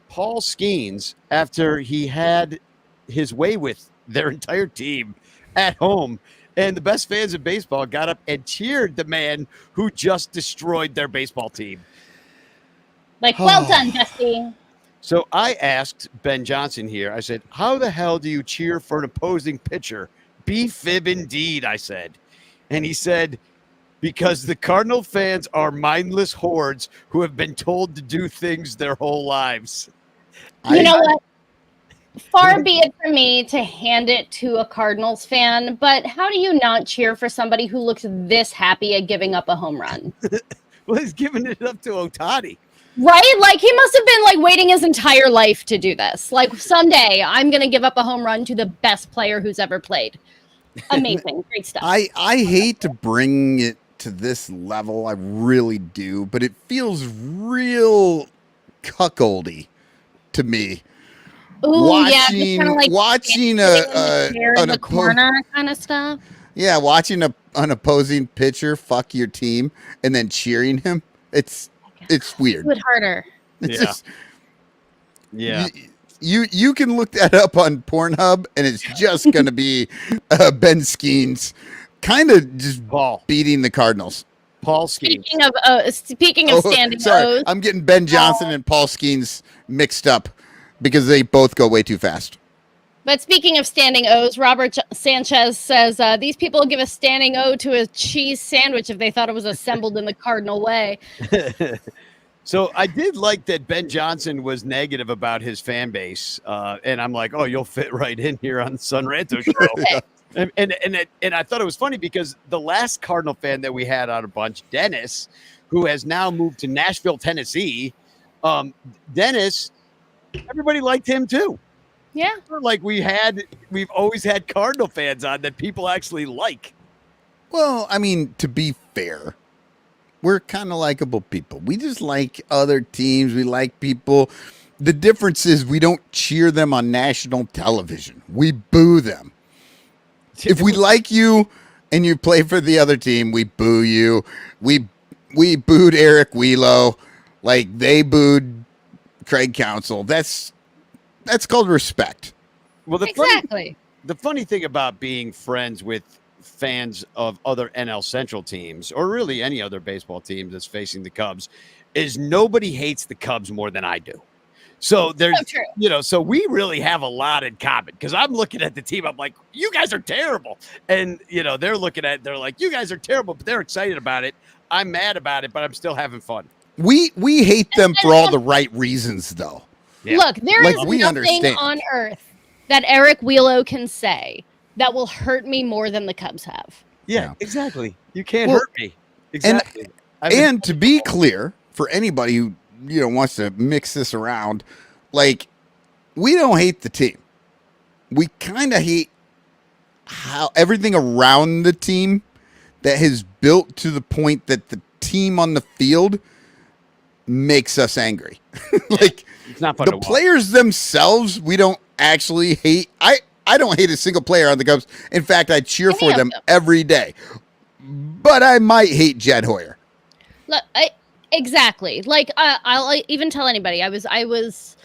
[SPEAKER 3] Paul Skeens after he had his way with their entire team at home. And the best fans in baseball got up and cheered the man who just destroyed their baseball team.
[SPEAKER 4] Like, well done, Dusty.
[SPEAKER 3] So I asked Ben Johnson here, I said, how the hell do you cheer for an opposing pitcher? B-Fib indeed, I said. And he said, because the Cardinal fans are mindless hordes who have been told to do things their whole lives.
[SPEAKER 4] You know what? Far be it from me to hand it to a Cardinals fan, but how do you not cheer for somebody who looks this happy at giving up a home run?
[SPEAKER 3] Well, he's giving it up to Ohtani.
[SPEAKER 4] Right? Like, he must have been, like, waiting his entire life to do this. Like, someday I'm going to give up a home run to the best player who's ever played. Amazing. Great stuff.
[SPEAKER 2] I hate to bring it to this level, I really do, but it feels real cuckoldy to me.
[SPEAKER 4] Ooh,
[SPEAKER 2] watching,
[SPEAKER 4] yeah, kind of like
[SPEAKER 2] watching
[SPEAKER 4] in the corner kind of stuff.
[SPEAKER 2] Yeah, watching an opposing pitcher fuck your team and then cheering him. It's weird.
[SPEAKER 4] Do it harder.
[SPEAKER 2] It's
[SPEAKER 3] Yeah.
[SPEAKER 2] just,
[SPEAKER 3] Yeah.
[SPEAKER 2] you can look that up on Pornhub, and it's just going to be Ben Skeens kind of just beating the Cardinals.
[SPEAKER 3] Paul Skeens.
[SPEAKER 4] Speaking of standing O's,
[SPEAKER 2] I'm getting Ben Johnson and Paul Skeens mixed up because they both go way too fast.
[SPEAKER 4] but speaking of standing O's, Robert Sanchez says these people give a standing O to a cheese sandwich if they thought it was assembled in the Cardinal way.
[SPEAKER 3] So I did like that Ben Johnson was negative about his fan base, and I'm like, oh, you'll fit right in here on the Sun Ranto show. And I thought it was funny because the last Cardinal fan that we had on a bunch, Dennis, who has now moved to Nashville, Tennessee. Dennis, everybody liked him too.
[SPEAKER 4] Yeah.
[SPEAKER 3] Like we've always had Cardinal fans on that people actually like.
[SPEAKER 2] Well, I mean, to be fair, we're kind of likable people. We just like other teams. We like people. The difference is we don't cheer them on national television. We boo them. If we like you and you play for the other team, we boo you. We booed Eric Wheelo, like they booed Craig Counsell. That's called respect.
[SPEAKER 3] Well,
[SPEAKER 4] Exactly.
[SPEAKER 3] The funny thing about being friends with fans of other NL Central teams, or really any other baseball team that's facing the Cubs, is nobody hates the Cubs more than I do. So there's,
[SPEAKER 4] true.
[SPEAKER 3] So we really have a lot in common because I'm looking at the team. I'm like, you guys are terrible. And, they're looking at it. They're like, you guys are terrible, but they're excited about it. I'm mad about it, but I'm still having fun.
[SPEAKER 2] We hate them for all the right reasons, though.
[SPEAKER 3] Yeah.
[SPEAKER 4] Look, there is
[SPEAKER 2] we
[SPEAKER 4] nothing
[SPEAKER 2] understand.
[SPEAKER 4] on earth that Eric Wheelo can say that will hurt me more than the Cubs have.
[SPEAKER 3] Yeah, exactly. You can't hurt me. Exactly.
[SPEAKER 2] And to be clear, for anybody who wants to mix this around, like, we don't hate the team. We kind of hate how everything around the team that has built to the point that the team on the field makes us angry. Like,
[SPEAKER 3] it's not fun
[SPEAKER 2] the
[SPEAKER 3] to watch.
[SPEAKER 2] players themselves, we don't actually hate. I don't hate a single player on the Cubs. In fact, I cheer for them every day. But I might hate Jed Hoyer.
[SPEAKER 4] Look, exactly. Like, I'll even tell anybody. I was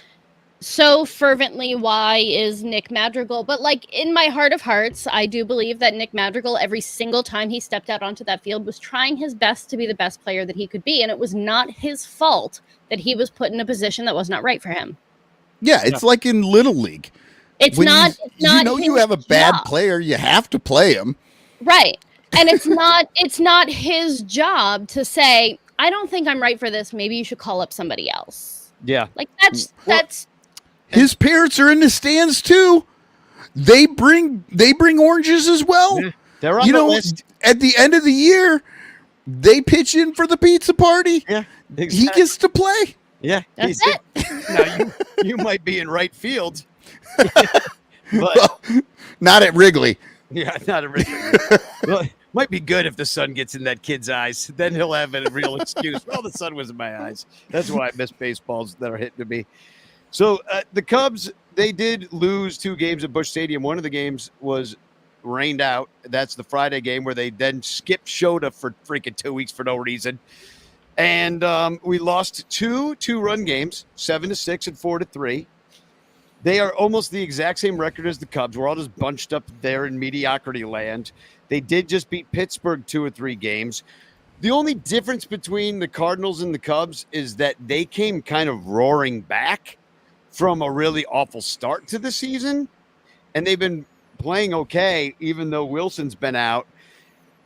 [SPEAKER 4] so fervently why is Nick Madrigal, but like in my heart of hearts, I do believe that Nick Madrigal, every single time he stepped out onto that field, was trying his best to be the best player that he could be, and it was not his fault that he was put in a position that was not right for him.
[SPEAKER 2] Yeah, it's like in Little League.
[SPEAKER 4] It's
[SPEAKER 2] When
[SPEAKER 4] not.
[SPEAKER 2] you know you
[SPEAKER 4] his
[SPEAKER 2] have a bad
[SPEAKER 4] job.
[SPEAKER 2] player, you have to play him.
[SPEAKER 4] Right. And it's not his job to say, I don't think I'm right for this. Maybe you should call up somebody else.
[SPEAKER 3] Yeah.
[SPEAKER 4] Like that's
[SPEAKER 2] His parents are in the stands too. They bring oranges as well.
[SPEAKER 3] Yeah, they're on the list.
[SPEAKER 2] At the end of the year, they pitch in for the pizza party.
[SPEAKER 3] Yeah.
[SPEAKER 2] He gets to play.
[SPEAKER 3] Yeah.
[SPEAKER 4] That's
[SPEAKER 3] Now you might be in right field. But
[SPEAKER 2] Well, not at Wrigley.
[SPEAKER 3] yeah, not a really. Well, it might be good if the sun gets in that kid's eyes. Then he'll have a real excuse. Well, the sun was in my eyes. That's why I miss baseballs that are hitting me. So the Cubs, they did lose 2 games at Busch Stadium. One of the games was rained out. That's the Friday game where they then skipped Shota for freaking 2 weeks for no reason. And we lost 2 2-run games, 7-6 and 4-3. They are almost the exact same record as the Cubs. We're all just bunched up there in mediocrity land. They did just beat Pittsburgh 2 or 3 games. The only difference between the Cardinals and the Cubs is that they came kind of roaring back from a really awful start to the season. And they've been playing okay, even though Wilson's been out.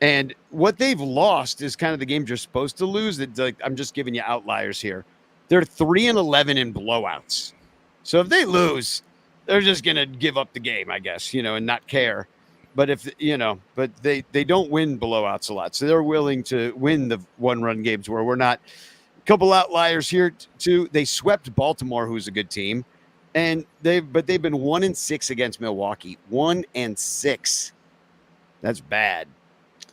[SPEAKER 3] And what they've lost is kind of the games you're supposed to lose. That, like, I'm just giving you outliers here. They're 3-11 in blowouts. So if they lose, they're just going to give up the game, I guess, and not care. But but they don't win blowouts a lot. So they're willing to win the 1-run games where we're not. A couple outliers here too. They swept Baltimore, who's a good team. And they've been 1-6 against Milwaukee. 1-6. That's bad.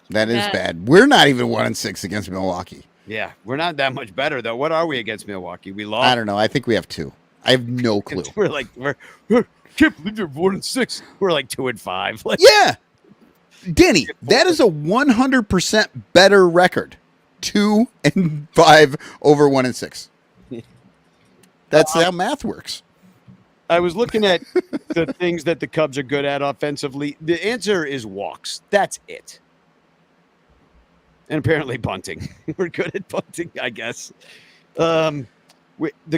[SPEAKER 2] That is bad. We're not even 1-6 against Milwaukee.
[SPEAKER 3] Yeah, we're not that much better though. What are we against Milwaukee? We lost.
[SPEAKER 2] I don't know. I think we have 2. I have no clue.
[SPEAKER 3] we're can't believe you're 1-6. We're like 2-5. Like,
[SPEAKER 2] Yeah. Denny, that is a 100% better record. 2-5 over 1-6. That's how math works.
[SPEAKER 3] I was looking at the things that the Cubs are good at offensively. The answer is walks. That's it. And apparently bunting. We're good at bunting, I guess. The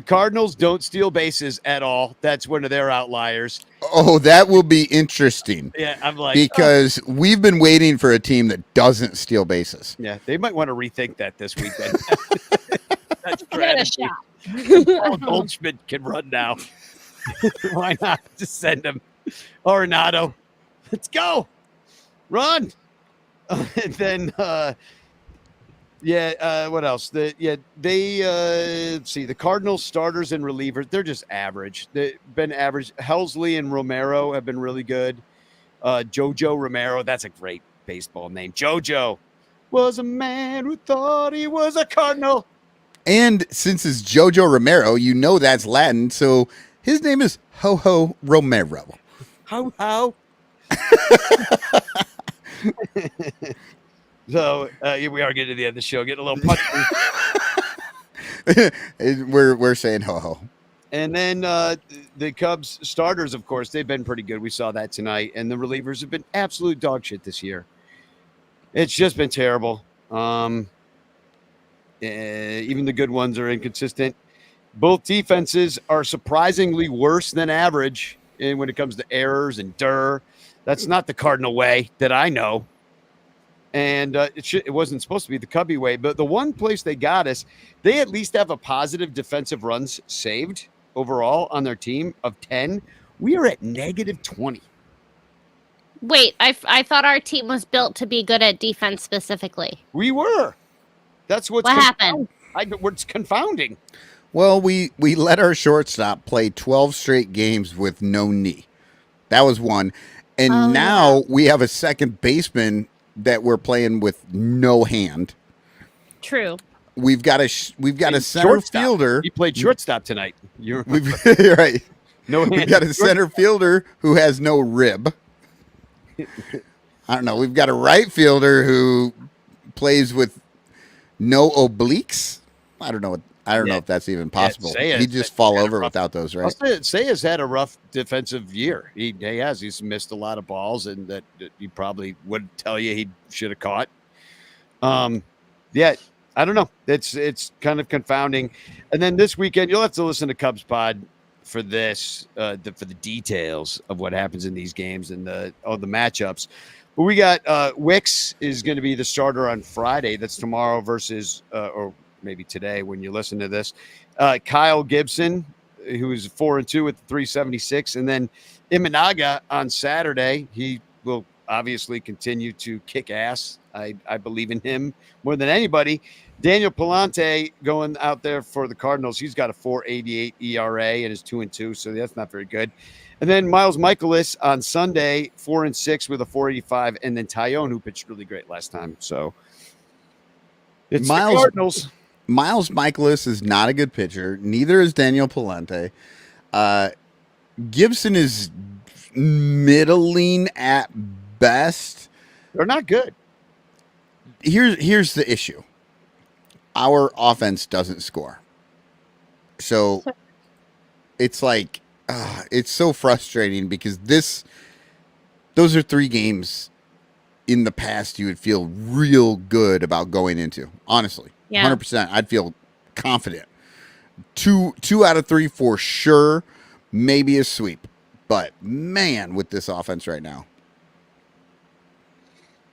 [SPEAKER 3] Cardinals don't steal bases at all. That's one of their outliers.
[SPEAKER 2] Oh, that will be interesting.
[SPEAKER 3] Yeah, I'm like,
[SPEAKER 2] because we've been waiting for a team that doesn't steal bases.
[SPEAKER 3] yeah, they might want to rethink that this weekend. That's
[SPEAKER 4] give it a
[SPEAKER 3] strategy.
[SPEAKER 4] shot.
[SPEAKER 3] Paul Goldschmidt can run now. Why not? Just send him. Arenado. Let's go. Run. And then what else? Let's see. The Cardinals starters and relievers, they're just average. They've been average. Helsley and Romero have been really good. Jojo Romero, that's a great baseball name. Jojo was a man who thought he was a Cardinal.
[SPEAKER 2] And since it's Jojo Romero, that's Latin, so his name is Ho-Ho Romero.
[SPEAKER 3] How? So here we are getting to the end of the show, getting a little punchy.
[SPEAKER 2] We're saying ho-ho.
[SPEAKER 3] And then the Cubs starters, of course, they've been pretty good. We saw that tonight. And the relievers have been absolute dog shit this year. It's just been terrible. Even the good ones are inconsistent. Both defenses are surprisingly worse than average when it comes to errors and That's not the Cardinal way that I know. And it wasn't supposed to be the Cubby way. But the one place they got us, they at least have a positive defensive runs saved overall on their team of 10. We are at -20.
[SPEAKER 4] Wait, I thought our team was built to be good at defense specifically.
[SPEAKER 3] We were. That's
[SPEAKER 4] what happened.
[SPEAKER 3] What's confounding.
[SPEAKER 2] Well, we let our shortstop play 12 straight games with no knee. That was one. And now we have a second baseman that we're playing with no hand.
[SPEAKER 4] True.
[SPEAKER 2] We've got a center
[SPEAKER 3] Shortstop.
[SPEAKER 2] fielder.
[SPEAKER 3] He played shortstop tonight.
[SPEAKER 2] You're right.
[SPEAKER 3] No hand.
[SPEAKER 2] We've got a center fielder who has no rib. I don't know. We've got a right fielder who plays with no obliques. I don't know what I don't know
[SPEAKER 3] Yeah.
[SPEAKER 2] if that's even possible.
[SPEAKER 3] Seiya
[SPEAKER 2] He'd just fall
[SPEAKER 3] had a
[SPEAKER 2] over
[SPEAKER 3] rough-
[SPEAKER 2] without those,
[SPEAKER 3] I'll
[SPEAKER 2] right?
[SPEAKER 3] say Seiya's had a rough defensive year. He has. He's missed a lot of balls, and that he probably would tell you he should have caught. Yeah, I don't know. It's kind of confounding. And then this weekend, you'll have to listen to Cubs Pod for this, for the details of what happens in these games and the matchups. But we got Wicks is going to be the starter on Friday. That's tomorrow versus, or maybe today when you listen to this. Kyle Gibson, who's 4-2 with 376, and then Imanaga on Saturday. He will obviously continue to kick ass. I believe in him more than anybody. Daniel Palante going out there for the Cardinals. He's got a 4.88 ERA and is 2-2, so that's not very good. And then Miles Michaelis on Sunday, 4-6 with a 4.85, and then Tyone, who pitched really great last time. So it's the Cardinals.
[SPEAKER 2] Miles Michaelis is not a good pitcher. Neither is Daniel Palante. Gibson is middling at best.
[SPEAKER 3] They're not good.
[SPEAKER 2] Here's the issue. Our offense doesn't score. So it's like it's so frustrating because those are 3 games in the past you would feel real good about going into. Honestly.
[SPEAKER 4] Yeah.
[SPEAKER 2] 100%. I'd feel confident. Two out of 3 for sure. Maybe a sweep. But man, with this offense right now.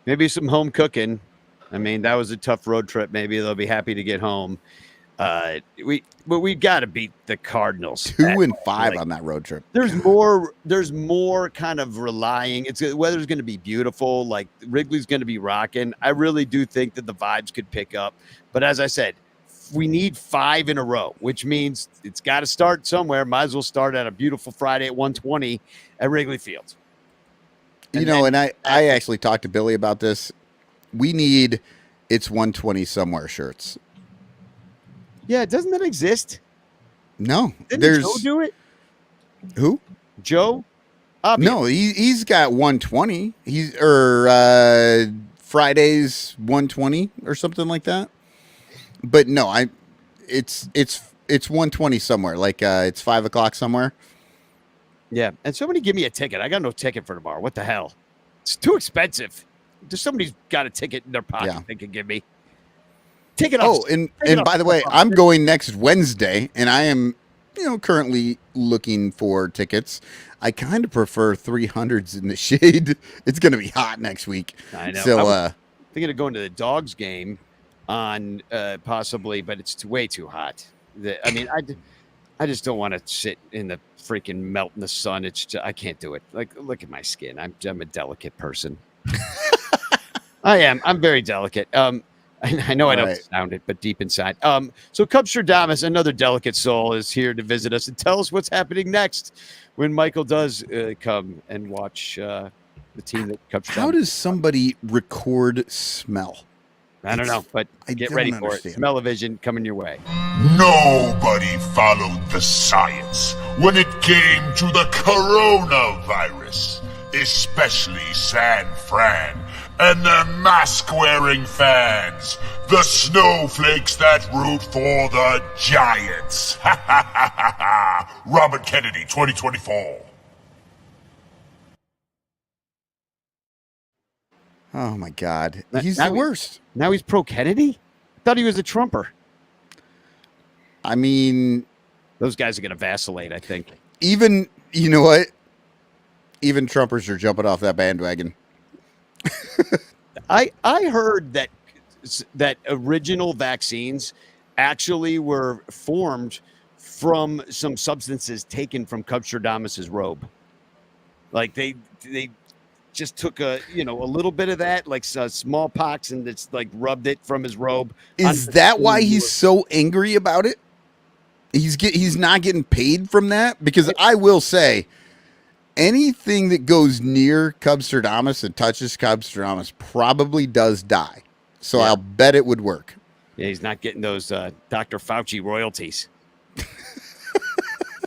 [SPEAKER 3] Maybe some home cooking. I mean, that was a tough road trip. Maybe they'll be happy to get home. We got to beat the Cardinals.
[SPEAKER 2] 2-5 on that road trip.
[SPEAKER 3] There's more kind of relying. The weather's going to be beautiful. Like Wrigley's going to be rocking. I really do think that the vibes could pick up. But as I said, we need 5 in a row, which means it's got to start somewhere. Might as well start at a beautiful Friday at 1:20 at Wrigley Field.
[SPEAKER 2] And I actually talked to Billy about this. We need it's 120 somewhere shirts.
[SPEAKER 3] Yeah, doesn't that exist?
[SPEAKER 2] No,
[SPEAKER 3] Didn't Joe do it?
[SPEAKER 2] Who?
[SPEAKER 3] Joe?
[SPEAKER 2] No, he's got 120. Fridays 120 or something like that. But no, it's 120 somewhere. Like it's 5 o'clock somewhere.
[SPEAKER 3] Yeah, and somebody give me a ticket. I got no ticket for tomorrow. What the hell? It's too expensive. Just somebody's got a ticket in their pocket they can give me. Take it off.
[SPEAKER 2] Oh, and by the way, I'm going next Wednesday, and I am, currently looking for tickets. I kind of prefer 300s in the shade. It's going to be hot next week.
[SPEAKER 3] I know.
[SPEAKER 2] So,
[SPEAKER 3] thinking of going to the Dogs game on possibly, but it's way too hot. I just don't want to sit in the freaking melt in the sun. I can't do it. Like, look at my skin. I'm a delicate person. I am. I'm very delicate. I know I don't sound it, but deep inside. So Cubstradamus, another delicate soul, is here to visit us and tell us what's happening next when Michael does come and watch the team that Cubstradamus.
[SPEAKER 2] How does somebody record smell?
[SPEAKER 3] I don't know, but get ready for it. Smell-o-vision coming your way.
[SPEAKER 8] Nobody followed the science when it came to the coronavirus, especially San Fran and their mask-wearing fans, the snowflakes that root for the Giants. Robert Kennedy, 2024.
[SPEAKER 2] Oh my God, he's the worst.
[SPEAKER 3] Now he's pro-Kennedy? I thought he was a Trumper.
[SPEAKER 2] I mean,
[SPEAKER 3] those guys are going to vacillate, I think.
[SPEAKER 2] Even, you know what? Even Trumpers are jumping off that bandwagon.
[SPEAKER 3] I heard that original vaccines actually were formed from some substances taken from Cubstradamus's robe. Like they just took a little bit of that, like smallpox, and it's like rubbed it from his robe.
[SPEAKER 2] Is that why he's so angry about it? He's not getting paid from that? Because I will say, anything that goes near Cubstradamus and touches Cubstradamus probably does die. So I'll bet it would work.
[SPEAKER 3] Yeah, he's not getting those Dr. Fauci royalties.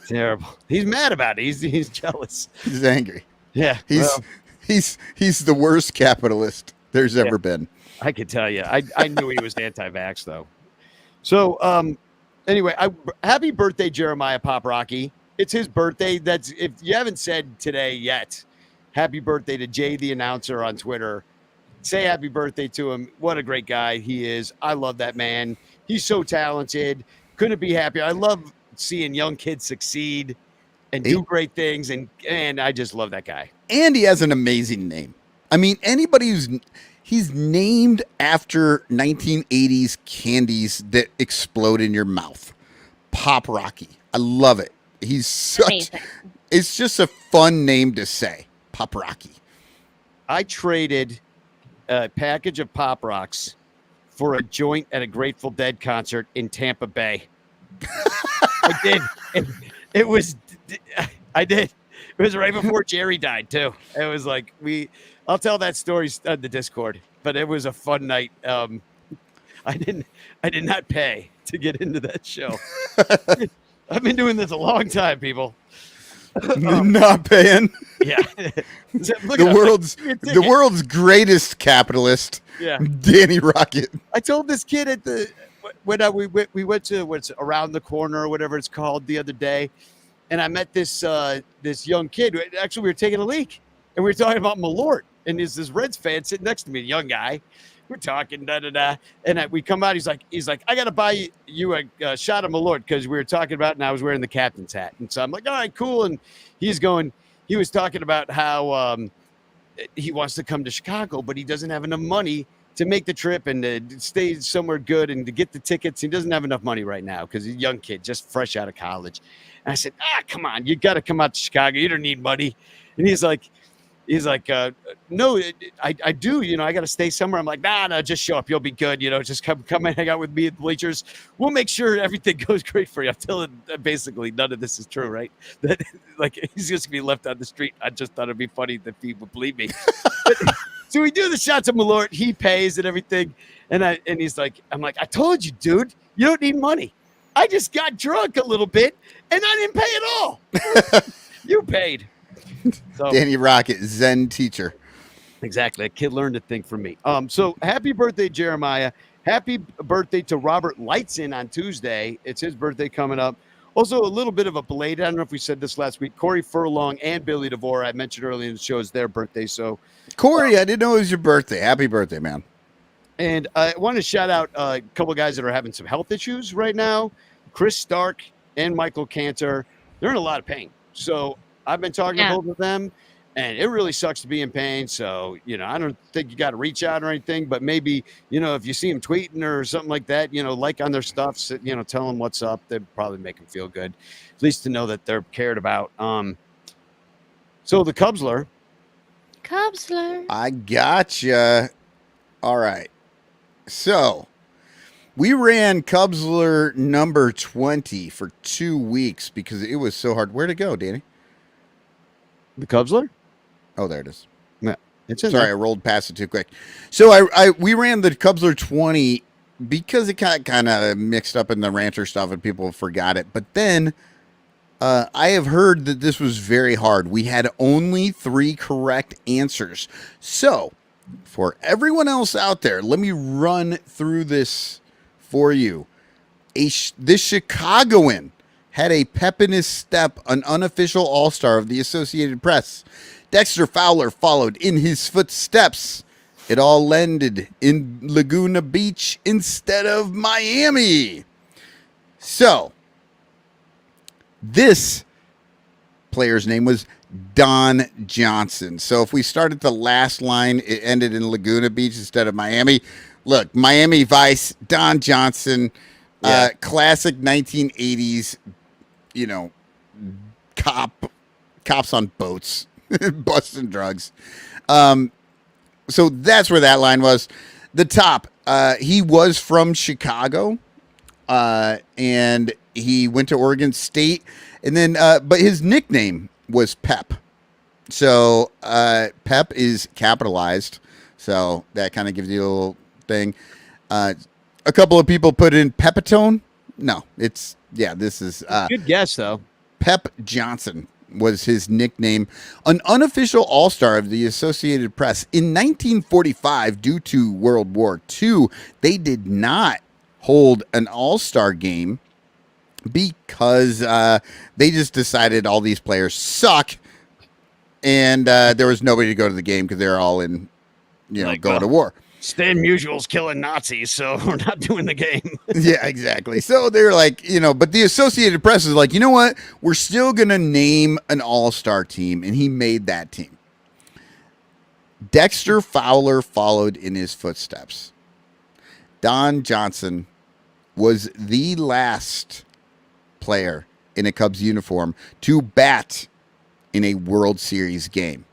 [SPEAKER 3] Terrible. He's mad about it. He's jealous.
[SPEAKER 2] He's angry.
[SPEAKER 3] Yeah.
[SPEAKER 2] He's the worst capitalist there's ever been.
[SPEAKER 3] I could tell you. I knew he was anti-vax though. So Anyway, happy birthday, Jeremiah Pop Rocky. It's his birthday. That's if you haven't said today yet, happy birthday to Jay the announcer on Twitter. Say happy birthday to him. What a great guy he is. I love that man. He's so talented. Couldn't be happier. I love seeing young kids succeed and do great things, and I just love that guy.
[SPEAKER 2] And he has an amazing name. I mean, he's named after 1980s candies that explode in your mouth. Pop Rocky. I love it. He's such.
[SPEAKER 4] Amazing.
[SPEAKER 2] It's just a fun name to say. Pop Rocky.
[SPEAKER 3] I traded a package of Pop Rocks for a joint at a Grateful Dead concert in Tampa Bay. I did. I did. It was right before Jerry died too. It was like I'll tell that story on the Discord, but it was a fun night. I did not pay to get into that show. I've been doing this a long time, people.
[SPEAKER 2] Not paying.
[SPEAKER 3] Yeah.
[SPEAKER 2] The world's greatest capitalist.
[SPEAKER 3] Yeah.
[SPEAKER 2] Danny Rocket.
[SPEAKER 3] I told this kid at the when we went to what's around the corner or whatever it's called the other day, and I met this young kid. Actually, we were taking a leak, and we were talking about Malort, and there's this Reds fan sitting next to me, a young guy. We're talking and we come out. He's like, I gotta buy you a shot of Malort because we were talking about, and I was wearing the captain's hat, and so I'm like, all right, cool. And he was talking about how he wants to come to Chicago, but he doesn't have enough money to make the trip and to stay somewhere good and to get the tickets. He doesn't have enough money right now because he's a young kid, just fresh out of college. And I said, come on, you got to come out to Chicago. You don't need money. And he's like, no, I do. I got to stay somewhere. I'm like, nah, just show up. You'll be good. Just come and hang out with me at the bleachers. We'll make sure everything goes great for you. I'm telling basically none of this is true, right? That like he's just gonna be left on the street. I just thought it'd be funny that people believe me. So we do the shots of Malort. He pays and everything. And he's like, I'm like, I told you, dude, you don't need money. I just got drunk a little bit and I didn't pay at all. You paid. So,
[SPEAKER 2] Danny Rocket, Zen teacher.
[SPEAKER 3] Exactly. A kid learned a thing from me. So happy birthday, Jeremiah. Happy birthday to Robert Lightson on Tuesday. It's his birthday coming up. Also, a little bit of a belated, I don't know if we said this last week, Corey Furlong and Billy DeVore, I mentioned earlier in the show, is their birthday. So,
[SPEAKER 2] Corey, I didn't know it was your birthday. Happy birthday, man.
[SPEAKER 3] And I want to shout out a couple of guys that are having some health issues right now. Chris Stark and Michael Cantor. They're in a lot of pain. So I've been talking to both of them, and it really sucks to be in pain. So, I don't think you got to reach out or anything, but maybe, if you see them tweeting or something like that, like on their stuff, tell them what's up. They'd probably make them feel good, at least to know that they're cared about. So the Cubsler.
[SPEAKER 2] I gotcha. All right. So we ran Cubsler number 20 for 2 weeks because it was so hard. Where'd it go, Danny?
[SPEAKER 3] The Cubsler?
[SPEAKER 2] Oh, there it is.
[SPEAKER 3] Yeah,
[SPEAKER 2] Sorry, I rolled past it too quick. So we ran the Cubsler 20 because it got kind of mixed up in the rancher stuff and people forgot it. But then I have heard that this was very hard. We had only 3 correct answers. So for everyone else out there, let me run through this for you. This Chicagoan had a pep in his step, an unofficial all-star of the Associated Press. Dexter Fowler followed in his footsteps. It all landed in Laguna Beach instead of Miami. So, this player's name was Don Johnson. So if we started the last line, it ended in Laguna Beach instead of Miami. Look, Miami Vice, Don Johnson, classic 1980s, cops on boats, busting drugs. So that's where that line was. The top, he was from Chicago, and he went to Oregon State, and then, but his nickname was Pep. So Pep is capitalized, so that kind of gives you a little thing. A couple of people put in Pepitone. No, this is
[SPEAKER 3] good guess though.
[SPEAKER 2] Pep Johnson was his nickname. An unofficial all-star of the Associated Press. In 1945, due to World War II, they did not hold an all-star game because they just decided all these players suck, and there was nobody to go to the game because they're all in, going to war.
[SPEAKER 3] Stan Musial's killing Nazis, so we're not doing the game.
[SPEAKER 2] Yeah, exactly. So they're like, but the Associated Press is like, you know what? We're still going to name an all-star team, and he made that team. Dexter Fowler followed in his footsteps. Don Johnson was the last player in a Cubs uniform to bat in a World Series game.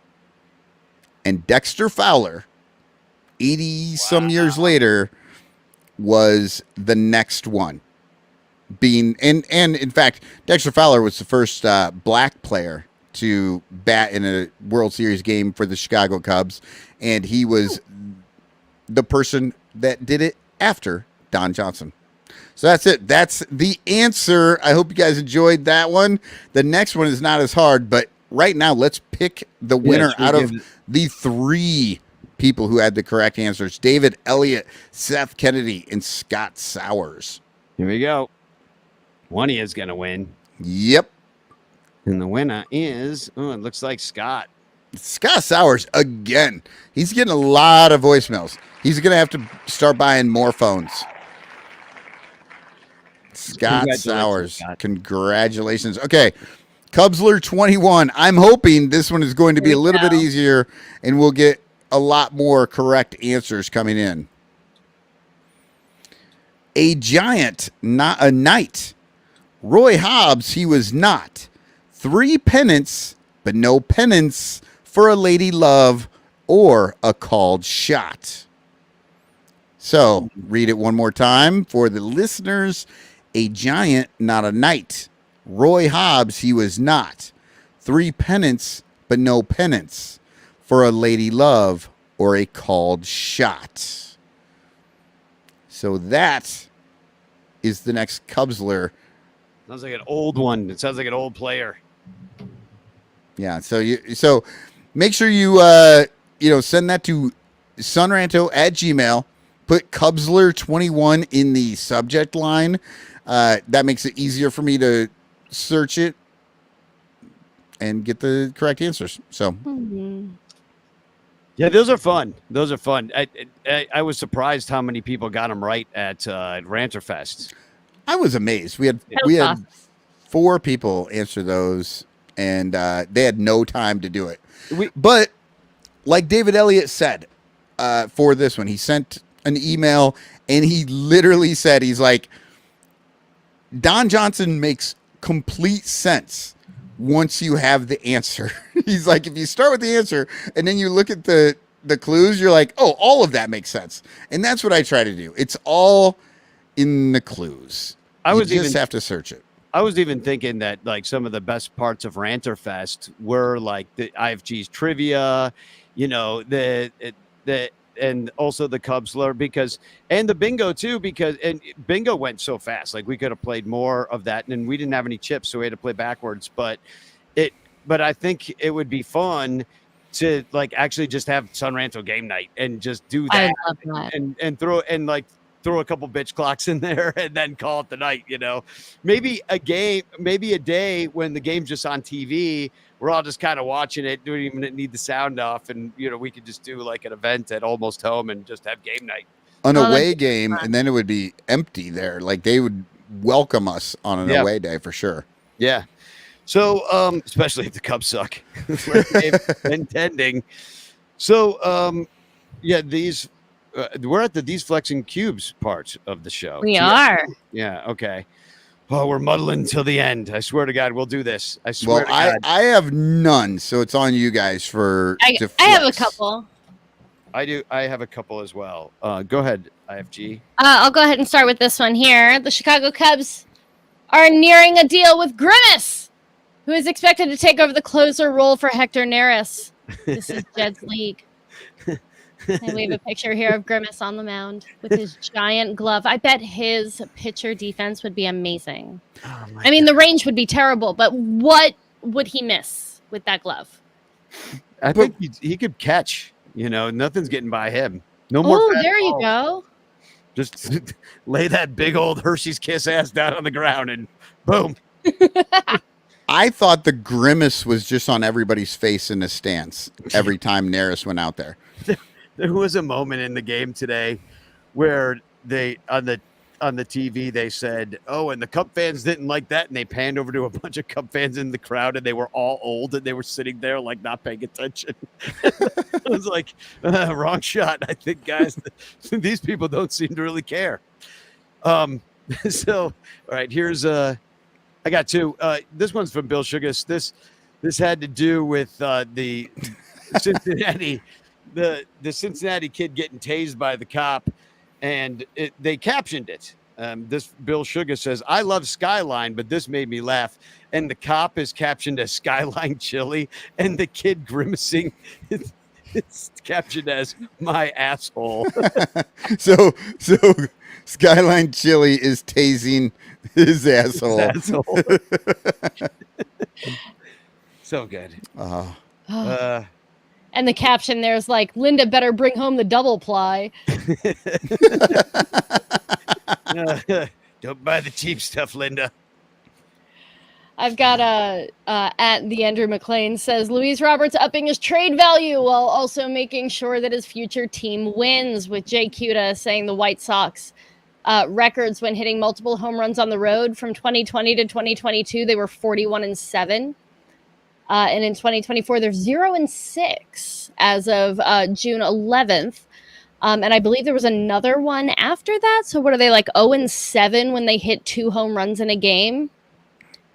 [SPEAKER 2] And Dexter Fowler, 80-some years later, was the next one. And in fact, Dexter Fowler was the first black player to bat in a World Series game for the Chicago Cubs, and he was the person that did it after Don Johnson. So that's it. That's the answer. I hope you guys enjoyed that one. The next one is not as hard, but right now let's pick the winner out of the 3 people who had the correct answers: David Elliott, Seth Kennedy, and Scott Sowers.
[SPEAKER 3] Here we go. One is going to win.
[SPEAKER 2] Yep.
[SPEAKER 3] And the winner is, it looks like Scott.
[SPEAKER 2] Scott Sowers again. He's getting a lot of voicemails. He's going to have to start buying more phones. Scott Sowers.
[SPEAKER 3] Scott.
[SPEAKER 2] Congratulations. Okay. Cubsler 21. I'm hoping this one is going to be a little bit easier and we'll get a lot more correct answers coming in. A giant, not a knight. Roy Hobbs, he was not. 3 pennants, but no penance for a lady love or a called shot. So, read it one more time for the listeners. A giant, not a knight. Roy Hobbs, he was not. 3 pennants, but no penance for a lady love or a called shot. So that is the next Cubsler.
[SPEAKER 3] Sounds like an old one. It sounds like an old player.
[SPEAKER 2] Yeah, so make sure you send that to sunranto@gmail. Put Cubsler21 in the subject line. That makes it easier for me to search it and get the correct answers. So,
[SPEAKER 3] yeah, those are fun. Those are fun. I was surprised how many people got them right at Ranterfest.
[SPEAKER 2] I was amazed. We had 4 people answer those, and they had no time to do it. But like David Elliott said, for this one, he sent an email, and he literally said, he's like, Don Johnson makes complete sense once you have the answer. He's like, if you start with the answer and then you look at the clues, you're like, oh, all of that makes sense. And that's what I try to do. It's all in the clues. You just have to search it.
[SPEAKER 3] I was even thinking that like some of the best parts of Ranterfest were like the IFG's trivia, and also the Cubsler and the bingo too, and bingo went so fast. Like we could have played more of that, and we didn't have any chips, so we had to play backwards. But I think it would be fun to like actually just have Sun Ranto game night and just do that,
[SPEAKER 4] I love that.
[SPEAKER 3] and throw a couple bitch clocks in there and then call it the night. Maybe a day when the game's just on TV. We're all just kind of watching it, don't even need the sound off. And, we could just do like an event at Almost Home and just have game night.
[SPEAKER 2] An away game, and then it would be empty there. Like they would welcome us on an away day for sure.
[SPEAKER 3] Yeah. So, especially if the Cubs suck. Intending. So, these, we're at the These Flexing Cubes part of the show.
[SPEAKER 4] We are.
[SPEAKER 3] Yeah. Okay. Oh, we're muddling till the end. I swear to God, we'll do this. I swear to God.
[SPEAKER 2] I have none, so it's on you guys
[SPEAKER 4] I have a couple.
[SPEAKER 3] I do. I have a couple as well. Go ahead, IFG.
[SPEAKER 4] I'll go ahead and start with this one here. The Chicago Cubs are nearing a deal with Grimace, who is expected to take over the closer role for Hector Neris. This is Jed's league. And we have a picture here of Grimace on the mound with his giant glove. I bet his pitcher defense would be amazing. The range would be terrible, but what would he miss with that glove?
[SPEAKER 3] I think he could catch. Nothing's getting by him. No more.
[SPEAKER 4] Oh, there you go.
[SPEAKER 3] Just lay that big old Hershey's Kiss ass down on the ground and boom.
[SPEAKER 2] I thought the grimace was just on everybody's face in the stands every time Neris went out there.
[SPEAKER 3] There was a moment in the game today where they on the TV they said, "Oh, and the Cub fans didn't like that," and they panned over to a bunch of Cub fans in the crowd, and they were all old, and they were sitting there like not paying attention. I was like, "Wrong shot." I think, guys, these people don't seem to really care. So, all right, here's I got two. This one's from Bill Sugas. This had to do with the Cincinnati. The Cincinnati kid getting tased by the cop, and they captioned it. This Bill Sugar says, "I love Skyline, but this made me laugh." And the cop is captioned as Skyline Chili, and the kid grimacing, it's captioned as "my asshole."
[SPEAKER 2] So Skyline Chili is tasing his asshole.
[SPEAKER 3] So good.
[SPEAKER 4] And the caption there's like, "Linda better bring home the double ply."
[SPEAKER 3] Don't buy the cheap stuff, Linda.
[SPEAKER 4] I've got at the Andrew McLean says Luis Roberts upping his trade value while also making sure that his future team wins, with Jay Cuda saying the White Sox records when hitting multiple home runs on the road from 2020 to 2022, they were 41-7. And in 2024, they're 0-6 as of June 11th. And I believe there was another one after that. So what are they, like 0-7 when they hit 2 home runs in a game?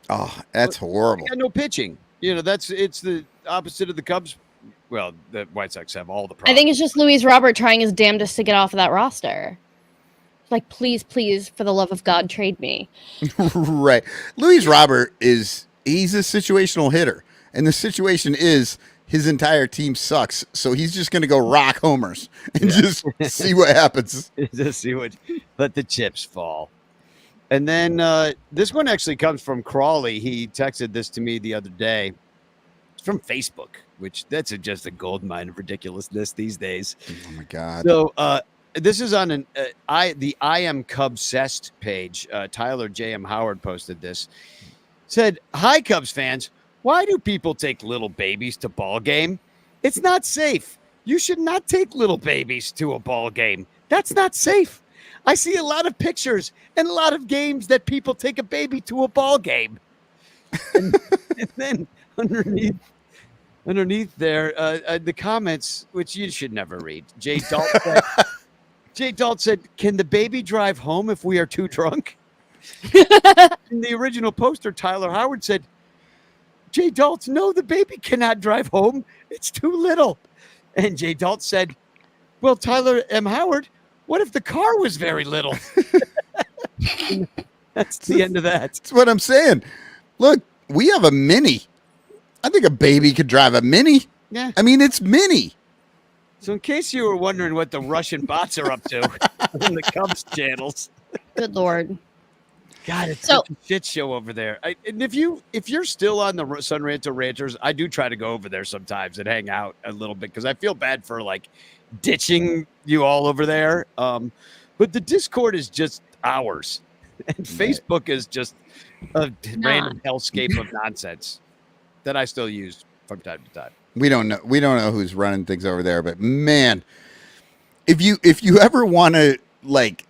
[SPEAKER 2] Oh, that's horrible.
[SPEAKER 3] They got no pitching. It's the opposite of the Cubs. Well, the White Sox have all the problems.
[SPEAKER 4] I think it's just Luis Robert trying his damnedest to get off of that roster. Like, please, for the love of God, trade me.
[SPEAKER 2] Right. Luis Robert he's a situational hitter. And the situation is his entire team sucks. So he's just going to go rock homers and just see what happens.
[SPEAKER 3] Just let the chips fall. And then this one actually comes from Crawley. He texted this to me the other day. It's from Facebook, which that's just a gold mine of ridiculousness these days.
[SPEAKER 2] Oh, my God.
[SPEAKER 3] So this is on the I Am Cubsessed page. Tyler J.M. Howard posted this. Said, "Hi, Cubs fans. Why do people take little babies to ball game? It's not safe. You should not take little babies to a ball game. That's not safe. I see a lot of pictures and a lot of games that people take a baby to a ball game." And then underneath there, the comments, which you should never read. Jay Dalt said, "Can the baby drive home if we are too drunk?" In the original poster, Tyler Howard said, "Jay Dalt, no, the baby cannot drive home. It's too little." And Jay Dalt said, "Well, Tyler M. Howard, what if the car was very little?" That's the end of that.
[SPEAKER 2] That's what I'm saying. Look, we have a Mini. I think a baby could drive a Mini.
[SPEAKER 3] Yeah.
[SPEAKER 2] I mean, it's Mini.
[SPEAKER 3] So in case you were wondering what the Russian bots are up to on the Cubs channels.
[SPEAKER 4] Good Lord.
[SPEAKER 3] God, it's such a shit show over there. And if you're still on the Sun Ranto Ranchers, I do try to go over there sometimes and hang out a little bit because I feel bad for like ditching you all over there. But the Discord is just ours, and Facebook is just a random hellscape of nonsense that I still use from time to time.
[SPEAKER 2] We don't know who's running things over there, but man, if you ever want to like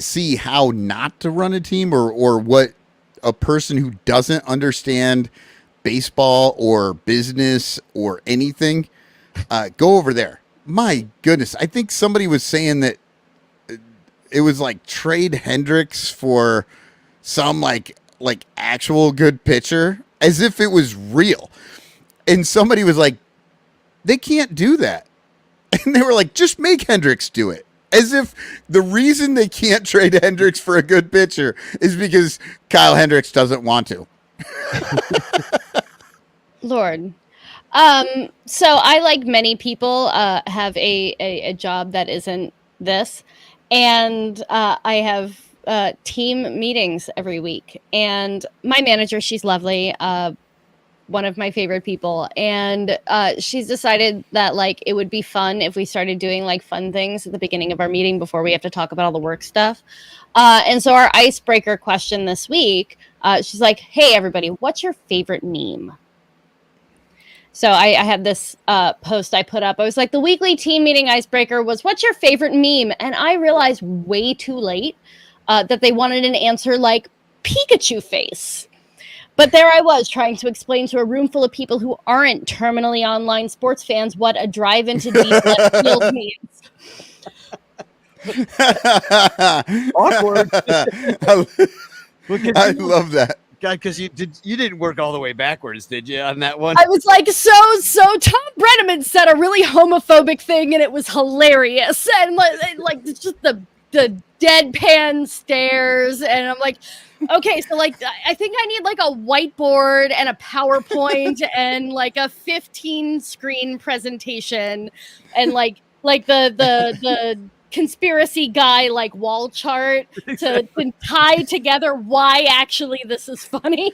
[SPEAKER 2] see how not to run a team or what a person who doesn't understand baseball or business or anything, go over there. My goodness. I think somebody was saying that it was like trade Hendricks for some like actual good pitcher as if it was real. And somebody was like, they can't do that. And they were like, just make Hendricks do it. As if the reason they can't trade Hendricks for a good pitcher is because Kyle Hendricks doesn't want to.
[SPEAKER 4] Lord. So I, like many people, have a job that isn't this. And I have team meetings every week. And my manager, she's lovely. one of my favorite people, and she's decided that like it would be fun if we started doing like fun things at the beginning of our meeting before we have to talk about all the work stuff. And so our icebreaker question this week, she's like, "Hey everybody, what's your favorite meme?" So I had this post I put up. I was like, the weekly team meeting icebreaker was, "What's your favorite meme?" And I realized way too late that they wanted an answer like Pikachu face. But there I was trying to explain to a room full of people who aren't terminally online sports fans what a drive into deep left field means.
[SPEAKER 3] Awkward.
[SPEAKER 2] I love that.
[SPEAKER 3] God, because you didn't work all the way backwards, did you, on that one?
[SPEAKER 4] I was like, so Tom Brenneman said a really homophobic thing, and it was hilarious, and like just the deadpan stares, and I'm like, okay, so like I think I need like a whiteboard and a PowerPoint and like a 15 screen presentation, and like the conspiracy guy like wall chart to tie together why actually this is funny.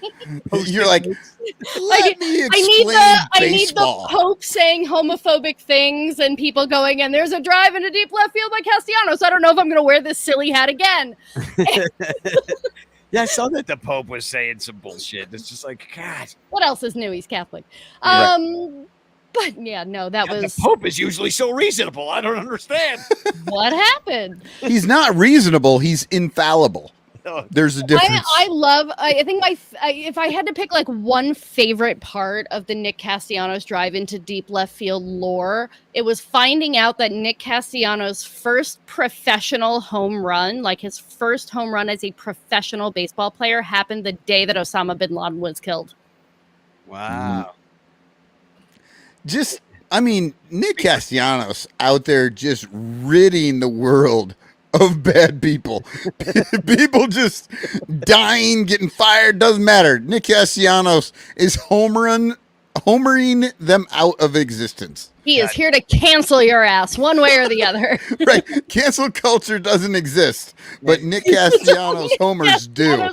[SPEAKER 2] You're like, let me explain
[SPEAKER 4] I need the
[SPEAKER 2] baseball.
[SPEAKER 4] Pope saying homophobic things and people going, and there's a drive into deep left field by Castellanos. I don't know if I'm going to wear this silly hat again.
[SPEAKER 3] Yeah, I saw that the Pope was saying some bullshit. It's just like, God.
[SPEAKER 4] What else is new? He's Catholic. But yeah, no, that was
[SPEAKER 3] the Pope is usually so reasonable. I don't understand.
[SPEAKER 4] what happened.
[SPEAKER 2] He's not reasonable. He's infallible. There's a difference.
[SPEAKER 4] I think if I had to pick like one favorite part of the Nick Castellanos drive into deep left field lore, it was finding out that Nick Castellanos' first professional home run, like his first home run as a professional baseball player, happened the day that Osama bin Laden was killed.
[SPEAKER 3] Wow.
[SPEAKER 2] Nick Castellanos out there just ridding the world of bad people. People just dying, getting fired, doesn't matter. Nick Castellanos is homering them out of existence.
[SPEAKER 4] He is here to cancel your ass one way or the other.
[SPEAKER 2] Right. Cancel culture doesn't exist, but Nick Castellanos homers do.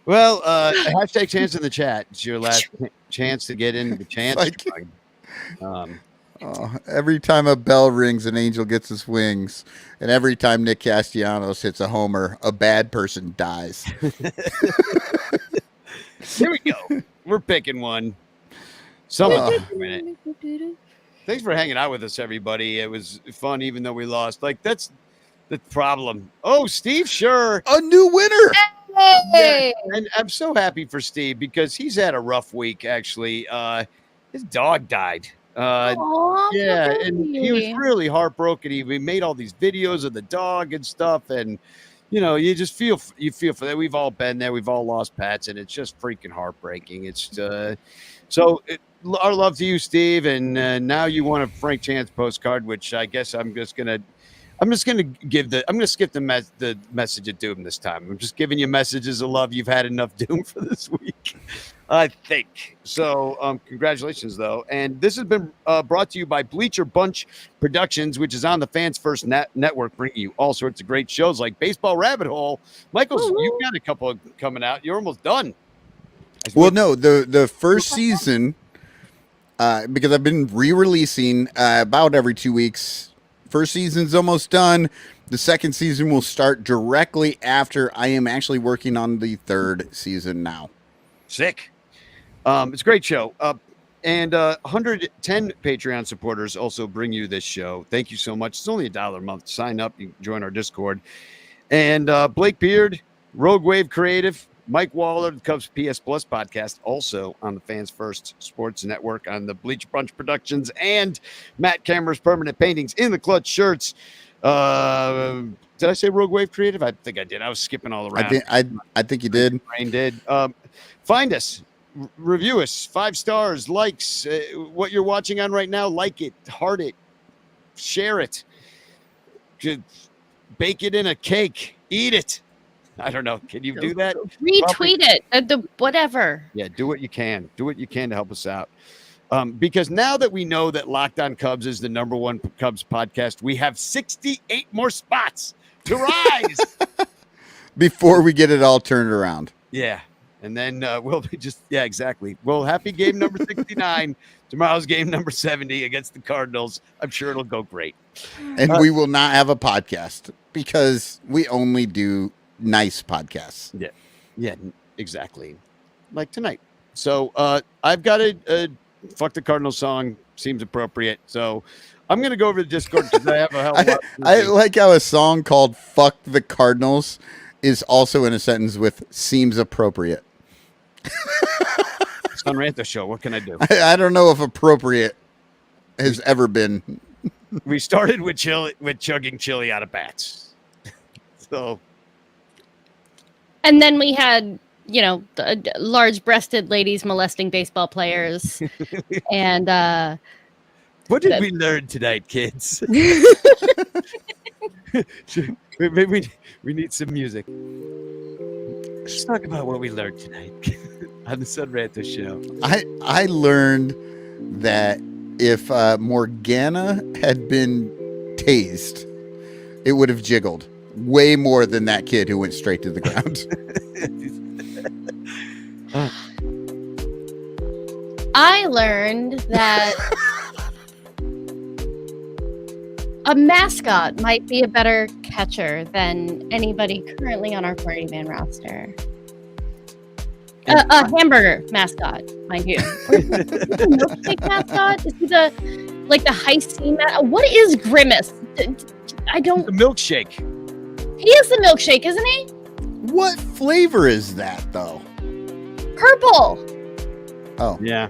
[SPEAKER 3] Well, hashtag chance in the chat. It's your last chance to get into the chance.
[SPEAKER 2] Every time a bell rings, an angel gets his wings. And every time Nick Castellanos hits a homer, a bad person dies.
[SPEAKER 3] Here we go. We're picking one. Someone take a minute. Thanks for hanging out with us, everybody. It was fun, even though we lost. Like, that's the problem. Oh, Steve, sure.
[SPEAKER 2] A new winner.
[SPEAKER 4] Hey!
[SPEAKER 3] Yeah, and I'm so happy for Steve because he's had a rough week, actually. His dog died. Yeah, and he was really heartbroken. He made all these videos of the dog and stuff, and you just feel for that. We've all been there. We've all lost pets, and it's just freaking heartbreaking. It's our love to you, Steve, and now you want a Frank Chance postcard, which I guess I'm just gonna skip the message of doom this time. I'm just giving you messages of love. You've had enough doom for this week, I think. So, congratulations, though. And this has been brought to you by Bleacher Bunch Productions, which is on the Fans First Network, bringing you all sorts of great shows like Baseball Rabbit Hole. Michael, you've got a couple coming out. You're almost done.
[SPEAKER 2] Well, no, the first season, because I've been re-releasing about every 2 weeks. First season's almost done. The second season will start directly after. I am actually working on the third season now.
[SPEAKER 3] Sick. It's a great show. And 110 Patreon supporters also bring you this show. Thank you so much. It's only $1 a month. Sign up. You can join our Discord. And Blake Beard, Rogue Wave Creative, Mike Waller, the Cubs PS Plus podcast, also on the Fans First Sports Network, on the Bleacher Bunch Productions, and Matt Cameron's Permanent Paintings in the Clutch shirts. Did I say Rogue Wave Creative? I think I did. I was skipping all around.
[SPEAKER 2] I think you did.
[SPEAKER 3] Brain did. Find us, review us, 5 stars, likes. What you're watching on right now, like it, heart it, share it, bake it in a cake, eat it. I don't know. Can you do that?
[SPEAKER 4] Retweet it. Whatever.
[SPEAKER 3] Yeah, do what you can. Do what you can to help us out. Because now that we know that Locked On Cubs is the #1 Cubs podcast, we have 68 more spots to rise.
[SPEAKER 2] before we get it all turned around.
[SPEAKER 3] Yeah. And then we'll be exactly. Well, happy game number 69. Tomorrow's game number 70 against the Cardinals. I'm sure it'll go great.
[SPEAKER 2] And we will not have a podcast because we only do nice podcasts.
[SPEAKER 3] Yeah, exactly. Like tonight. So I've got a Fuck the Cardinals song. Seems appropriate. So I'm going to go over the Discord because I have a hell of a lot.
[SPEAKER 2] I like how a song called Fuck the Cardinals is also in a sentence with seems appropriate.
[SPEAKER 3] It's on Ranto show. What can I do?
[SPEAKER 2] I don't know if appropriate has ever been.
[SPEAKER 3] We started with chugging chili out of bats. So,
[SPEAKER 4] And then we had, the large-breasted ladies molesting baseball players. And
[SPEAKER 3] what did we learn tonight, kids? Maybe we need some music. Let's talk about what we learned tonight on the Sun Ranto show.
[SPEAKER 2] I learned that if Morgana had been tased, it would have jiggled way more than that kid who went straight to the ground.
[SPEAKER 4] I learned that a mascot might be a better catcher than anybody currently on our 40-man roster. A hamburger mascot, mind you. Or is he the milkshake mascot? Is he the high C mascot? What is Grimace? I don't.
[SPEAKER 3] The milkshake.
[SPEAKER 4] He is the milkshake, isn't he?
[SPEAKER 2] What flavor is that, though?
[SPEAKER 4] Purple.
[SPEAKER 2] Oh,
[SPEAKER 3] Yeah.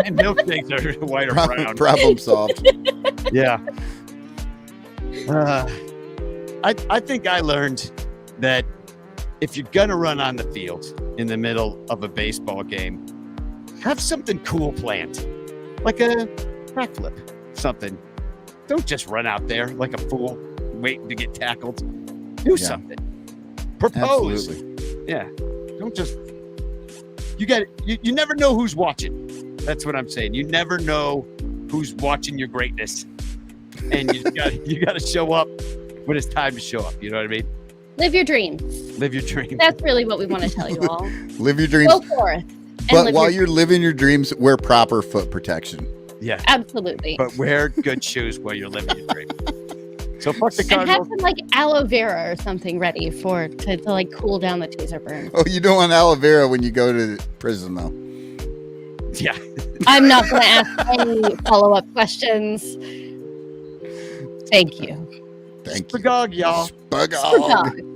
[SPEAKER 3] And milkshakes are white or brown.
[SPEAKER 2] Problem solved.
[SPEAKER 3] Yeah. I think I learned that if you're gonna run on the field in the middle of a baseball game, have something cool planned, like a backflip, something. Don't just run out there like a fool, waiting to get tackled. Do something. Propose.
[SPEAKER 2] Absolutely.
[SPEAKER 3] Yeah. Don't just. You never know who's watching. That's what I'm saying. You never know who's watching your greatness, and you got to show up when it's time to show up. You know what I mean?
[SPEAKER 4] Live your dreams.
[SPEAKER 3] Live your dream.
[SPEAKER 4] That's really what we want to tell you all.
[SPEAKER 2] Live your dreams.
[SPEAKER 4] Go forth.
[SPEAKER 2] But while you're living your dreams, wear proper foot protection.
[SPEAKER 3] Yeah.
[SPEAKER 4] Absolutely.
[SPEAKER 3] But wear good shoes while you're living your dream. So fuck the
[SPEAKER 4] And have
[SPEAKER 3] Cardinals.
[SPEAKER 4] some aloe vera or something ready to cool down the taser burn.
[SPEAKER 2] Oh, you don't want aloe vera when you go to prison, though.
[SPEAKER 3] Yeah.
[SPEAKER 4] I'm not going to ask any follow-up questions. Thank you.
[SPEAKER 2] Thank you.
[SPEAKER 3] Spagog, y'all.
[SPEAKER 2] Spagog.